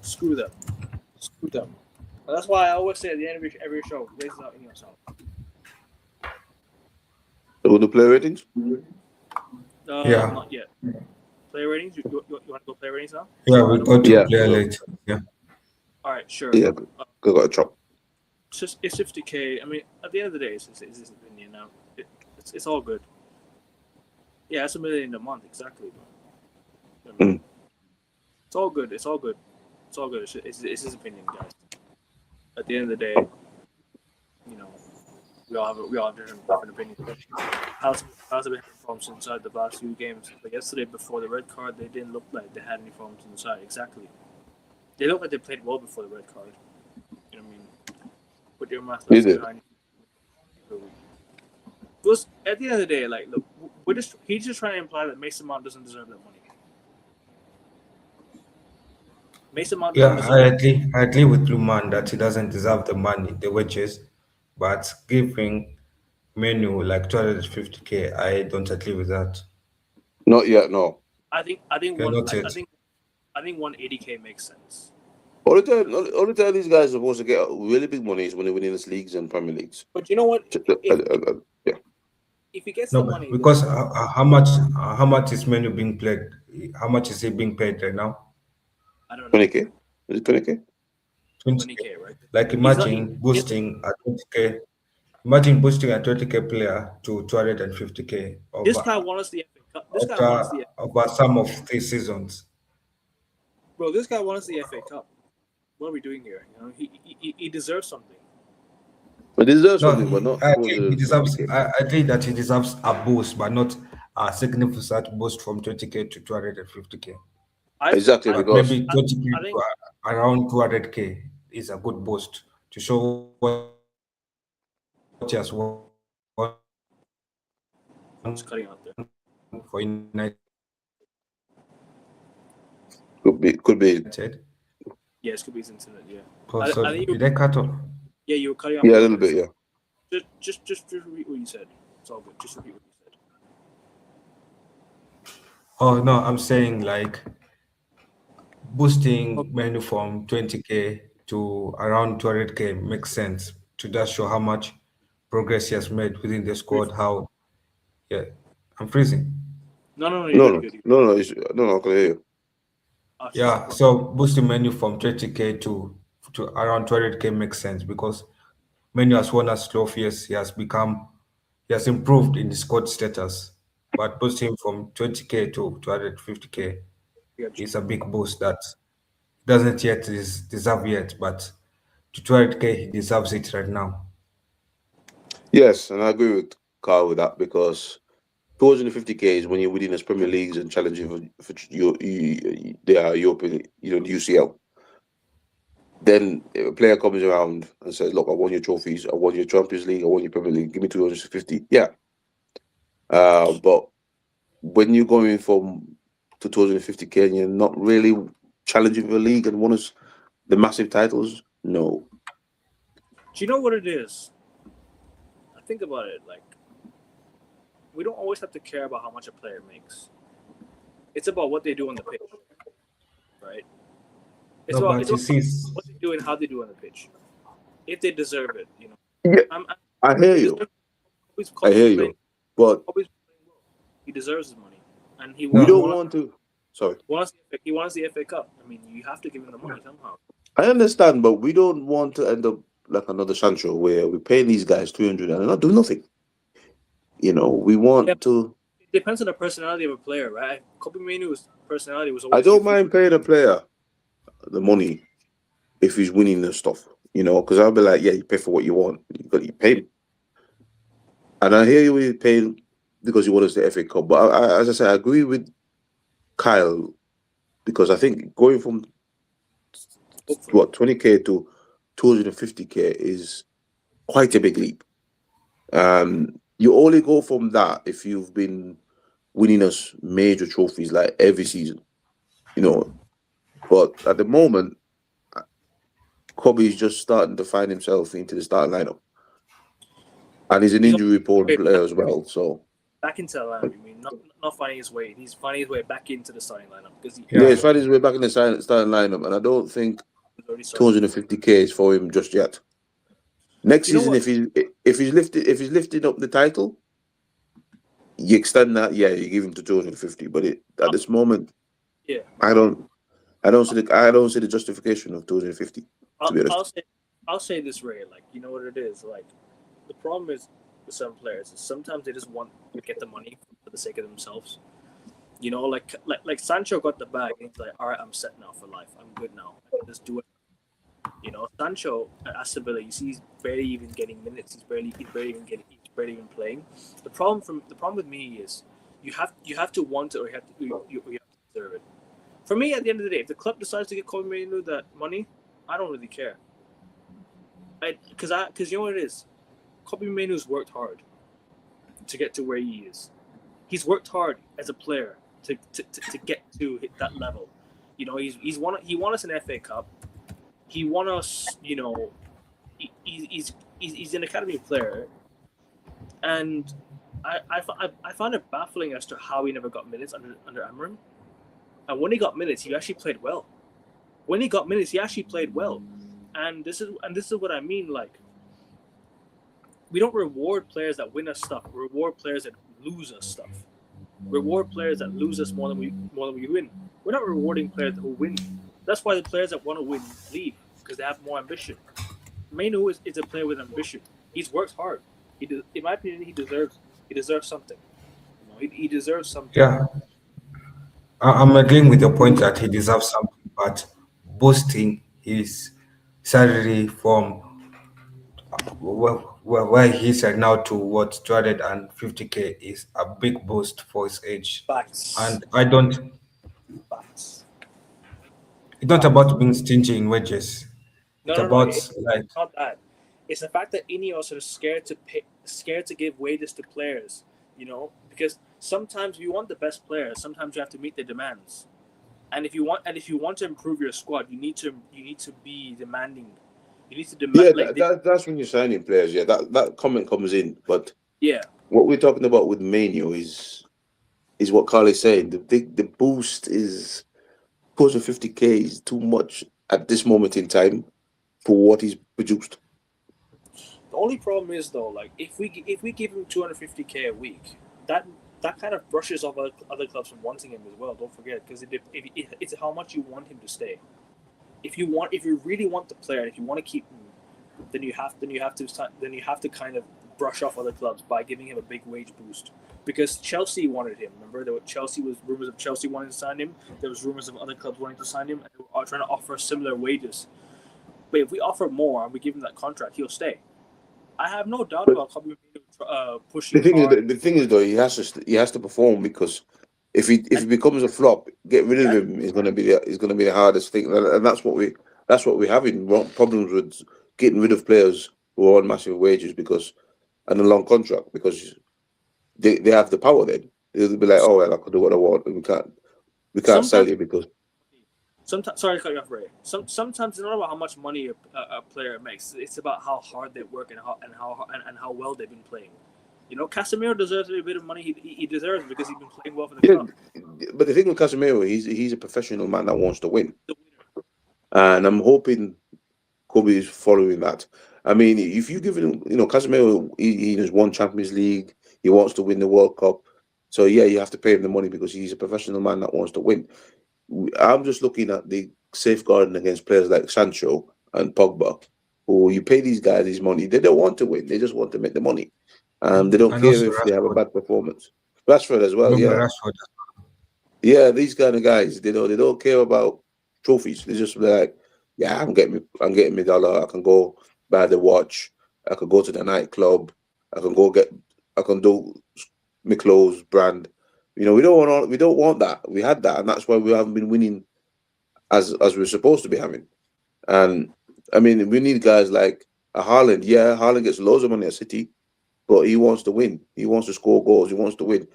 A: Screw them. Screw them. And that's why I always say at the end of every show, Glazers out, Ineos out.
B: So the player ratings?
D: Yeah.
A: Not yet. Player ratings? You want to go player ratings now?
D: Yeah, we got to player later. Yeah.
A: All right, sure.
B: Yeah, got a chop.
A: It's 50K. I mean, at the end of the day, it's his opinion now. It's all good. Yeah, it's $1 million a month, exactly. It's all good. It's all good. It's all good. It's his opinion, guys. At the end of the day, we all have different opinions. How's been having problems inside the past few games? But yesterday, before the red card, they didn't look like they had any problems inside. Exactly. They looked like they played well before the red card. You know what I mean? Put your mouth behind you. Because at the end of the day, like, look, he's just trying to imply that Mason Mount doesn't deserve that money. Mason Mount.
D: Yeah, I agree with Blue Man that he doesn't deserve the money, the wages, but giving Menu like 250K, I don't agree with that.
B: Not yet, no.
A: I think
D: Yeah, not yet.
A: I think 180K makes sense.
B: All the time these guys are supposed to get really big money is when they win in the leagues and Premier Leagues.
A: But you know what?
B: Yeah.
A: If he gets
D: No,
A: the money,
D: because how much is Menu being played? How much is he being paid right now?
A: I don't know.
B: 20K? Is it 20K?
A: 20K, right?
D: Like imagine boosting a 20K. Imagine boosting a 20K player to 250K.
A: This guy won us the FA Cup.
D: Over some of 3 seasons.
A: Bro, this guy won us the FA Cup. What are we doing here? He deserves something.
B: But deserves something, but not.
D: I think that he deserves a boost, but not a significant boost from 20K to 250K.
B: Exactly, because
D: maybe 20K to around 200K is a good boost to show what he has worked.
A: It's cutting out there.
D: for United.
B: Could be.
A: Yes, could be his internet. Yeah.
D: Oh,
A: I
D: sorry.
A: think you,
D: Did I cut off?
A: yeah, you were cutting off.
B: Yeah, a little bit. Yeah.
A: Just repeat what you said. It's all good. Just repeat what you said.
D: Oh no, I'm saying like boosting menu from 20k to around 200k makes sense to just show how much progress he has made within the squad. How, yeah, I'm freezing.
A: No,
B: No,
A: you're
B: no,
A: good.
B: no, no. No, I can hear you.
D: Yeah, so boosting menu from 20k to around 200k makes sense because menu has won us trophies. He has improved in the squad status, but boosting from 20k to 250k is a big boost that doesn't yet deserve yet, but to 200k he deserves it right now.
B: Yes, and I agree with Carl with that because 250k is when you're winning as Premier Leagues and challenging for the European, the UCL. Then if a player comes around and says, "Look, I won your trophies, I won your Champions League, I won your Premier League. Give me 250." Yeah, but when you're going from to 250k and you're not really challenging for the league and won us the massive titles, no.
A: Do you know what it is? I think about it like we don't always have to care about how much a player makes. It's about what they do on the pitch, right? It's
D: No,
A: about,
D: but
A: it's
D: you
A: about
D: see,
A: what they do and how they do on the pitch. If they deserve it,
B: Yeah, I hear you. I hear you. But
A: he deserves his money, and he
B: we
A: wants,
B: don't want to. Sorry.
A: he wants the FA Cup. I mean, you have to give him the money somehow.
B: I understand, but we don't want to end up like another Sancho where we're paying these guys 300 and they're not doing nothing. We want to.
A: It depends on the personality of a player, right? Kobe Mainoo's personality was
B: I
A: always.
B: don't mind paying a player the money if he's winning the stuff, because I'll be like, yeah, you pay for what you want. You pay him. And I hear you with paying because you want us the FA Cup. But as I say, I agree with Kyle because I think going from 20k to 250k is quite a big leap. You only go from that if you've been winning us major trophies like every season, But at the moment, Kobe's just starting to find himself into the starting lineup, and he's an injury-prone player as well. So
A: back into the lineup. You mean not finding his way? He's finding his way back into the starting lineup because
B: he's finding his way back in the starting lineup, and I don't think 250k is for him just yet. Next season, if he's lifted up the title, you extend that. Yeah, you give him to 250. But at this moment,
A: yeah,
B: I don't see the justification of 250. To be honest,
A: I'll say this, Ray. Like, you know what it is. Like, the problem is with some players is sometimes they just want to get the money for the sake of themselves. Like Sancho got the bag and he's like, all right, I'm set now for life. I'm good now. I can just do it. Sancho at Aston Villa, you see, he's barely even getting minutes. He's barely even playing. The problem with me is you have to want it or you have to deserve it. For me, at the end of the day, if the club decides to get Kobe Mainoo that money, I don't really care. Because you know what it is, Kobe Mainoo's worked hard to get to where he is. He's worked hard as a player to get to that level. He won us an FA Cup. He won us. He's an academy player, and I found it baffling as to how he never got minutes under Amram. And when he got minutes, he actually played well. And this is what I mean. Like, we don't reward players that win us stuff. We reward players that lose us stuff. Reward players that lose us more than we win. We're not rewarding players who win. That's why the players that want to win leave, because they have more ambition. Mainoo is a player with ambition. He's worked hard. In my opinion, he deserves something. He deserves something.
D: Yeah, I'm agreeing with your point that he deserves something, but boosting his salary from where he's at now to what 250k is a big boost for his age.
A: Facts.
D: And I don't.
A: Facts.
D: It's not about being stingy in wages.
A: No,
D: It's about
A: it's not that. It's the fact that Ineos are scared to scared to give wages to players. Because sometimes you want the best players. Sometimes you have to meet the demands. And if you want to improve your squad, you need to be demanding. You need to demand.
B: Yeah, that's when you're signing players. Yeah, that comment comes in. But
A: yeah,
B: what we're talking about with Manu is what Carl is saying. The boost is 250k is too much at this moment in time for what he's produced.
A: the only problem is though, like if we give him 250k a week, that kind of brushes off other clubs from wanting him as well. Don't forget, because it's how much you want him to stay. If you really want the player, if you want to keep him, then you have to kind of brush off other clubs by giving him a big wage boost. Because Chelsea wanted him. Remember, there was rumors of Chelsea wanting to sign him. There was rumors of other clubs wanting to sign him, and they were trying to offer similar wages. But if we offer more and we give him that contract, he'll stay. I have no doubt about Kobe pushing.
B: The thing is though, he has to perform, because if he becomes a flop, get rid of him is going to be the hardest thing, and that's what we're having problems with, getting rid of players who are on massive wages and a long contract, because they have the power. Then they'll be like, oh well, I can do what I want, and we can't sell you because.
A: Sometimes, sorry to cut you off, Ray. Sometimes it's not about how much money a player makes. It's about how hard they work and how well they've been playing. Casemiro deserves a bit of money. He deserves it because he's been playing well for the club.
B: But the thing with Casemiro, he's a professional man that wants to win, and I'm hoping Kobe is following that. I mean, if you give him, Casemiro, he has won Champions League. He wants to win the World Cup. So yeah, you have to pay him the money because he's a professional man that wants to win. I'm just looking at the safeguarding against players like Sancho and Pogba, who you pay these guys this money. They don't want to win. They just want to make the money. They don't care if they have a bad performance. Rashford as well, yeah. Rashford. Yeah, these kind of guys, they don't care about trophies. They just like, yeah, I'm getting my dollar. I can go buy the watch. I can go to the nightclub. I can do my clothes brand. We don't want that. We had that, and that's why we haven't been winning as we're supposed to be having. And I mean, we need guys like a Haaland. Yeah, Haaland gets loads of money at City, but he wants to win. He wants to score goals. He wants to win.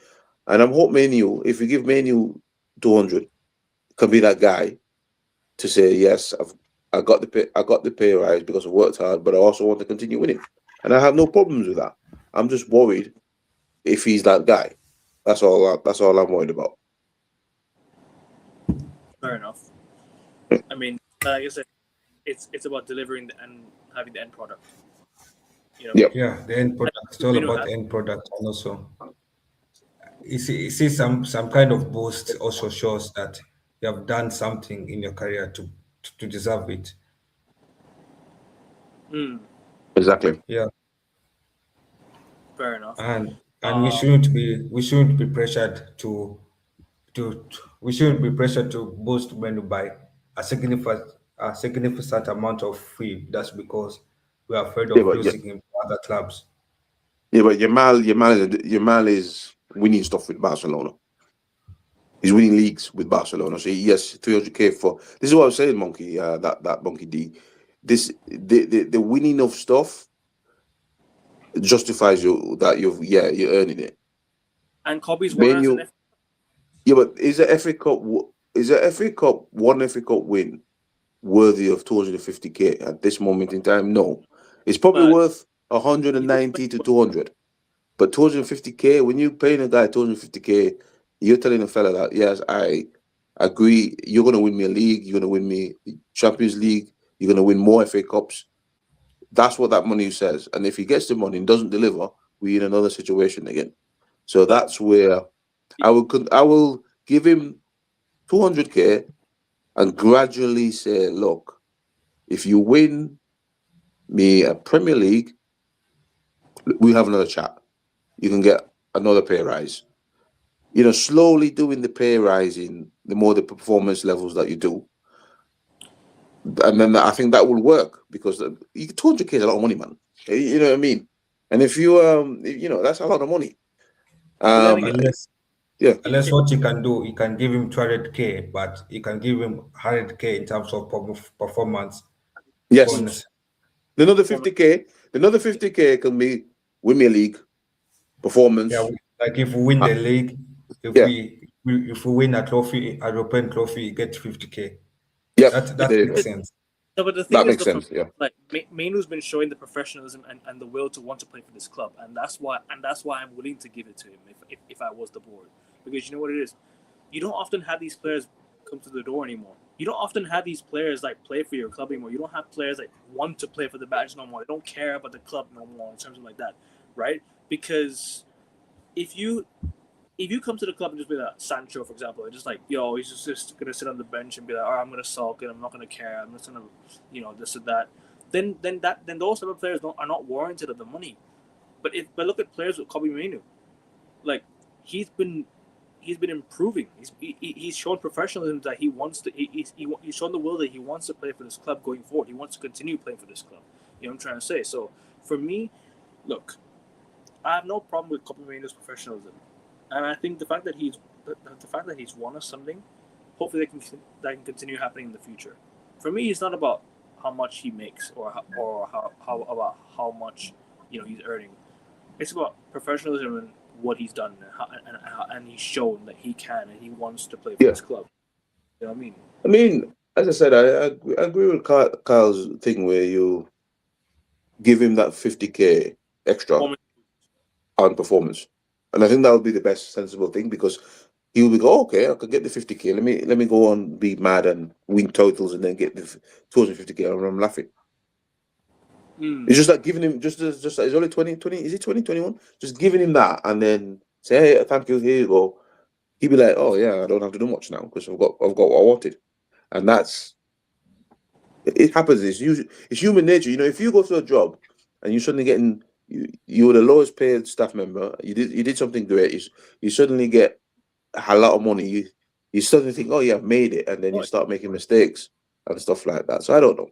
B: And I'm hoping Manu, if we give Manu 200, can be that guy to say, yes, I got the pay rise because I've worked hard, but I also want to continue winning. And I have no problems with that. I'm just worried if he's that guy. That's all I'm worried about.
A: Fair enough. I mean, like I said, it's about delivering and having the end product.
D: Yeah, the end product. It's all about the end product, and also you see some kind of boost also shows that you have done something in your career to deserve it.
B: Exactly.
D: Yeah.
A: Fair enough.
D: And we shouldn't be pressured to boost Menu by a significant amount of fee. That's because we are afraid of losing him to other clubs.
B: Yeah, but Yamal is winning stuff with Barcelona. He's winning leagues with Barcelona. So yes, 300k for this is what I was saying, Monkey. That Monkey D. The winning of stuff justifies you're earning it.
A: And Kobe's won.
B: Yeah, but is the FA Cup one FA Cup win worthy of 250k at this moment in time? No, it's probably worth 190 to 200. But 250k, when you're paying a guy 250k, you're telling a fella that yes, I agree. You're gonna win me a league. You're gonna win me Champions League. You're gonna win more FA Cups. That's what that money says. And if he gets the money and doesn't deliver, we're in another situation again. So that's where I will give him 200k and gradually say, look, if you win me a Premier League, we have another chat. You can get another pay rise. Slowly doing the pay rising, the more the performance levels that you do. And then I think that will work because 200k is a lot of money, man. You know what I mean? And if you, that's a lot of money.
D: Unless what you can do, you can give him 200k, but you can give him 100k in terms of performance.
B: Yes. Bonus. Another 50k can be win me a league, performance.
D: Yeah, like if we win the league, if
B: Yeah.
D: if we win a trophy, a European trophy, you get 50K.
B: Yep.
D: That makes sense.
A: No, but the thing
B: That
A: is,
B: makes sense. Yeah.
A: like Mainu's been showing the professionalism and the will to want to play for this club, and that's why I'm willing to give it to him if I was the board, because you know what it is, you don't often have these players come to the door anymore. You don't often have these players like play for your club anymore. You don't have players like want to play for the badge no more. They don't care about the club no more in terms of like that, right? Because if you come to the club and just be like Sancho, for example, and just like, yo, he's just gonna sit on the bench and be like, oh, I'm gonna sulk and I'm not gonna care. I'm just gonna, this and that. Then those type of players are not warranted of the money. But look at players with Kobe Mainoo, like he's been improving. He's shown professionalism that he wants to. He's shown the will that he wants to play for this club going forward. He wants to continue playing for this club. You know what I'm trying to say? So for me, look, I have no problem with Kobe Mainoo's professionalism. And I think the fact that he's won us something, hopefully that can continue happening in the future. For me, it's not about how much he makes or how much he's earning. It's about professionalism and what he's done and he's shown that he can and he wants to play for this club. You know what I mean?
B: I mean, as I said, I agree with Kyle's thing where you give him that 50K extra on performance. And I think that would be the best sensible thing, because he will be go, okay, I can get the 50K. Let me go on, be mad and win totals and then get the 250K. And I'm laughing. It's just like giving him just like, it's only 20, is it 2021? Just giving him that and then say, hey, thank you, here you go. He'd be like, oh yeah, I don't have to do much now because I've got what I wanted. And it happens. It's human nature. If you go to a job and you're suddenly getting you're the lowest paid staff member, you did something great, you suddenly get a lot of money, you suddenly think, oh yeah, I've made it, and then you start making mistakes and stuff like that. So I don't know.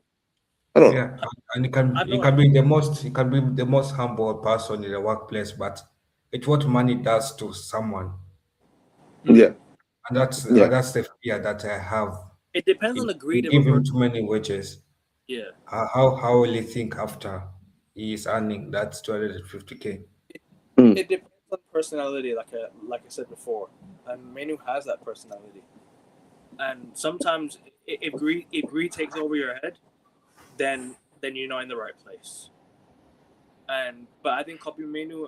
D: Yeah, and you can be the most humble person in the workplace, but it's what money does to someone.
B: Yeah.
D: And that's the fear that I have.
A: It depends on the greed of
D: give him too many wages.
A: Yeah.
D: How will he think after he is earning that 250K?
A: It depends on personality, like I said before, and Mainoo has that personality. And sometimes, if greed takes over your head, then you're not in the right place. But I think Kobe Mainoo,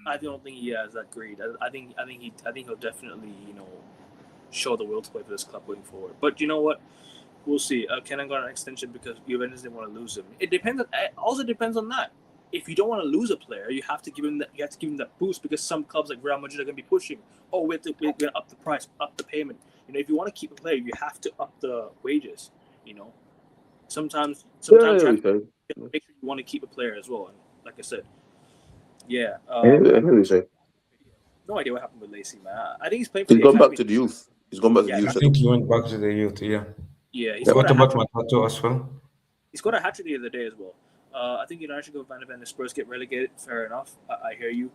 A: I don't think he has that greed. I think he'll definitely show the will to play for this club going forward. But you know what? We'll see. Kenan got an extension because Juventus didn't want to lose him. It also depends on that. If you don't want to lose a player, you have to give him that boost, because some clubs like Real Madrid are going to be pushing. Oh, we're going to up the price, up the payment. If you want to keep a player, you have to up the wages. Sometimes make sure you want to keep a player as well. And like I said, yeah. No idea what happened with Lacey, man. I think he's playing for the
B: He's gone
A: academy.
B: back to the youth. He's gone back to the youth.
D: I think he went back to the youth, yeah.
A: Yeah.
D: What about Matato as well?
A: He scored a hat-trick the other day as well. I think United should go Van de Ven. The Spurs get relegated. Fair enough. I hear you.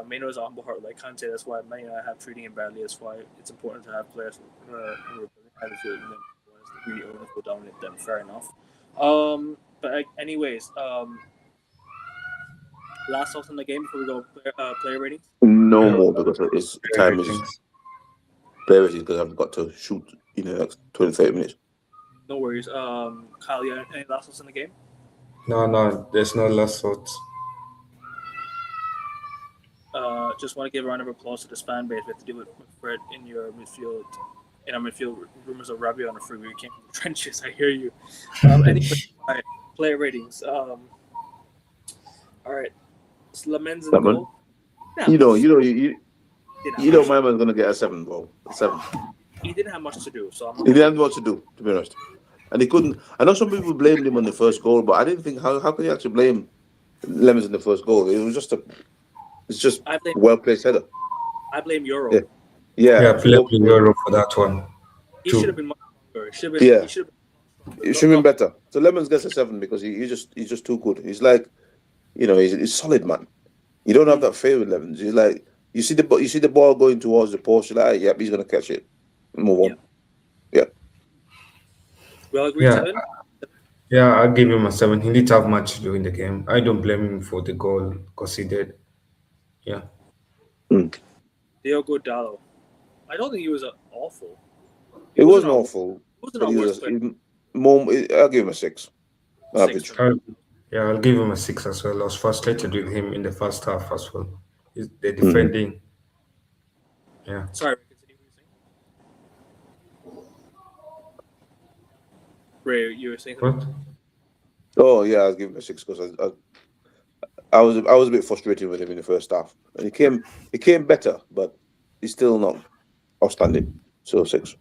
A: Mainoo is a humble heart. I can't say that's why I have treating him badly. That's why it's important to have players who are attitude and then really owners will dominate them. Fair enough. But anyways, last thoughts on the game before we go player ratings?
B: No more, because it's time is player ratings, because I've got to shoot in the next 20-30 minutes.
A: No worries. Kyle, you have any last thoughts on the game?
D: No, there's no last thoughts.
A: Just want to give a round of applause to this fan base. We have to deal with Fred in your midfield. In our midfield, rumors of Rabiot on a free. We came from the trenches. I hear you. Anyway, player ratings. All right. Lamens in goal.
B: You know, my man's gonna get a 7, bro. A 7.
A: He didn't have much to do, so
B: he didn't have much to do, to be honest. And he couldn't. I know some people blamed him on the first goal, but I didn't think how could you actually blame Lemons in the first goal? It was just a well placed header.
A: I blame Euro.
D: Yeah, blame Euro for that one.
A: He should have been much stronger.
B: It should have been better. So Lemons gets a 7 because he's just too good. He's like, he's solid, man. You don't have that fear with Lemons. He's like, you see the ball going towards the post. You're like, yep, he's gonna catch it. Move on. Yeah.
A: Well, agree, 7.
D: Yeah, I'll give him a 7. He didn't have much to do in the game. I don't blame him for the goal conceded. Yeah.
A: Diogo Dallo. I don't think he was awful.
B: It
A: wasn't
B: wasn't
A: our
B: awful,
A: wasn't
B: but
A: our
B: he
A: worst
B: was
A: player.
B: more. I'll give him a 6.
A: Six
B: Average.
A: for me.
D: I'll give him a 6 as well. I was frustrated with him in the first half as well. The
B: Mm-hmm.
D: defending. Yeah.
A: Sorry, continue what you're saying. Ray, you were saying something?
D: What?
B: Oh yeah, I'll give him a 6 because I was a bit frustrated with him in the first half, and he came better, but he's still not outstanding. So 6.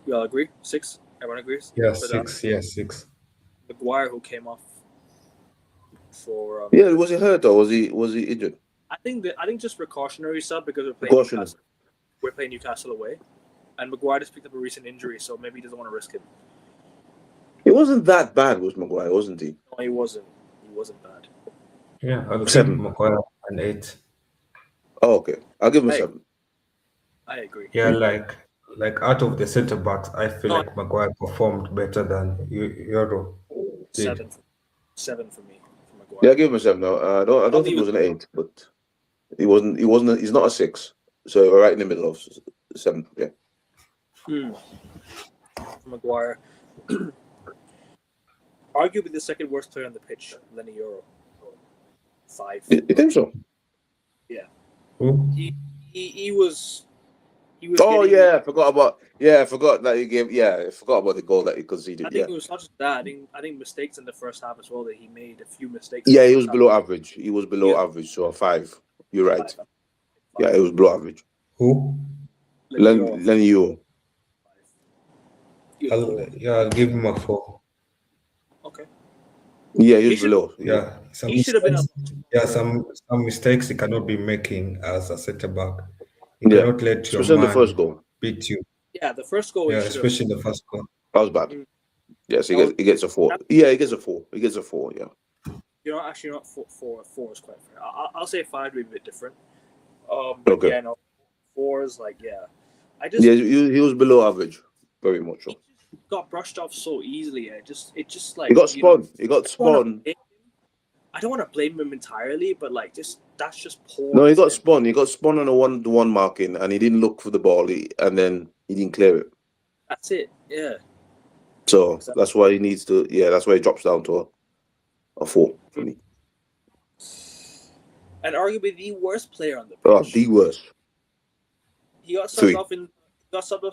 A: You all agree? 6? Everyone agrees?
D: Yeah,
A: For that
D: 6. Yeah, 6.
A: Maguire who came off for
B: Yeah, was he hurt or was he injured?
A: I think just precautionary sub because
B: Precautionary.
A: we're playing Newcastle away. And Maguire just picked up a recent injury, so maybe he doesn't want to risk it.
B: It wasn't that bad, was Maguire, wasn't he?
A: No, he wasn't. He wasn't bad.
D: Yeah, I'll give
B: 7.
D: Maguire an 8.
B: Oh, okay. I'll give him a
A: Hey.
B: 7.
A: I agree.
D: Yeah, like out of the centre backs, I feel
A: No.
D: like Maguire performed better than Euro did.
A: 7 for me for Maguire.
B: Yeah, I'll give him a 7. No, I don't think it was an 8, but he wasn't. He's not a 6. So we're right in the middle of 7. Yeah.
A: For Maguire. Arguably the second worst player on the pitch, Lenny Euro. 5.
B: You think so?
A: Yeah.
D: Who?
A: He was.
B: Oh
A: getting-
B: yeah, I forgot about. Yeah, I forgot that he gave. Yeah, I forgot about the goal that he conceded.
A: I think
B: Yeah.
A: it was not just that. I think mistakes in the first half as well. That he made a few mistakes.
B: Yeah,
A: in the
B: he was
A: first
B: below
A: half.
B: average. He was below average, so a 5. You're right.
A: 5.
B: Yeah, it was below average.
D: Who?
A: Lenny Euro.
B: Lenny Euro.
D: I'll give him a 4.
A: Okay.
B: Yeah, he
A: He
B: was
A: should-
B: below.
D: Yeah, some
A: He should have been
D: mistakes, some mistakes he cannot be making as a centre back. You
B: Yeah.
D: cannot let your
B: Especially on the
D: man
B: first goal.
D: beat you.
A: Yeah, the first goal.
D: Yeah,
A: he should have.
D: especially the first goal.
B: That was bad. Yes, he gets a 4. Yeah, he gets a 4. He gets a 4. Yeah.
A: Actually not 4 is quite fair. I'll say 5 would be a bit different.
B: Okay.
A: Yeah, no, 4 is like I just
B: Yeah, he was below average, very much so.
A: he just got brushed off so easily. It just like
B: He got
A: you know,
B: spun. He got spun.
A: I don't want to blame him entirely, but like that's just poor.
B: No, he got spun. He got spun on a 1-to-1 marking, and he didn't look for the ball, and then he didn't clear it.
A: That's it. Yeah.
B: So
A: Exactly.
B: that's why he needs to. Yeah, that's why he drops down to a 4 for me.
A: And arguably the worst player on the pitch.
B: Oh, the worst.
A: He got
B: 3.
A: subbed off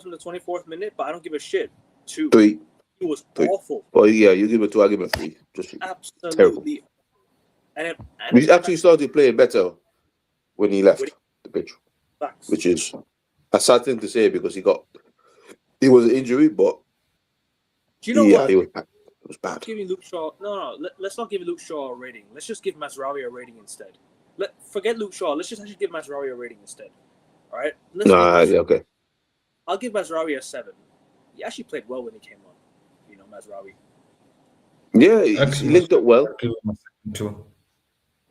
A: in the 24th minute, but I don't give a shit. 2.
B: 3.
A: He was
B: 3.
A: awful.
B: Oh yeah, you give it 2. I give it 3. Just
A: Absolutely. And
B: we actually started playing better when he left the pitch,
A: facts.
B: which is a sad thing to say because it was an injury, but
A: Do you know what?
B: it was bad.
A: Giving Luke Shaw let's not give Luke Shaw a rating. Let's just give Mazraoui a rating instead. Forget Luke Shaw. Let's just actually give Mazraoui a rating instead. All right.
B: Yeah, okay.
A: I'll give Mazraoui a 7. He actually played well when he came on. Mazraoui.
B: Yeah, he linked up well.
D: I'll give him a 7 too.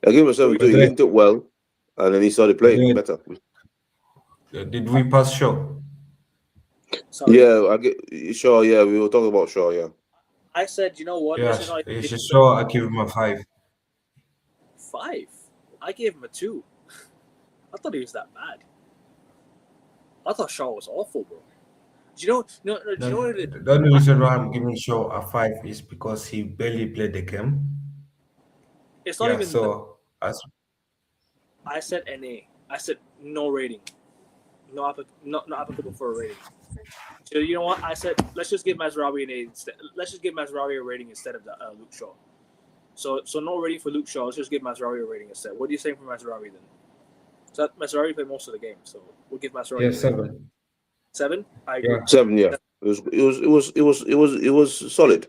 B: I give him a 7 too. He linked up well, and then he started playing
D: Yeah.
B: better.
D: Did we pass Shaw?
A: Sorry.
B: Yeah, I get Shaw. Yeah, we were talking about Shaw. Yeah.
A: I said, you know what?
D: Yeah,
A: Let's just not-
D: it's a Shaw. I give him a 5.
A: 5. I gave him a 2. I thought he was that bad. I thought Shaw was awful, bro. Do you know? No, do you know what it is?
D: The only reason why I'm giving Shaw a 5 is because he barely played the game.
A: It's not even.
D: So as
A: I said NA. I said no rating. Not applicable for a rating. So you know what? I said let's just give Mazraoui an A instead. Let's just give Mazraoui a rating instead of Luke Shaw. So no rating for Luke Shaw. Let's just give Mazraoui a rating instead. What are you saying for Mazraoui then? So Mazraoui played most of the game, so we'll give Mazraoui a
D: 7.
A: 7. I agree.
D: Yeah.
B: 7. Yeah, it was solid.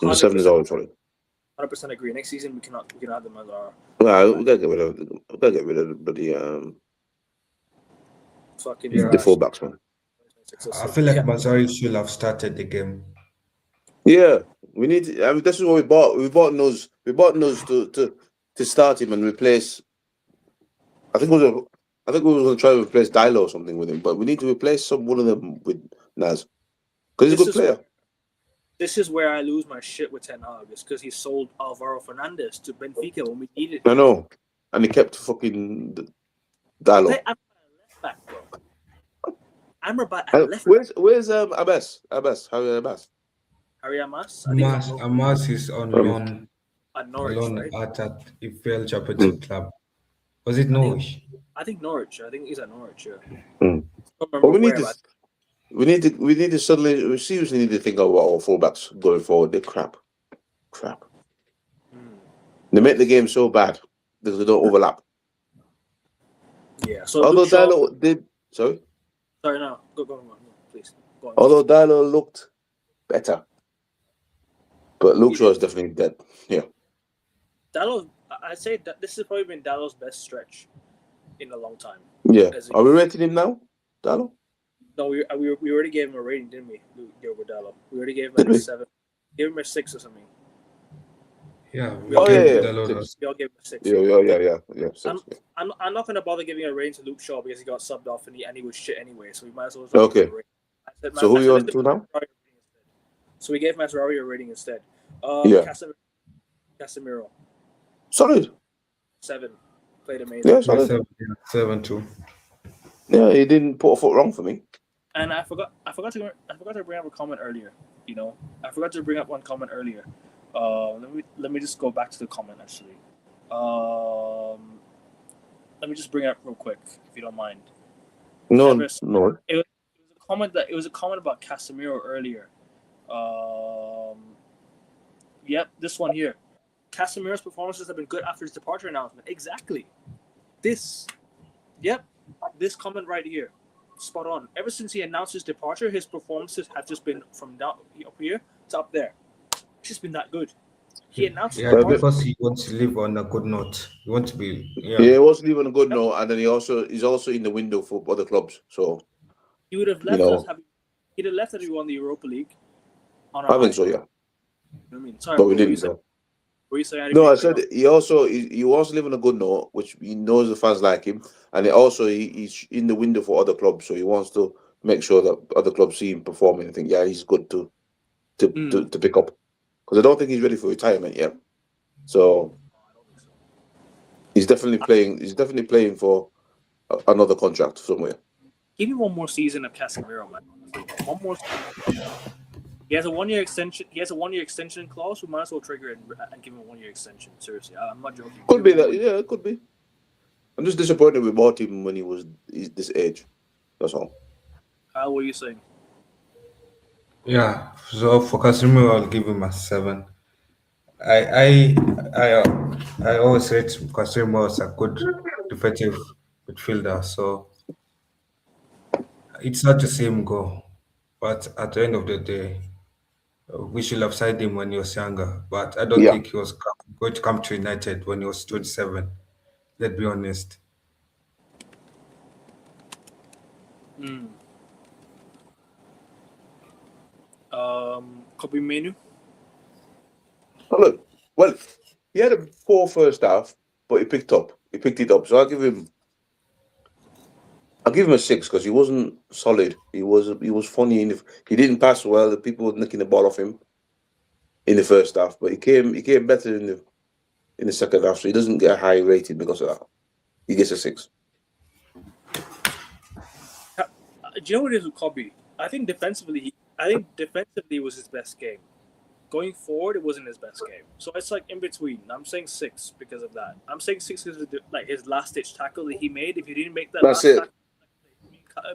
B: 7 is always solid.
A: 100% agree. Next season we can have them as our
B: Well, we gotta get rid of the bloody
A: fucking
B: the fullbacks, man.
D: I feel like Mazraoui should have started the game.
B: Yeah, we need. This is what we bought. We bought Nuz to start him and replace. I think we were going to try to replace Dilo or something with him, but we need to replace one of them with Naz because he's a good player.
A: this is where I lose my shit with Ten Hag. It's because he sold Alvaro Fernandez to Benfica when we needed
B: I
A: him.
B: know, and he kept fucking
A: Play
B: Dallo.
A: Amrabat at left back, bro. Amrabat at left back.
B: Where's Abbas? Harry Abbas.
A: Harry Amas. I think
D: Amas is on loan.
A: at Norwich, right?
D: At EFL Championship Club. Was it Norwich?
A: I think Norwich. I think he's at Norwich. Yeah.
B: Mm.
A: I don't remember
B: But
A: where,
B: we need to suddenly, we seriously need to think about our fullbacks going forward. They're crap. They make the game so bad because they don't overlap.
A: Yeah. So
B: Although
A: Luke Shaw,
B: Dallo did, sorry.
A: sorry, no, go on, please. Go on.
B: Although Dallo looked better, but Luke Shaw is definitely dead. Yeah.
A: Dallo, I'd say that this has probably been Dallo's best stretch in a long time.
B: Yeah. Are we rating him now, Dallo?
A: No, we already gave him a rating, didn't we? Diogo Dallo. We already gave him
B: Did
A: like
B: we?
A: a 7. Gave him a 6 or something.
D: Yeah.
A: We all
B: yeah.
A: gave him a 6.
B: Yeah.
A: I'm not going to bother giving a rating to Luke Shaw because he got subbed off and he was shit anyway. So we might as well.
B: Okay.
A: Give him a rating.
B: So who are you on to now?
A: So we gave Masraoui a rating instead.
B: Yeah.
A: Casemiro.
B: Solid.
A: 7. Played amazing.
B: Yeah, solid.
D: 7-2.
B: Yeah, he didn't put a foot wrong for me.
A: And I forgot to bring up a comment earlier. I forgot to bring up one comment earlier. Let me just go back to the comment actually. Let me just bring it up real quick if you don't mind.
B: No.
A: It was a comment about Casemiro earlier. Yep, this one here. Casemiro's performances have been good after his departure announcement. Exactly. This comment right here. Spot on. Ever since he announced his departure, his performances have just been from down up here to up there. It's just been that good. He announced
D: because he wants to live on a good note. He wants to be
B: he wants to live on a good note, and then he's also in the window for other clubs. So
A: he would have left us. He'd have left that we won the Europa League.
B: I think so, yeah.
A: You know what I mean? Sorry,
B: but we didn't.
A: Were you saying?
B: No, I said he wants to live on a good note, which he knows the fans like him, and he's in the window for other clubs, so he wants to make sure that other clubs see him performing and think, yeah, he's good to pick up, because I don't think he's ready for retirement yet. So he's definitely playing. He's definitely playing for another contract somewhere.
A: Give me one more season of Casemiro, man. One more. He has a 1-year extension. He has a 1-year extension clause. We might as well trigger it and give him a 1-year extension. Seriously, I'm not joking.
B: Could be that. Yeah, it could be. I'm just disappointed we bought him when he was this age. That's all.
A: What are you saying?
D: Yeah. So for Casemiro, I'll give him a 7. I always rate Casemiro as a good defensive midfielder. So it's not to see him go, but at the end of the day, we should have signed him when he was younger, but I don't think he was going to come to United when he was 27. Let's be honest.
A: Kobe Menu.
B: Oh, look, well, he had a poor first half, but he picked it up. So I'll give him a 6 because he wasn't solid. He was funny. He didn't pass well. The people were nicking the ball off him in the first half, but he came better in the second half. So he doesn't get a high rating because of that. He gets a 6.
A: Do you know what it is with Kobe? I think defensively was his best game. Going forward, it wasn't his best game. So it's like in between. I'm saying 6 because of that. I'm saying 6 because of like his last ditch tackle that he made. If he didn't make that tackle,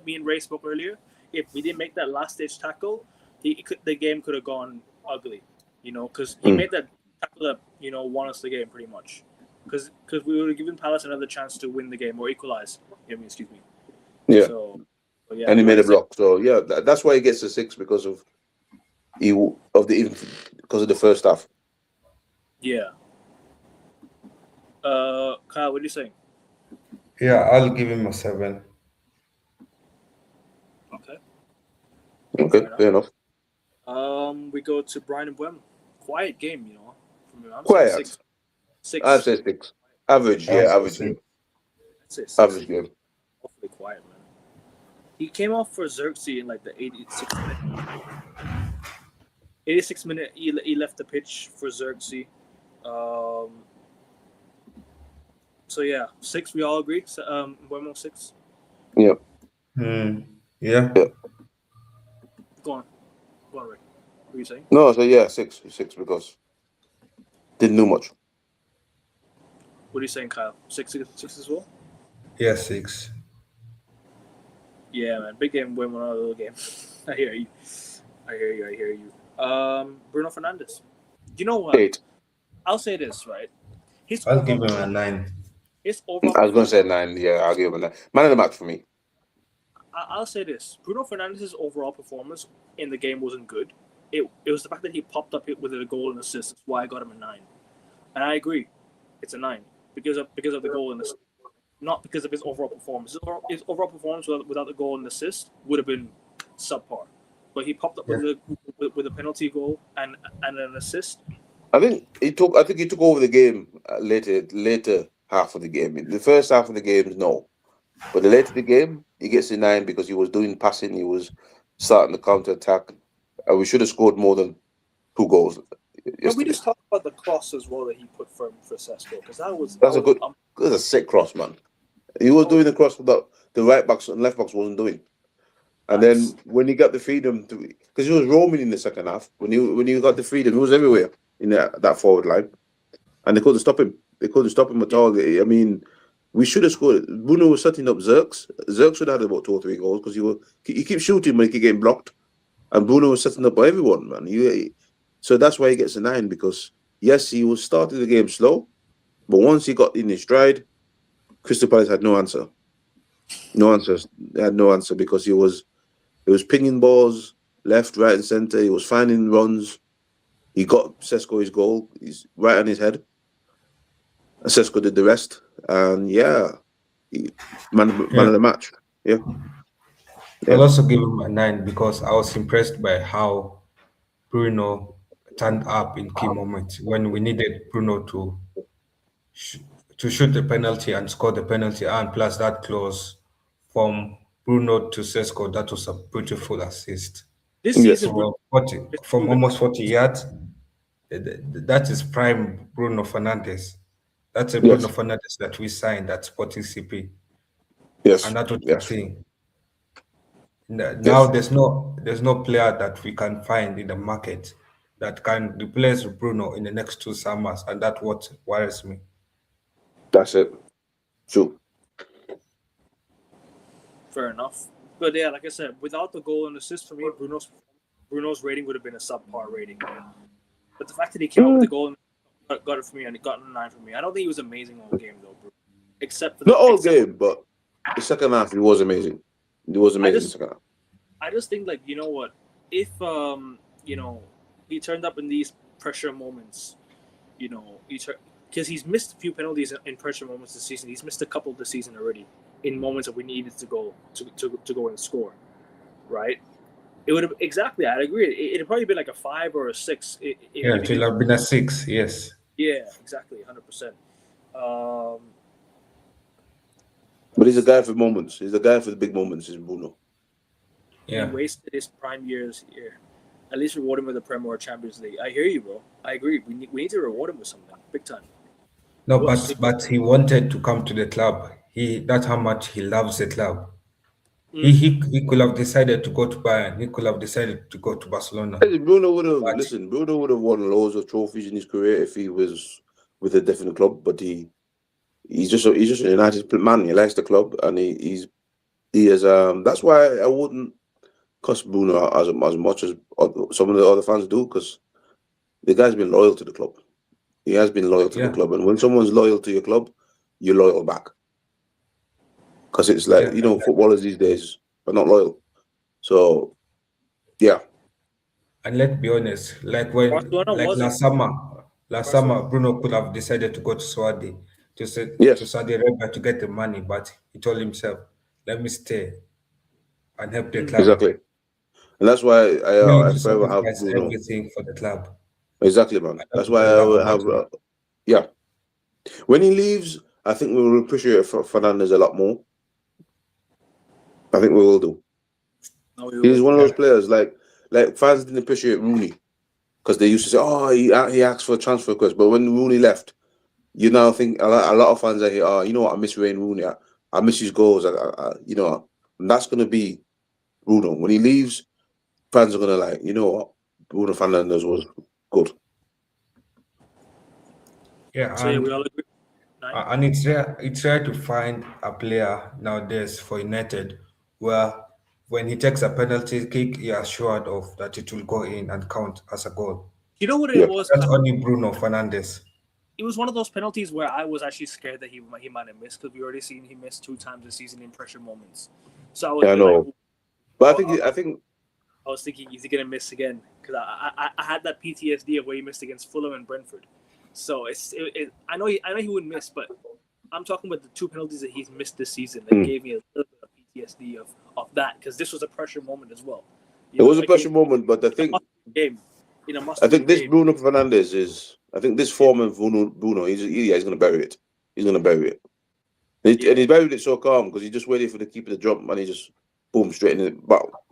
A: me and Ray spoke earlier. If we didn't make that last ditch tackle, the game could have gone ugly. Because he made that tackle that won us the game pretty much. Because we would have given Palace another chance to win the game or equalize. Excuse me.
B: Yeah.
A: So yeah.
B: And he made a block. So yeah, that's why he gets a 6 because of the first half.
A: Yeah. Kyle, what are you saying?
D: Yeah, I'll give him a 7.
A: Okay,
B: fair enough.
A: We go to Brian and Buem. Quiet game,
B: Quiet.
A: 6.
B: I'd say 6. Average, average game. Average game.
A: Hopefully quiet, man. He came off for Xerxes in like the 86th minute. 86th minute, he left the pitch for Xerxes. So yeah, 6. We all agree. Mbeumo 6.
B: Yeah.
D: Yeah.
B: Yeah.
A: Go on, Ray. What are you saying?
B: No, so yeah, 6 because didn't do much.
A: What are you saying, Kyle? 6 as well.
D: Yeah, 6.
A: Yeah, man. Big game win one little game. I hear you. Bruno Fernandes. You know what?
B: 8.
A: I'll say this, right?
D: I'll give him a 9.
A: His overall
B: I was going to say 9. Yeah, I'll give him a 9. Man of the match for me.
A: I'll say this. Bruno Fernandes' overall performance in the game wasn't good. It was the fact that he popped up with a goal and assist. That's why I got him a 9. And I agree. It's a 9 because of the goal and assist. Not because of his overall performance. His overall performance without the goal and assist would have been subpar. But he popped up with a penalty goal and an assist.
B: I think he took over the game later half of the game. In the first half of the game, no. But the later the game, he gets a 9 because he was doing passing, he was starting the counter attack. We should have scored more than 2 goals.
A: Can we just talk about the cross as well that he put for Sesko? Because
B: that's a sick cross, man. He was doing the cross that the right backs and left backs wasn't doing. And then when he got the freedom to, because he was roaming in the second half, when he got the freedom, he was everywhere in that forward line, and they couldn't stop him. They couldn't stop him at all. I mean, we should have scored. Bruno was setting up Xerxes. Xerxes should have had about 2 or 3 goals because he keeps shooting when he keep getting blocked, and Bruno was setting up by everyone, man. So that's why he gets a 9 because yes, he was starting the game slow, but once he got in his stride, Crystal Palace had no answer. No answers. They had no answer because he was pinging balls left, right, and centre. He was finding runs. He got Sesko his goal. He's right on his head. And Sesko did the rest. And yeah, man of the match. Yeah.
D: I'll also give him a 9 because I was impressed by how Bruno turned up in key moments when we needed Bruno to shoot the penalty and score the penalty, and plus that close from Bruno to Sesko, that was a beautiful assist.
A: This season,
D: from almost 40 yards, that is prime Bruno Fernandes. That's a Bruno Fernandes that we signed at Sporting CP.
B: Yes,
D: and that's what we're seeing. Now there's no player that we can find in the market that can replace Bruno in the next 2 summers, and that's what worries me.
B: That's it. True.
A: Fair enough. But yeah, like I said, without the goal and assist for me, Bruno's rating would have been a subpar rating. But the fact that he came up with the goal and got it for me, and he got a 9 for me. I don't think he was amazing all game though, Bruno. Except for
B: not all game, but the second half he was amazing. It was amazing in the second half.
A: I just think, like, you know what, if he turned up in these pressure moments, because he's missed a few penalties in pressure moments this season. He's missed a couple this season already in moments that we needed to go and score, right? It would have I'd agree. It'd probably be like a 5 or a 6.
D: It will have been a 6. Yes.
A: Yeah, exactly, 100%.
B: But he's a guy for moments. He's a guy for the big moments. Is Bruno.
A: Yeah. He wasted his prime years here. At least reward him with the Premier or Champions League. I hear you, bro. I agree. We need to reward him with something big time.
D: No, but he wanted to come to the club. That's how much he loves the club. He could have decided to go to Bayern. He could have decided to go to Barcelona.
B: Bruno would have Bruno would have won loads of trophies in his career if he was with a different club. But he's just a United man. He likes the club, and he is. That's why I wouldn't cuss Bruno as much as some of the other fans do, because the guy's been loyal to the club. He has been loyal to the club, and when someone's loyal to your club, you're loyal back. Because it's like, footballers these days are not loyal. So, yeah.
D: And let's be honest, last summer, Bruno could have decided to go to Saudi, to Saudi Arabia to get the money, but he told himself, "Let me stay and help the club."
B: Exactly. And that's why I forever have Bruno.
D: Everything for the club.
B: Exactly, man. That's why I will have. When he leaves, I think we will appreciate Fernandes a lot more. I think we will do. He's one of those players like fans didn't appreciate Rooney because they used to say, "Oh, he asked for a transfer request," but when Rooney left, you now think a lot of fans are here. Oh, you know what? I miss Wayne Rooney. I miss his goals. You know, and that's gonna be Bruno when he leaves. Fans are gonna like, you know what? Bruno Fernandes was good.
D: Yeah,
A: So yeah, we all agree.
D: and it's rare to find a player nowadays for United where when he takes a penalty kick, he is assured of that it will go in and count as a goal.
A: You know what
B: Yeah.
A: it was?
D: That's only Bruno Fernandes.
A: It was one of those penalties where I was actually scared that he might have missed, because we already seen he missed 2 times this season in pressure moments. So I was
B: Yeah, I
A: like,
B: know. But I think
A: I was thinking, is he gonna miss again? Because I had that PTSD of where he missed against Fulham and Brentford. So I know he wouldn't miss, but I'm talking about the 2 penalties that he's missed this season. That gave me a little bit of PTSD of that, because this was a pressure moment as well.
B: it was a pressure moment, but I think this Bruno Fernandes is. I think this form of Bruno, he's gonna bury it. He's gonna bury it. And he buried it so calm because he just waited for the keeper to jump and he just boom straight in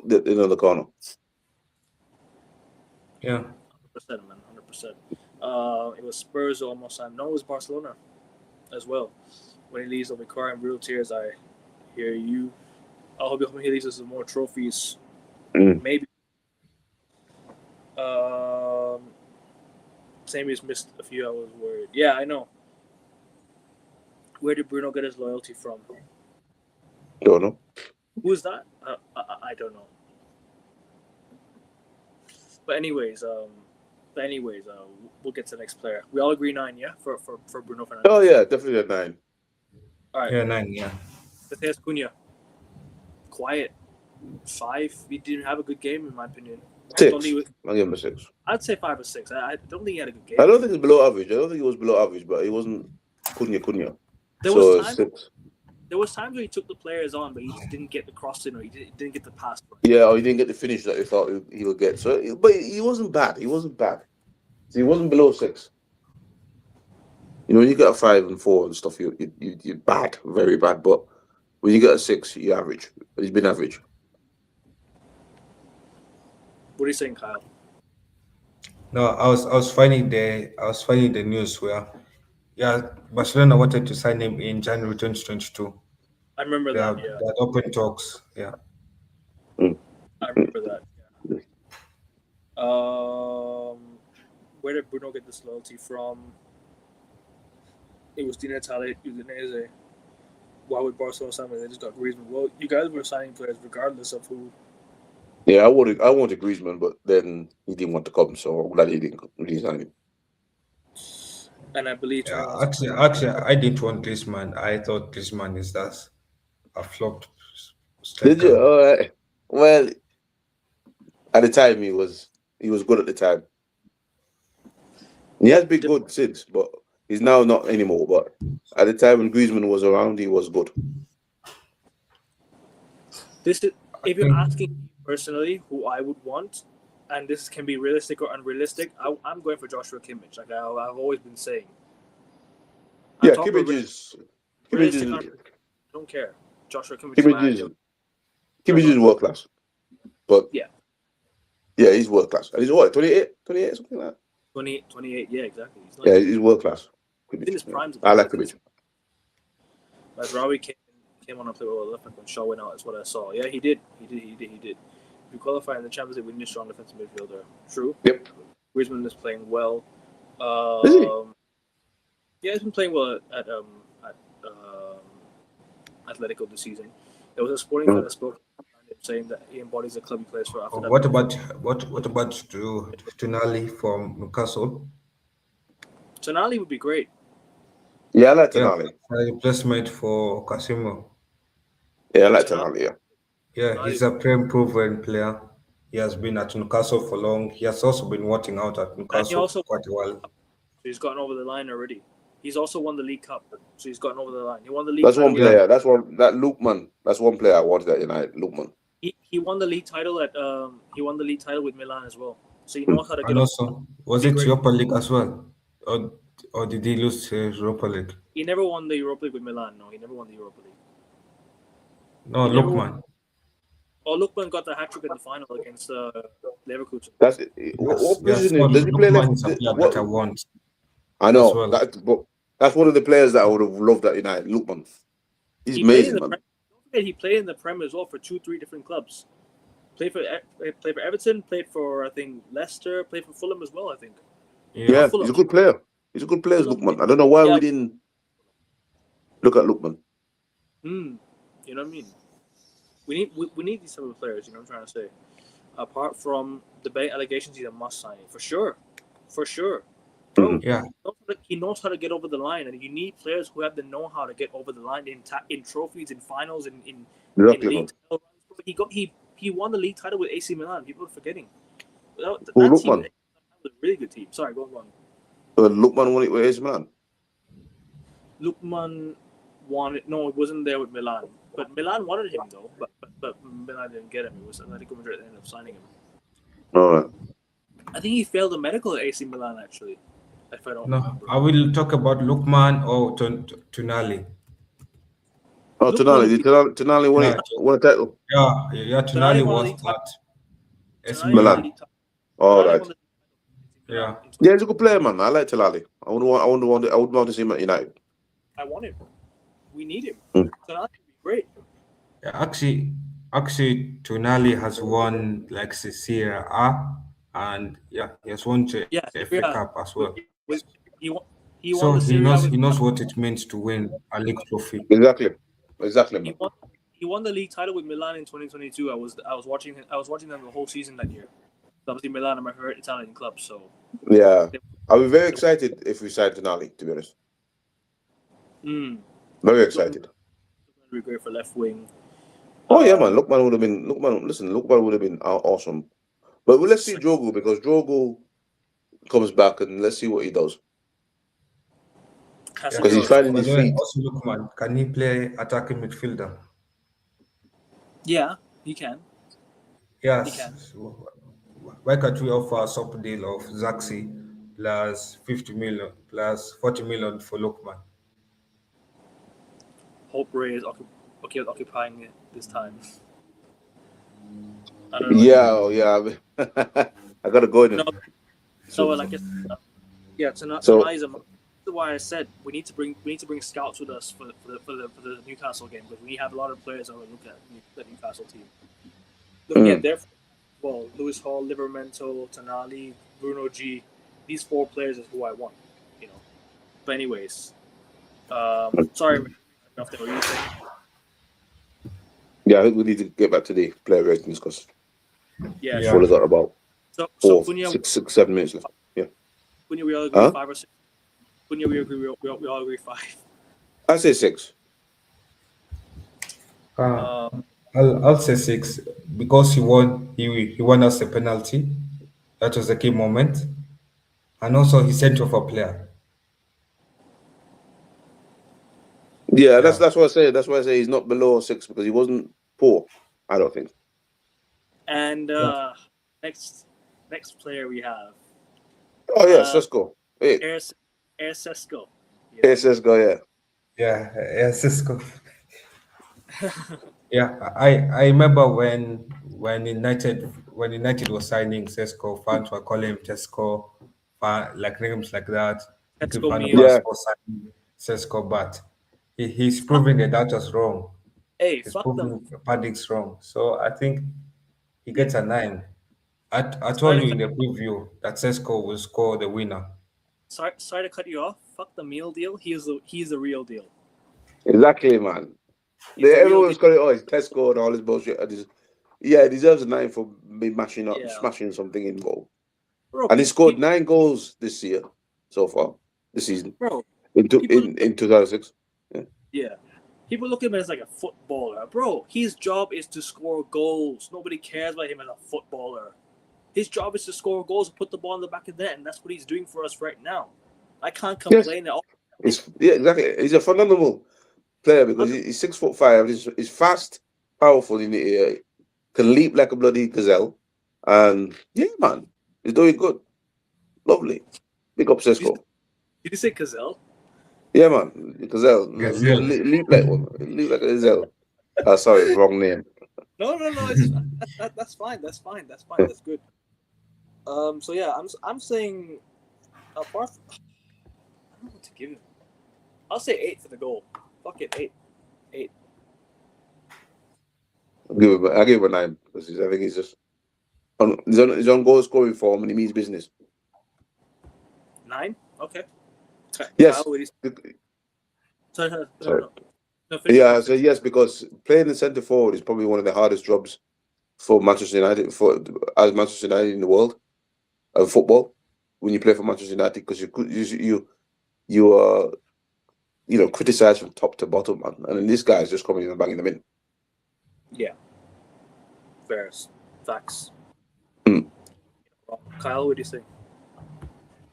B: the corner.
D: Yeah.
A: 100%, man, 100%. It was Spurs almost time. No, it was Barcelona as well. When he leaves, I'll be crying real tears. I hear you. I hope he leaves us with more trophies. Maybe. Sammy's missed a few. I was worried. Yeah, I know. Where did Bruno get his loyalty from?
B: Don't know.
A: Who's that? I don't know. But anyways, we'll get to the next player. We all agree 9, yeah, for Bruno Fernandes.
B: Oh yeah, definitely a 9.
A: All right.
D: Yeah, 9. Yeah.
A: Matheus Cunha. Quiet. 5. He didn't have a good game in my opinion.
B: 6. I'll give him a 6.
A: I'd say 5 or 6. I don't think he had a good game.
B: I don't think it's below average. I don't think it was below average, but he wasn't Cunha.
A: There was times where he took the players on, but he just didn't get the crossing, or he didn't get the pass.
B: Yeah, or he didn't get the finish that he thought he would get. So, but he wasn't bad. So he wasn't below 6. You know, when you get a 5 and 4 and stuff, you're bad, very bad. But when you get a 6, you're average. He's been average.
A: What are you saying, Kyle?
D: No, I was finding the news where Barcelona wanted to sign him in January 2022.
A: I remember that. Yeah,
D: they had open talks. Yeah.
A: I remember that. Yeah. Where did Bruno get this loyalty from? It was Di Natale, Udinese. Why would Barcelona sign him? They just got Griezmann. Well, you guys were signing players regardless of who.
B: Yeah, I wanted Griezmann, but then he didn't want to come, so I'm glad he didn't really sign him.
A: And I believe.
D: Actually, I didn't want Griezmann. I thought Griezmann is that a flopped striker.
B: Did you? All right. Well, at the time he was good at the time. He has been good since, but he's now not anymore. But at the time when Griezmann was around, he was good.
A: If you're asking personally who I would want, and this can be realistic or unrealistic, I'm going for Joshua Kimmich. Like I've always been saying.
B: Yeah, Kimmich is.
A: I don't care. Joshua Kimmich
B: is world class. But
A: yeah,
B: he's world class. And he's what, 28, something like that?
A: 28, yeah, exactly.
B: He's world class.
A: In his prime.
B: I like Kimmich.
A: As Rawi came on and played well left back when Shaw went out, is what I saw. Yeah, he did. If you qualify in the Champions League, we need a strong defensive midfielder. True.
B: Yep.
A: Griezmann is playing well.
B: Is he?
A: Yeah, he's been playing well at Atletico this season. There was a sporting fan that spoke saying that he embodies the club he plays for. After that.
D: What about Tonali from Newcastle?
A: Tonali would be great.
B: Yeah, I like Tonali.
D: A replacement for Casemiro.
B: Yeah, I like Tonali.
D: Yeah, he's a proven player. He has been at Newcastle for long. He has also been working out at Newcastle for quite a while.
A: So he's gotten over the line already. He's also won the League Cup, so he's gotten over the line. He won the league.
B: That's one player. That's Lookman. That's one player I wanted at United. Lookman.
A: He won the league title with Milan as well. So he knows how to get.
D: And also, was it Europa League as well, or did he lose Europa League?
A: He never won the Europa League with Milan. No, he never won the Europa League.
D: No, Lookman.
A: Oh, Lookman got the hat trick in the final against Leverkusen.
B: That's what position
D: well,
B: does he play left?
D: Lookman is a player
B: What
D: that I want
B: I
D: as
B: know
D: well.
B: but that's one of the players that I would have loved at United. Lookman, he's
A: He played in
B: amazing,
A: the
B: man.
A: Don't forget, he played in the Prem as well for 2-3 different clubs. Played for Everton, played for I think Leicester, played for Fulham as well. I think.
B: Yeah,
A: Fulham.
B: he's a good player. He's a good player,
A: Fulham,
B: Lookman. I don't know why
A: yeah.
B: we didn't look at Lookman.
A: You know what I mean? We need these type of players. You know what I'm trying to say. Apart from the Bay allegations, he's a must signing for sure. Bro,
D: Yeah.
A: he knows how to get over the line, and you need players who have the know-how to get over the line in trophies, in finals, in
B: Exactly,
A: league titles. He won the league title with AC Milan. People are forgetting. That team
B: Lookman.
A: was a really good team. Sorry, go on.
B: Lookman won it with AC Milan.
A: Lookman won it. No, it wasn't there with Milan. But Milan wanted him though. But Milan didn't get him. It was Atletico Madrid that ended up signing him.
B: All right.
A: I think he failed the medical at AC Milan actually. If I don't remember.
D: I will talk about Lookman or Tonali.
B: Oh, Tonali won a title.
D: Yeah, Tonali was that.
A: Tonali
B: Milan.
A: won the league title.
B: All
A: Tonali
B: right.
A: won the
D: Yeah.
B: Yeah, he's a good player, man. I like Tonali. I would want to see him at United.
A: I want him. We need him.
B: Mm.
A: Tonali would be great.
D: Yeah, actually, Tonali has won like Serie A, and yeah, he has won the FA Cup as well.
A: He won
D: So
A: the
D: he
A: Serie A
D: knows what it means to win a league trophy.
B: Exactly, man.
A: He won the league title with Milan in 2022. I was watching them the whole season that year. Obviously, Milan are my favorite Italian club. So
B: Yeah, I'll be very excited if we sign Tonali. To be honest, very excited.
A: It would be great for left wing.
B: Oh yeah, man. Lookman would have been. Lookman would have been awesome. But let's see Drogo, because Drogo comes back and let's see what he does. Because he's finding his feet.
D: Also, Lookman, can he play attacking midfielder?
A: Yeah, he can.
D: Yes.
A: He can.
D: So, why can't we offer a sub deal of Zaxi plus 50 million plus 40 million for Lookman?
A: Hope Ray is occupying it this time. I don't know.
B: Yeah. I gotta go in.
A: So like, tonight is why I said we need to bring scouts with us for the Newcastle game, because we have a lot of players that will look at the Newcastle team. Looking at their Lewis Hall, Livramento, Tonali, Bruno G. These 4 players is who I want. You know. But anyways, sorry. What were you saying?
B: Yeah, I think we need to get back to the player ratings because
A: Yeah.
B: we've only got about
A: So Cunha,
B: 6, 7 minutes left. Yeah.
A: Cunha, we all agree 5 or 6. Cunha, we all agree 5.
B: I say 6.
D: I'll say 6 because he won us a penalty. That was a key moment, and also he sent off a player.
B: Yeah, that's what I say. That's why I say he's not below 6 because he wasn't poor. I don't think.
A: And next player we have.
B: Oh yeah, Sesko. Hey.
A: Air Sesko.
B: Yeah. Sesko,
D: Yeah, Cisco. Yeah, I remember when United was signing Sesko, fans were calling him Tesco, like names like that. Signing Sesko, but he's proving the doubters wrong.
A: Hey,
D: he's
A: fuck
D: proving
A: them.
D: Padding's wrong. So I think he gets a 9. I told you in the preview that Sesko will score the winner.
A: Sorry to cut you off. Fuck the meal deal. He's the real deal.
B: Exactly, man. Everyone's calling it's Tesco and all this bullshit. Yeah, he deserves a 9 for smashing something in goal. Bro, and he scored 9 goals this year so far, this season.
A: Bro,
B: in 2006.
A: Yeah. People look at him as like a footballer. Bro, his job is to score goals. Nobody cares about him as a footballer. His job is to score goals and put the ball in the back of the net, and that's what he's doing for us right now. I can't complain at all.
B: Exactly. He's a phenomenal player because he's 6'5". He's fast, powerful in the air, can leap like a bloody gazelle, and yeah, man, he's doing good. Lovely. Big up Sesko.
A: Did you say gazelle?
B: Yeah, man, gazelle. Leap like one. Leap like a gazelle. Sorry, wrong name.
A: No. It's, that's fine. That's good. So yeah, I'm saying apart. From, I don't know what to give him. I'll say 8 for the goal. Fuck it, 8.
B: I give him a 9 because I think he's just he's on goal scoring form and he means business.
A: 9. Okay.
B: Yes.
A: Kyle, Sorry. No,
B: Yeah, so yes, because playing in centre forward is probably one of the hardest jobs for Manchester United as Manchester United in the world of football. When you play for Manchester United, because you are criticised from top to bottom, man. And then this guy is just coming in and banging them in.
A: Yeah. Fair. Facts.
B: Mm.
A: Kyle, what do you say?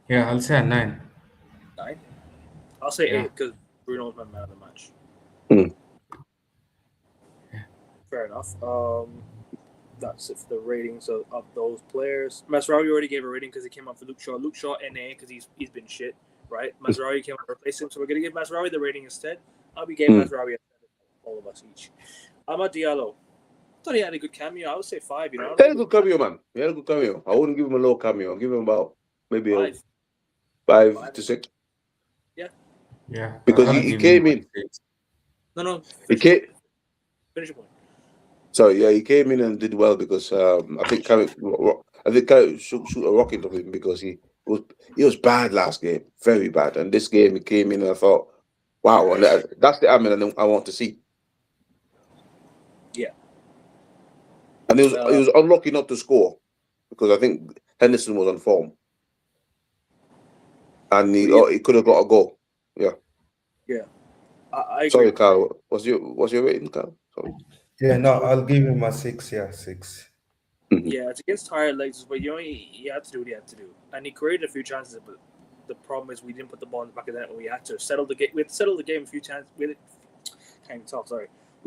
D: Yeah, I'll say a 9.
A: 9. I'll say
D: Yeah.
A: 8 because Bruno's my man of the match.
B: Mm.
A: Fair enough. That's it for the ratings of those players. Masraoui already gave a rating because he came up for Luke Shaw. Luke Shaw NA because he's been shit, right? Masraoui came up to replace him, so we're gonna give Masraoui the rating instead. I'll be giving Masraoui all of us each. Amad Diallo. Thought he had a good cameo. I would say 5.
B: He had a good cameo, man. He had a good cameo. I wouldn't give him a low cameo. I'll give him about maybe
A: 5.
B: 5 to 6.
D: Yeah.
B: Because
D: I'll
B: he
D: give
B: came
D: him
B: in.
D: a 6.
A: No.
B: He came.
A: Finish your point.
B: So yeah, he came in and did well because I think Carrick shoot a rocket of him because he was bad last game, very bad, and this game he came in and I thought, wow, and that's the Amin I want to see.
A: Yeah,
B: and he was unlucky not to score because I think Henderson was on form, and he could have got a goal. Yeah.
A: I agree.
B: Sorry, Carl. What's your rating, Carl? Sorry.
D: Yeah, no, I'll give him a 6. Yeah, 6.
A: Yeah, it's against tired legs, but he had to do what he had to do, and he created a few chances. But the problem is we didn't put the ball in the back of the net, and we had to settle the game. We had to settle the game a few times. We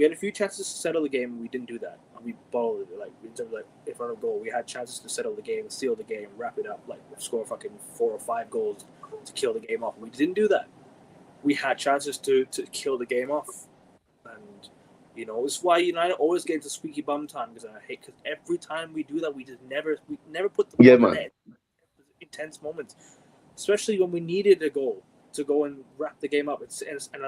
A: had a few chances to settle the game, and we didn't do that. And we balled it in terms of in front of goal. We had chances to settle the game, seal the game, wrap it up, score fucking 4 or 5 goals to kill the game off. We didn't do that. We had chances to kill the game off, and it's why United always get into squeaky bum time because every time we do that, we never put the ball in the net. Intense moments, especially when we needed a goal to go and wrap the game up, and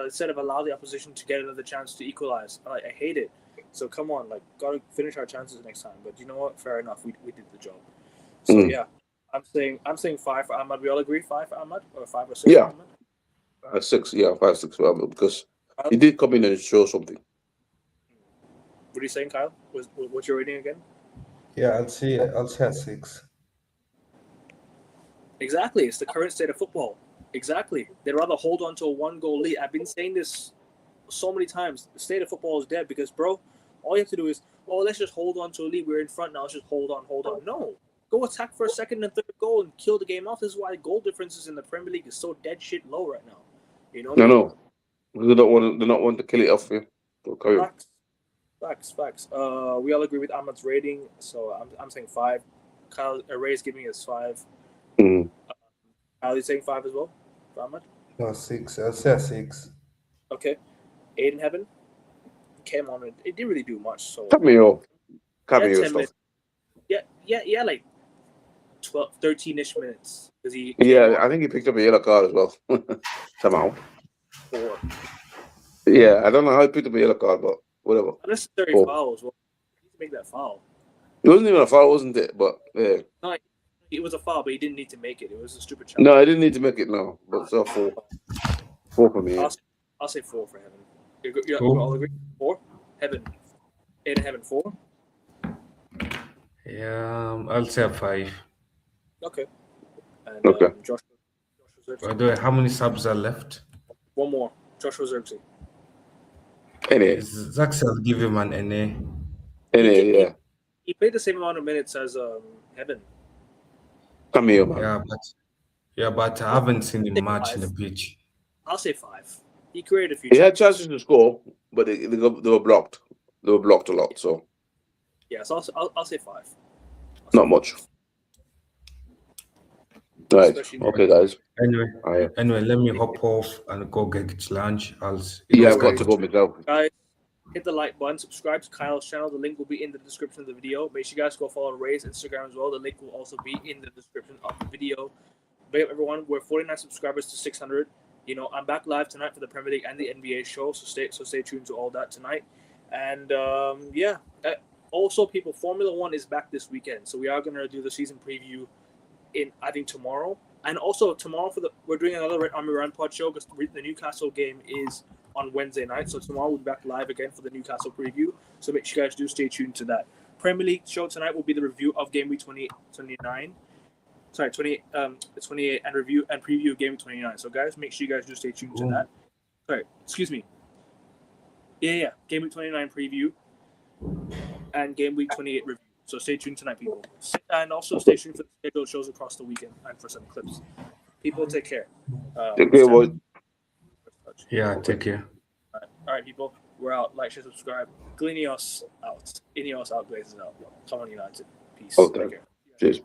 A: instead of allow the opposition to get another chance to equalize. I hate it. So come on, gotta finish our chances next time. But you know what? Fair enough. We did the job. So yeah, I'm saying 5 for Ahmad. We all agree 5 for Ahmad or 5 or 6 for Ahmad?
B: 6. Yeah, 5, 6 for Ahmad because he did come in and show something.
A: What are you saying, Kyle? What's your rating again?
D: Yeah, I'll say a 6.
A: Exactly. It's the current state of football. Exactly. They'd rather hold on to a 1-goal lead. I've been saying this so many times. The state of football is dead because, bro, all you have to do is, let's just hold on to a lead. We're in front now. Let's just hold on. No. Go attack for a second and third goal and kill the game off. This is why goal differences in the Premier League is so dead shit low right now.
B: No. They don't want to kill it off. Yeah.
A: Facts. We all agree with Ahmad's rating, so I'm saying 5. Kyle Ray's giving us 5. Ali's saying 5 as well for Ahmad?
D: No, 6. I'll say a 6.
A: Okay. 8 in heaven came on. It didn't really do much. So
B: Cameo
A: stuff.
B: stuff.
A: Yeah, 12, 13-ish minutes.
B: I think he picked up a yellow card as well. Somehow.
A: 4.
B: Yeah, I don't know how he picked up a yellow card, but whatever.
A: Unnecessary foul as well. He needs to make that foul.
B: It wasn't even a foul, wasn't it? But yeah.
A: No, it was a foul, but he didn't need to make it. It was a stupid challenge.
B: No, I didn't need to make it. No, but it's a 4. 4 for me. Yeah.
A: I'll say 4 for heaven. You all agree? 4. Heaven. 8 in heaven. 4.
D: Yeah, I'll say a 5.
A: Okay. And Joshua
D: By the way, how many subs are left?
A: One more. Joshua Zirkzee.
B: NA.
D: Zax, I'll give him an NA.
B: Yeah.
A: He played the same amount of minutes as Heaven.
B: Cameo, man.
D: Yeah, but I haven't seen him much in the pitch.
A: I'll say 5. He created a few.
B: He had chances to score, but they were blocked. They were blocked a lot. So.
A: Yeah, so I'll say 5.
B: Not much. Right. Okay, guys.
D: Anyway, let me hop off and go get lunch.
B: I've got to go myself.
A: Guys, hit the like button, subscribe to Kyle's channel. The link will be in the description of the video. Make sure you guys go follow Ray's Instagram as well. The link will also be in the description of the video. Big up everyone. We're 49 subscribers to 600. You know, I'm back live tonight for the Premier League and the NBA show, so stay tuned to all that tonight. And also, people, Formula One is back this weekend, so we are gonna do the season preview in I think tomorrow. And also tomorrow we're doing another Red Army Run Pod show because the Newcastle game is on Wednesday night. So tomorrow we'll be back live again for the Newcastle preview. So make sure you guys do stay tuned to that. Premier League show tonight will be the review of Game Week 28 and review and preview of Game Week 29. So guys, make sure you guys do stay tuned to that. Sorry, excuse me. Yeah. Game Week 29 preview and Game Week 28 review. So stay tuned tonight, people. And also stay tuned for the scheduled shows across the weekend and for some clips. People, take care.
B: Take care, boy.
D: Yeah, take care.
A: All right, people. We're out. Like, share, subscribe. Glinios out. Ineos out, Glazers out. Come on, United. Peace.
B: Okay.
A: Take care.
B: Cheers.